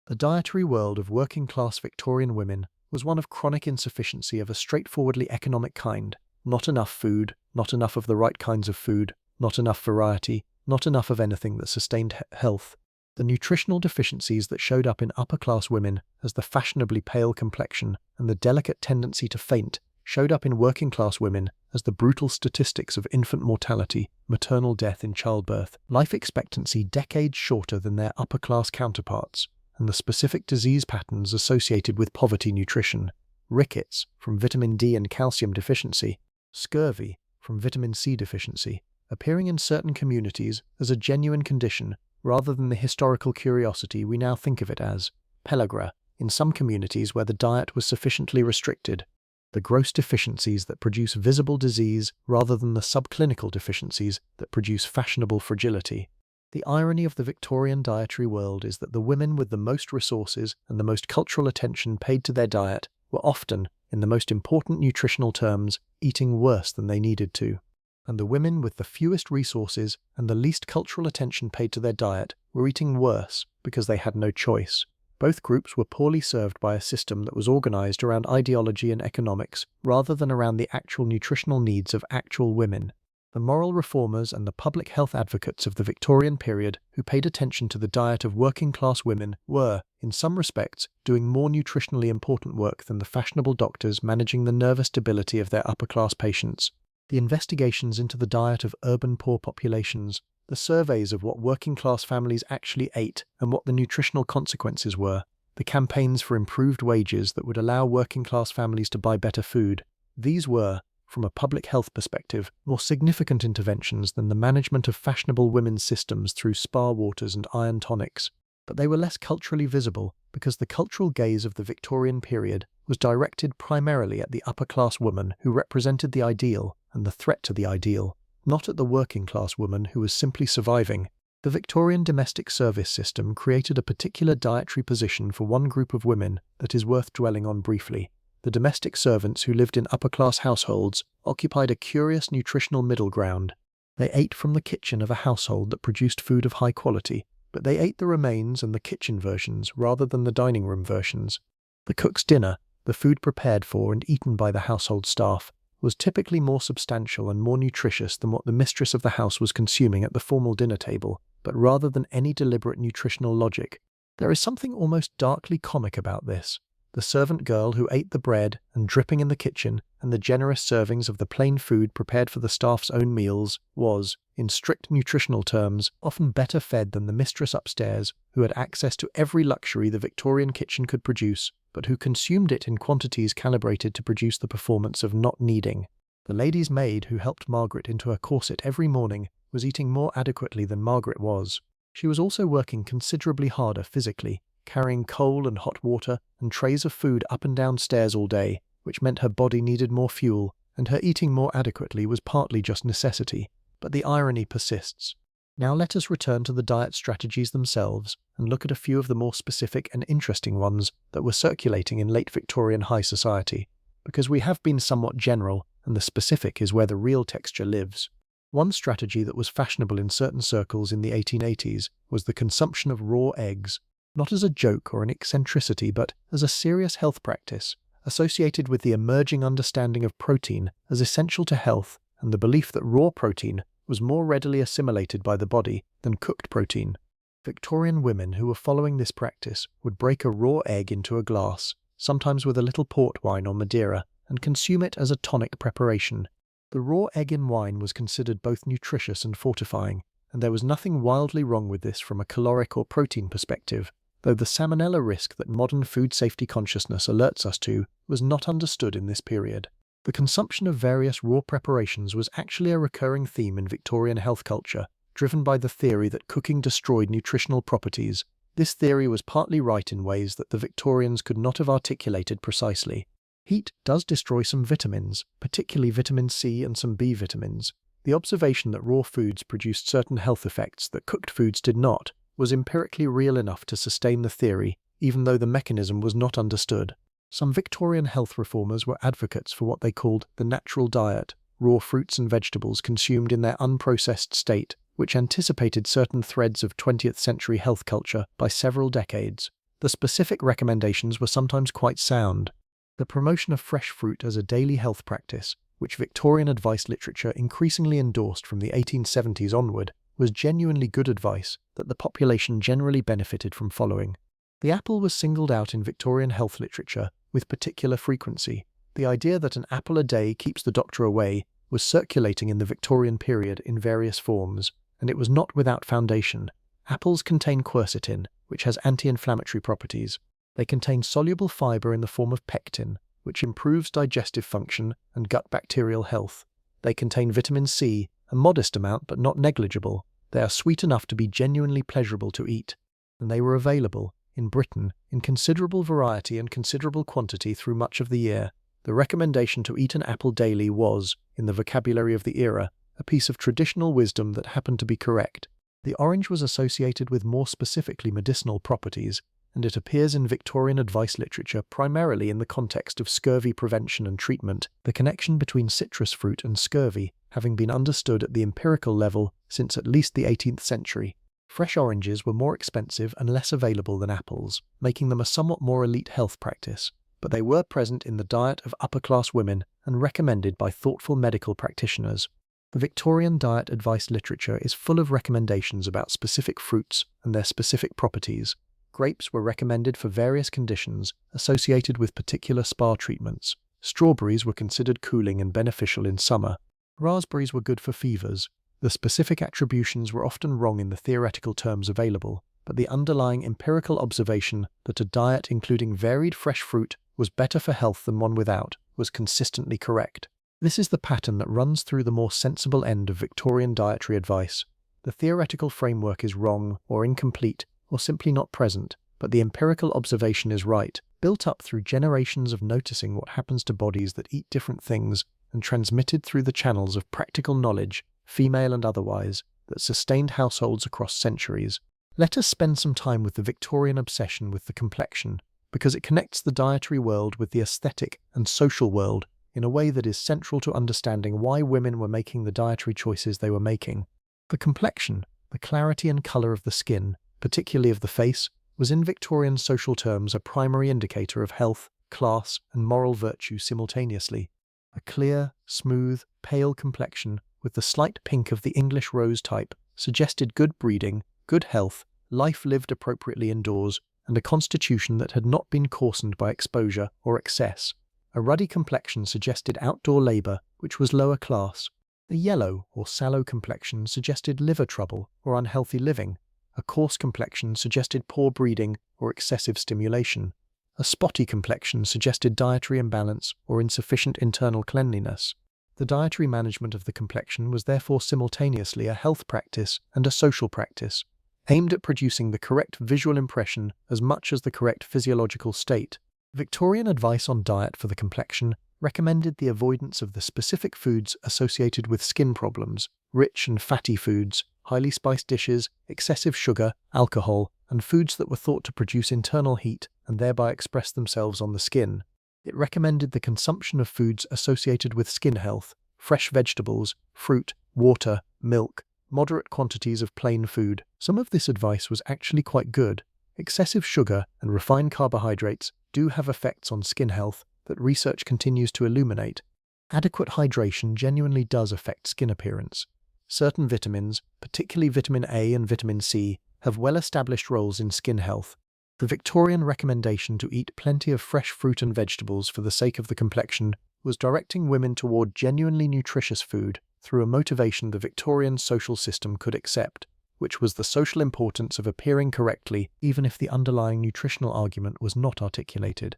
The dietary world of working-class Victorian women was one of chronic insufficiency of a straightforwardly economic kind. Not enough food, not enough of the right kinds of food, not enough variety, not enough of anything that sustained health. The nutritional deficiencies that showed up in upper-class women as the fashionably pale complexion and the delicate tendency to faint showed up in working-class women as the brutal statistics of infant mortality, maternal death in childbirth, life expectancy decades shorter than their upper-class counterparts, and the specific disease patterns associated with poverty nutrition, rickets from vitamin D and calcium deficiency, scurvy from vitamin C deficiency, appearing in certain communities as a genuine condition rather than the historical curiosity we now think of it as, pellagra, in some communities where the diet was sufficiently restricted, the gross deficiencies that produce visible disease rather than the subclinical deficiencies that produce fashionable fragility. The irony of the Victorian dietary world is that the women with the most resources and the most cultural attention paid to their diet were often, in the most important nutritional terms, eating worse than they needed to. And the women with the fewest resources and the least cultural attention paid to their diet were eating worse because they had no choice. Both groups were poorly served by a system that was organized around ideology and economics rather than around the actual nutritional needs of actual women. The moral reformers and the public health advocates of the Victorian period who paid attention to the diet of working-class women were, in some respects, doing more nutritionally important work than the fashionable doctors managing the nervous debility of their upper-class patients. The investigations into the diet of urban poor populations, the surveys of what working-class families actually ate and what the nutritional consequences were, the campaigns for improved wages that would allow working-class families to buy better food, these were, from a public health perspective, more significant interventions than the management of fashionable women's systems through spa waters and iron tonics. But they were less culturally visible because the cultural gaze of the Victorian period was directed primarily at the upper-class woman who represented the ideal and the threat to the ideal, not at the working-class woman who was simply surviving. The Victorian domestic service system created a particular dietary position for one group of women that is worth dwelling on briefly. The domestic servants who lived in upper-class households occupied a curious nutritional middle ground. They ate from the kitchen of a household that produced food of high quality, but they ate the remains and the kitchen versions rather than the dining room versions. The cook's dinner, the food prepared for and eaten by the household staff, was typically more substantial and more nutritious than what the mistress of the house was consuming at the formal dinner table, but rather than any deliberate nutritional logic. There is something almost darkly comic about this. The servant girl who ate the bread and dripping in the kitchen and the generous servings of the plain food prepared for the staff's own meals was, in strict nutritional terms, often better fed than the mistress upstairs, who had access to every luxury the Victorian kitchen could produce, but who consumed it in quantities calibrated to produce the performance of not needing. The lady's maid who helped Margaret into her corset every morning was eating more adequately than Margaret was. She was also working considerably harder physically, carrying coal and hot water and trays of food up and down stairs all day, which meant her body needed more fuel, and her eating more adequately was partly just necessity. But the irony persists. Now let us return to the diet strategies themselves and look at a few of the more specific and interesting ones that were circulating in late Victorian high society, because we have been somewhat general, and the specific is where the real texture lives. One strategy that was fashionable in certain circles in the 1880s was the consumption of raw eggs, not as a joke or an eccentricity, but as a serious health practice, associated with the emerging understanding of protein as essential to health and the belief that raw protein was more readily assimilated by the body than cooked protein. Victorian women who were following this practice would break a raw egg into a glass, sometimes with a little port wine or Madeira, and consume it as a tonic preparation. The raw egg in wine was considered both nutritious and fortifying, and there was nothing wildly wrong with this from a caloric or protein perspective, though the salmonella risk that modern food safety consciousness alerts us to was not understood in this period. The consumption of various raw preparations was actually a recurring theme in Victorian health culture, driven by the theory that cooking destroyed nutritional properties. This theory was partly right in ways that the Victorians could not have articulated precisely. Heat does destroy some vitamins, particularly vitamin C and some B vitamins. The observation that raw foods produced certain health effects that cooked foods did not was empirically real enough to sustain the theory, even though the mechanism was not understood. Some Victorian health reformers were advocates for what they called the natural diet, raw fruits and vegetables consumed in their unprocessed state, which anticipated certain threads of 20th century health culture by several decades. The specific recommendations were sometimes quite sound. The promotion of fresh fruit as a daily health practice, which Victorian advice literature increasingly endorsed from the 1870s onward, was genuinely good advice that the population generally benefited from following. The apple was singled out in Victorian health literature with particular frequency. The idea that an apple a day keeps the doctor away was circulating in the Victorian period in various forms, and it was not without foundation. Apples contain quercetin, which has anti-inflammatory properties. They contain soluble fiber in the form of pectin, which improves digestive function and gut bacterial health. They contain vitamin C, a modest amount but not negligible. They are sweet enough to be genuinely pleasurable to eat, and they were available, in Britain, in considerable variety and considerable quantity through much of the year. The recommendation to eat an apple daily was, in the vocabulary of the era, a piece of traditional wisdom that happened to be correct. The orange was associated with more specifically medicinal properties, and it appears in Victorian advice literature primarily in the context of scurvy prevention and treatment, the connection between citrus fruit and scurvy having been understood at the empirical level since at least the 18th century. Fresh oranges were more expensive and less available than apples, making them a somewhat more elite health practice, but they were present in the diet of upper-class women and recommended by thoughtful medical practitioners. The Victorian diet advice literature is full of recommendations about specific fruits and their specific properties. Grapes were recommended for various conditions associated with particular spa treatments. Strawberries were considered cooling and beneficial in summer. Raspberries were good for fevers. The specific attributions were often wrong in the theoretical terms available, but the underlying empirical observation that a diet including varied fresh fruit was better for health than one without was consistently correct. This is the pattern that runs through the more sensible end of Victorian dietary advice. The theoretical framework is wrong or incomplete or simply not present, but the empirical observation is right, built up through generations of noticing what happens to bodies that eat different things and transmitted through the channels of practical knowledge female and otherwise, that sustained households across centuries. Let us spend some time with the Victorian obsession with the complexion, because it connects the dietary world with the aesthetic and social world in a way that is central to understanding why women were making the dietary choices they were making. The complexion, the clarity and colour of the skin, particularly of the face, was in Victorian social terms a primary indicator of health, class, and moral virtue simultaneously. A clear, smooth, pale complexion with the slight pink of the English rose type suggested good breeding, good health, life lived appropriately indoors, and a constitution that had not been coarsened by exposure or excess. A ruddy complexion suggested outdoor labour, which was lower class. The yellow or sallow complexion suggested liver trouble or unhealthy living. A coarse complexion suggested poor breeding or excessive stimulation. A spotty complexion suggested dietary imbalance or insufficient internal cleanliness. The dietary management of the complexion was therefore simultaneously a health practice and a social practice, aimed at producing the correct visual impression as much as the correct physiological state. Victorian advice on diet for the complexion recommended the avoidance of the specific foods associated with skin problems, rich and fatty foods, highly spiced dishes, excessive sugar, alcohol, and foods that were thought to produce internal heat and thereby express themselves on the skin. It recommended the consumption of foods associated with skin health, fresh vegetables, fruit, water, milk, moderate quantities of plain food. Some of this advice was actually quite good. Excessive sugar and refined carbohydrates do have effects on skin health that research continues to illuminate. Adequate hydration genuinely does affect skin appearance. Certain vitamins, particularly vitamin A and vitamin C, have well-established roles in skin health. The Victorian recommendation to eat plenty of fresh fruit and vegetables for the sake of the complexion was directing women toward genuinely nutritious food through a motivation the Victorian social system could accept, which was the social importance of appearing correctly even if the underlying nutritional argument was not articulated.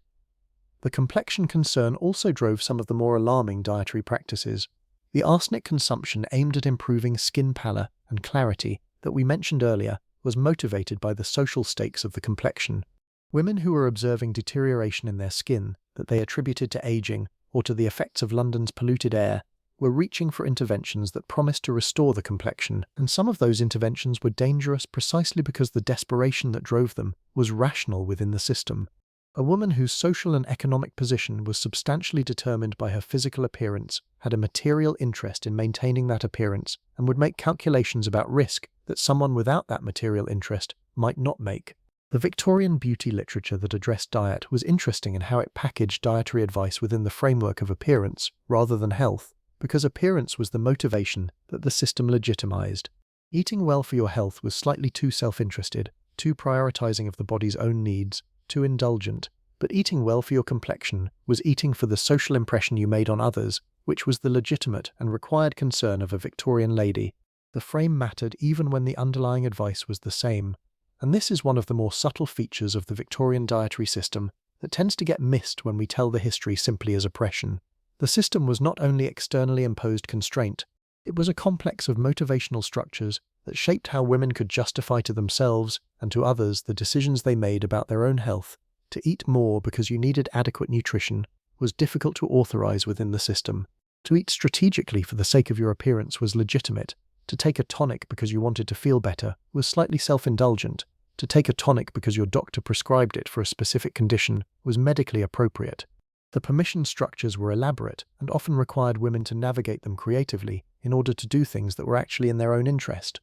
The complexion concern also drove some of the more alarming dietary practices. The arsenic consumption aimed at improving skin pallor and clarity that we mentioned earlier was motivated by the social stakes of the complexion. Women who were observing deterioration in their skin that they attributed to aging or to the effects of London's polluted air were reaching for interventions that promised to restore the complexion, and some of those interventions were dangerous precisely because the desperation that drove them was rational within the system. A woman whose social and economic position was substantially determined by her physical appearance had a material interest in maintaining that appearance and would make calculations about risk that someone without that material interest might not make. The Victorian beauty literature that addressed diet was interesting in how it packaged dietary advice within the framework of appearance rather than health, because appearance was the motivation that the system legitimized. Eating well for your health was slightly too self-interested, too prioritizing of the body's own needs, too indulgent, but eating well for your complexion was eating for the social impression you made on others, which was the legitimate and required concern of a Victorian lady. The frame mattered even when the underlying advice was the same, and this is one of the more subtle features of the Victorian dietary system that tends to get missed when we tell the history simply as oppression. The system was not only externally imposed constraint, it was a complex of motivational structures that shaped how women could justify to themselves and to others the decisions they made about their own health. To eat more because you needed adequate nutrition was difficult to authorize within the system. To eat strategically for the sake of your appearance was legitimate. To take a tonic because you wanted to feel better was slightly self-indulgent. To take a tonic because your doctor prescribed it for a specific condition was medically appropriate. The permission structures were elaborate and often required women to navigate them creatively in order to do things that were actually in their own interest.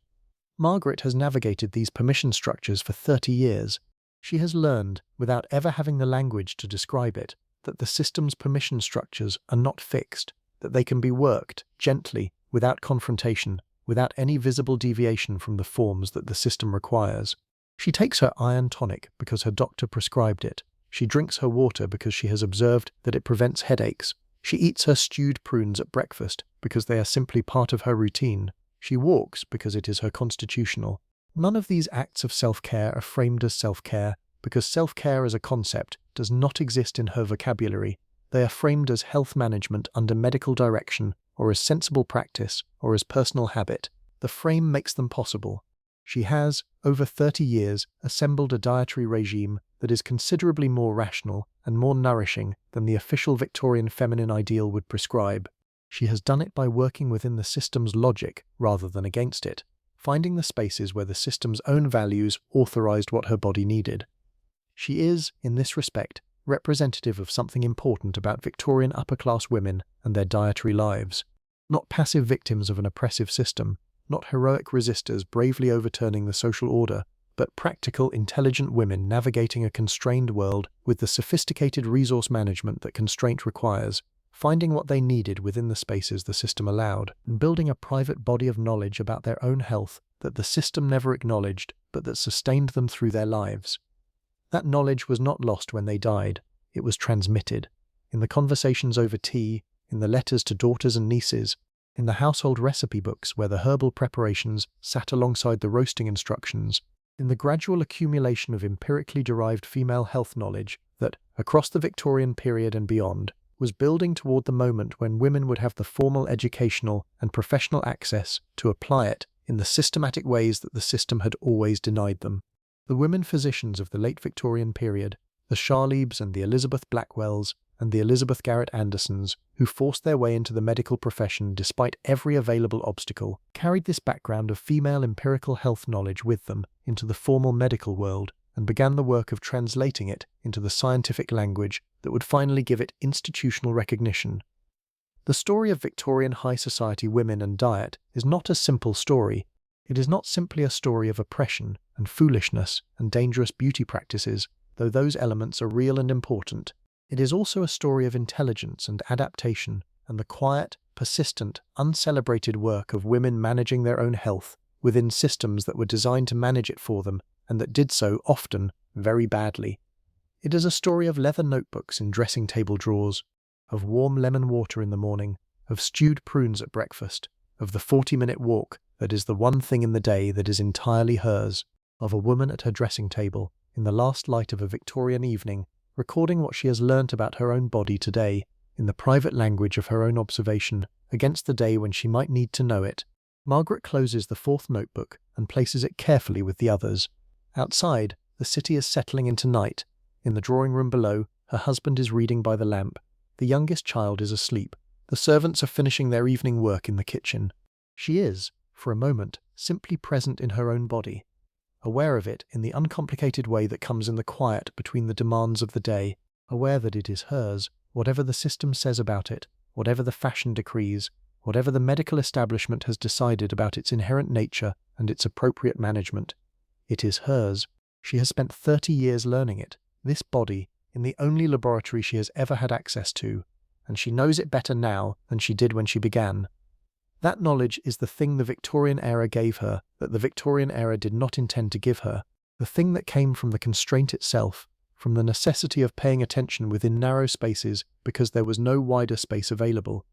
Margaret has navigated these permission structures for 30 years. She has learned, without ever having the language to describe it, that the system's permission structures are not fixed, that they can be worked gently, without confrontation, without any visible deviation from the forms that the system requires. She takes her iron tonic because her doctor prescribed it. She drinks her water because she has observed that it prevents headaches. She eats her stewed prunes at breakfast because they are simply part of her routine. She walks because it is her constitutional. None of these acts of self-care are framed as self-care because self-care as a concept does not exist in her vocabulary. They are framed as health management under medical direction, or as sensible practice, or as personal habit. The frame makes them possible. She has, over 30 years, assembled a dietary regime that is considerably more rational and more nourishing than the official Victorian feminine ideal would prescribe. She has done it by working within the system's logic rather than against it, finding the spaces where the system's own values authorized what her body needed. She is, in this respect, representative of something important about Victorian upper-class women and their dietary lives. Not passive victims of an oppressive system, not heroic resistors bravely overturning the social order, but practical, intelligent women navigating a constrained world with the sophisticated resource management that constraint requires, finding what they needed within the spaces the system allowed, and building a private body of knowledge about their own health that the system never acknowledged, but that sustained them through their lives. That knowledge was not lost when they died, it was transmitted. In the conversations over tea, in the letters to daughters and nieces, in the household recipe books where the herbal preparations sat alongside the roasting instructions, in the gradual accumulation of empirically derived female health knowledge that, across the Victorian period and beyond, was building toward the moment when women would have the formal educational and professional access to apply it in the systematic ways that the system had always denied them. The women physicians of the late Victorian period, the Charlebes and the Elizabeth Blackwells and the Elizabeth Garrett Andersons, who forced their way into the medical profession despite every available obstacle, carried this background of female empirical health knowledge with them into the formal medical world and began the work of translating it into the scientific language that would finally give it institutional recognition. The story of Victorian high society women and diet is not a simple story. It is not simply a story of oppression and foolishness and dangerous beauty practices, though those elements are real and important. It is also a story of intelligence and adaptation and the quiet, persistent, uncelebrated work of women managing their own health within systems that were designed to manage it for them and that did so often very badly. It is a story of leather notebooks in dressing table drawers, of warm lemon water in the morning, of stewed prunes at breakfast, of the 40-minute walk that is the one thing in the day that is entirely hers, of a woman at her dressing table in the last light of a Victorian evening, recording what she has learnt about her own body today in the private language of her own observation against the day when she might need to know it. Margaret closes the fourth notebook and places it carefully with the others. Outside, the city is settling into night. In the drawing room below, her husband is reading by the lamp. The youngest child is asleep. The servants are finishing their evening work in the kitchen. She is, for a moment, simply present in her own body, aware of it in the uncomplicated way that comes in the quiet between the demands of the day, aware that it is hers, whatever the system says about it, whatever the fashion decrees, whatever the medical establishment has decided about its inherent nature and its appropriate management. It is hers. She has spent 30 years learning it, this body, in the only laboratory she has ever had access to, and she knows it better now than she did when she began. That knowledge is the thing the Victorian era gave her that the Victorian era did not intend to give her, the thing that came from the constraint itself, from the necessity of paying attention within narrow spaces because there was no wider space available,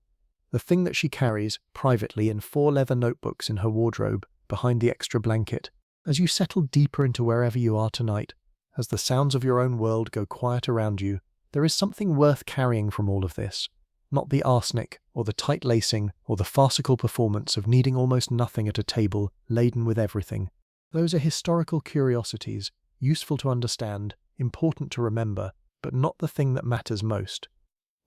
the thing that she carries, privately, in 4 leather notebooks in her wardrobe, behind the extra blanket. As you settle deeper into wherever you are tonight, as the sounds of your own world go quiet around you, there is something worth carrying from all of this. Not the arsenic, or the tight lacing, or the farcical performance of needing almost nothing at a table laden with everything. Those are historical curiosities, useful to understand, important to remember, but not the thing that matters most.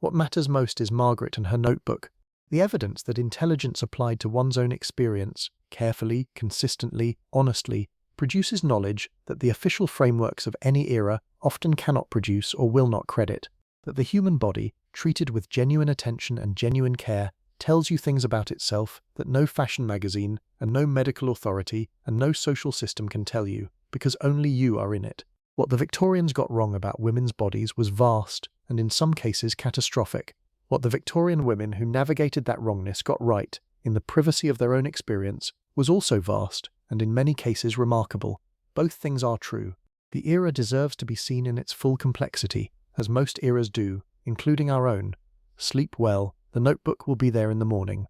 What matters most is Margaret and her notebook, the evidence that intelligence applied to one's own experience, carefully, consistently, honestly, produces knowledge that the official frameworks of any era often cannot produce or will not credit, that the human body, treated with genuine attention and genuine care, tells you things about itself that no fashion magazine and no medical authority and no social system can tell you, because only you are in it. What the Victorians got wrong about women's bodies was vast, and in some cases catastrophic. What the Victorian women who navigated that wrongness got right, in the privacy of their own experience, was also vast, and in many cases remarkable. Both things are true. The era deserves to be seen in its full complexity, as most eras do, including our own. Sleep well, the notebook will be there in the morning.